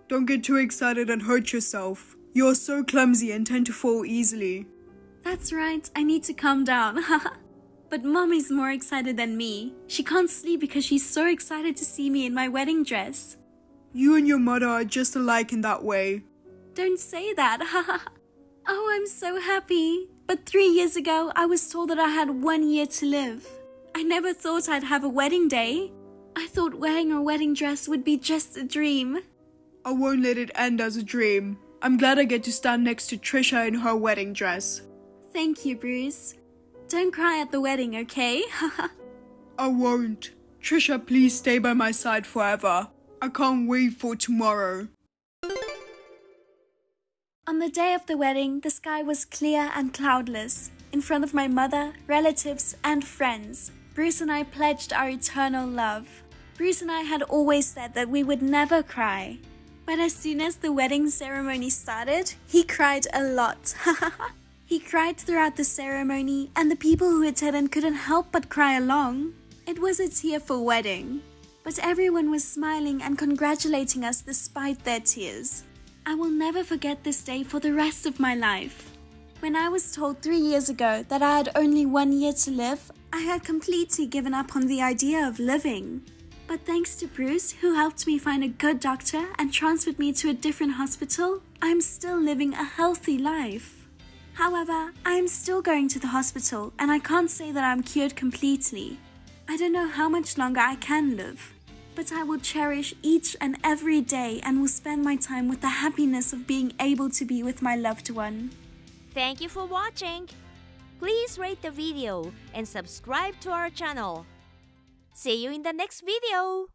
Don't get too excited and hurt yourself. You're so clumsy and tend to fall easily. That's right. I need to calm down. But Mommy's more excited than me. She can't sleep because she's so excited to see me in my wedding dress. You and your mother are just alike in that way. Don't say that. Oh, I'm so happy. But 3 years ago, I was told that I had 1 year to live. I never thought I'd have a wedding day. I thought wearing a wedding dress would be just a dream. I won't let it end as a dream. I'm glad I get to stand next to Trisha in her wedding dress. Thank you, Bruce. Don't cry at the wedding, okay? I won't. Trisha, please stay by my side forever. I can't wait for tomorrow. On the day of the wedding, the sky was clear and cloudless. In front of my mother, relatives, and friends, Bruce and I pledged our eternal love. Bruce and I had always said that we would never cry. But as soon as the wedding ceremony started, he cried a lot. He cried throughout the ceremony, and the people who attended couldn't help but cry along. It was a tearful wedding, but everyone was smiling and congratulating us despite their tears. I will never forget this day for the rest of my life. When I was told 3 years ago that I had only 1 year to live, I had completely given up on the idea of living. But thanks to Bruce, who helped me find a good doctor and transferred me to a different hospital, I'm still living a healthy life. However, I am still going to the hospital, and I can't say that I'm cured completely. I don't know how much longer I can live, but I will cherish each and every day and will spend my time with the happiness of being able to be with my loved one. Thank you for watching. Please rate the video and subscribe to our channel. See you in the next video.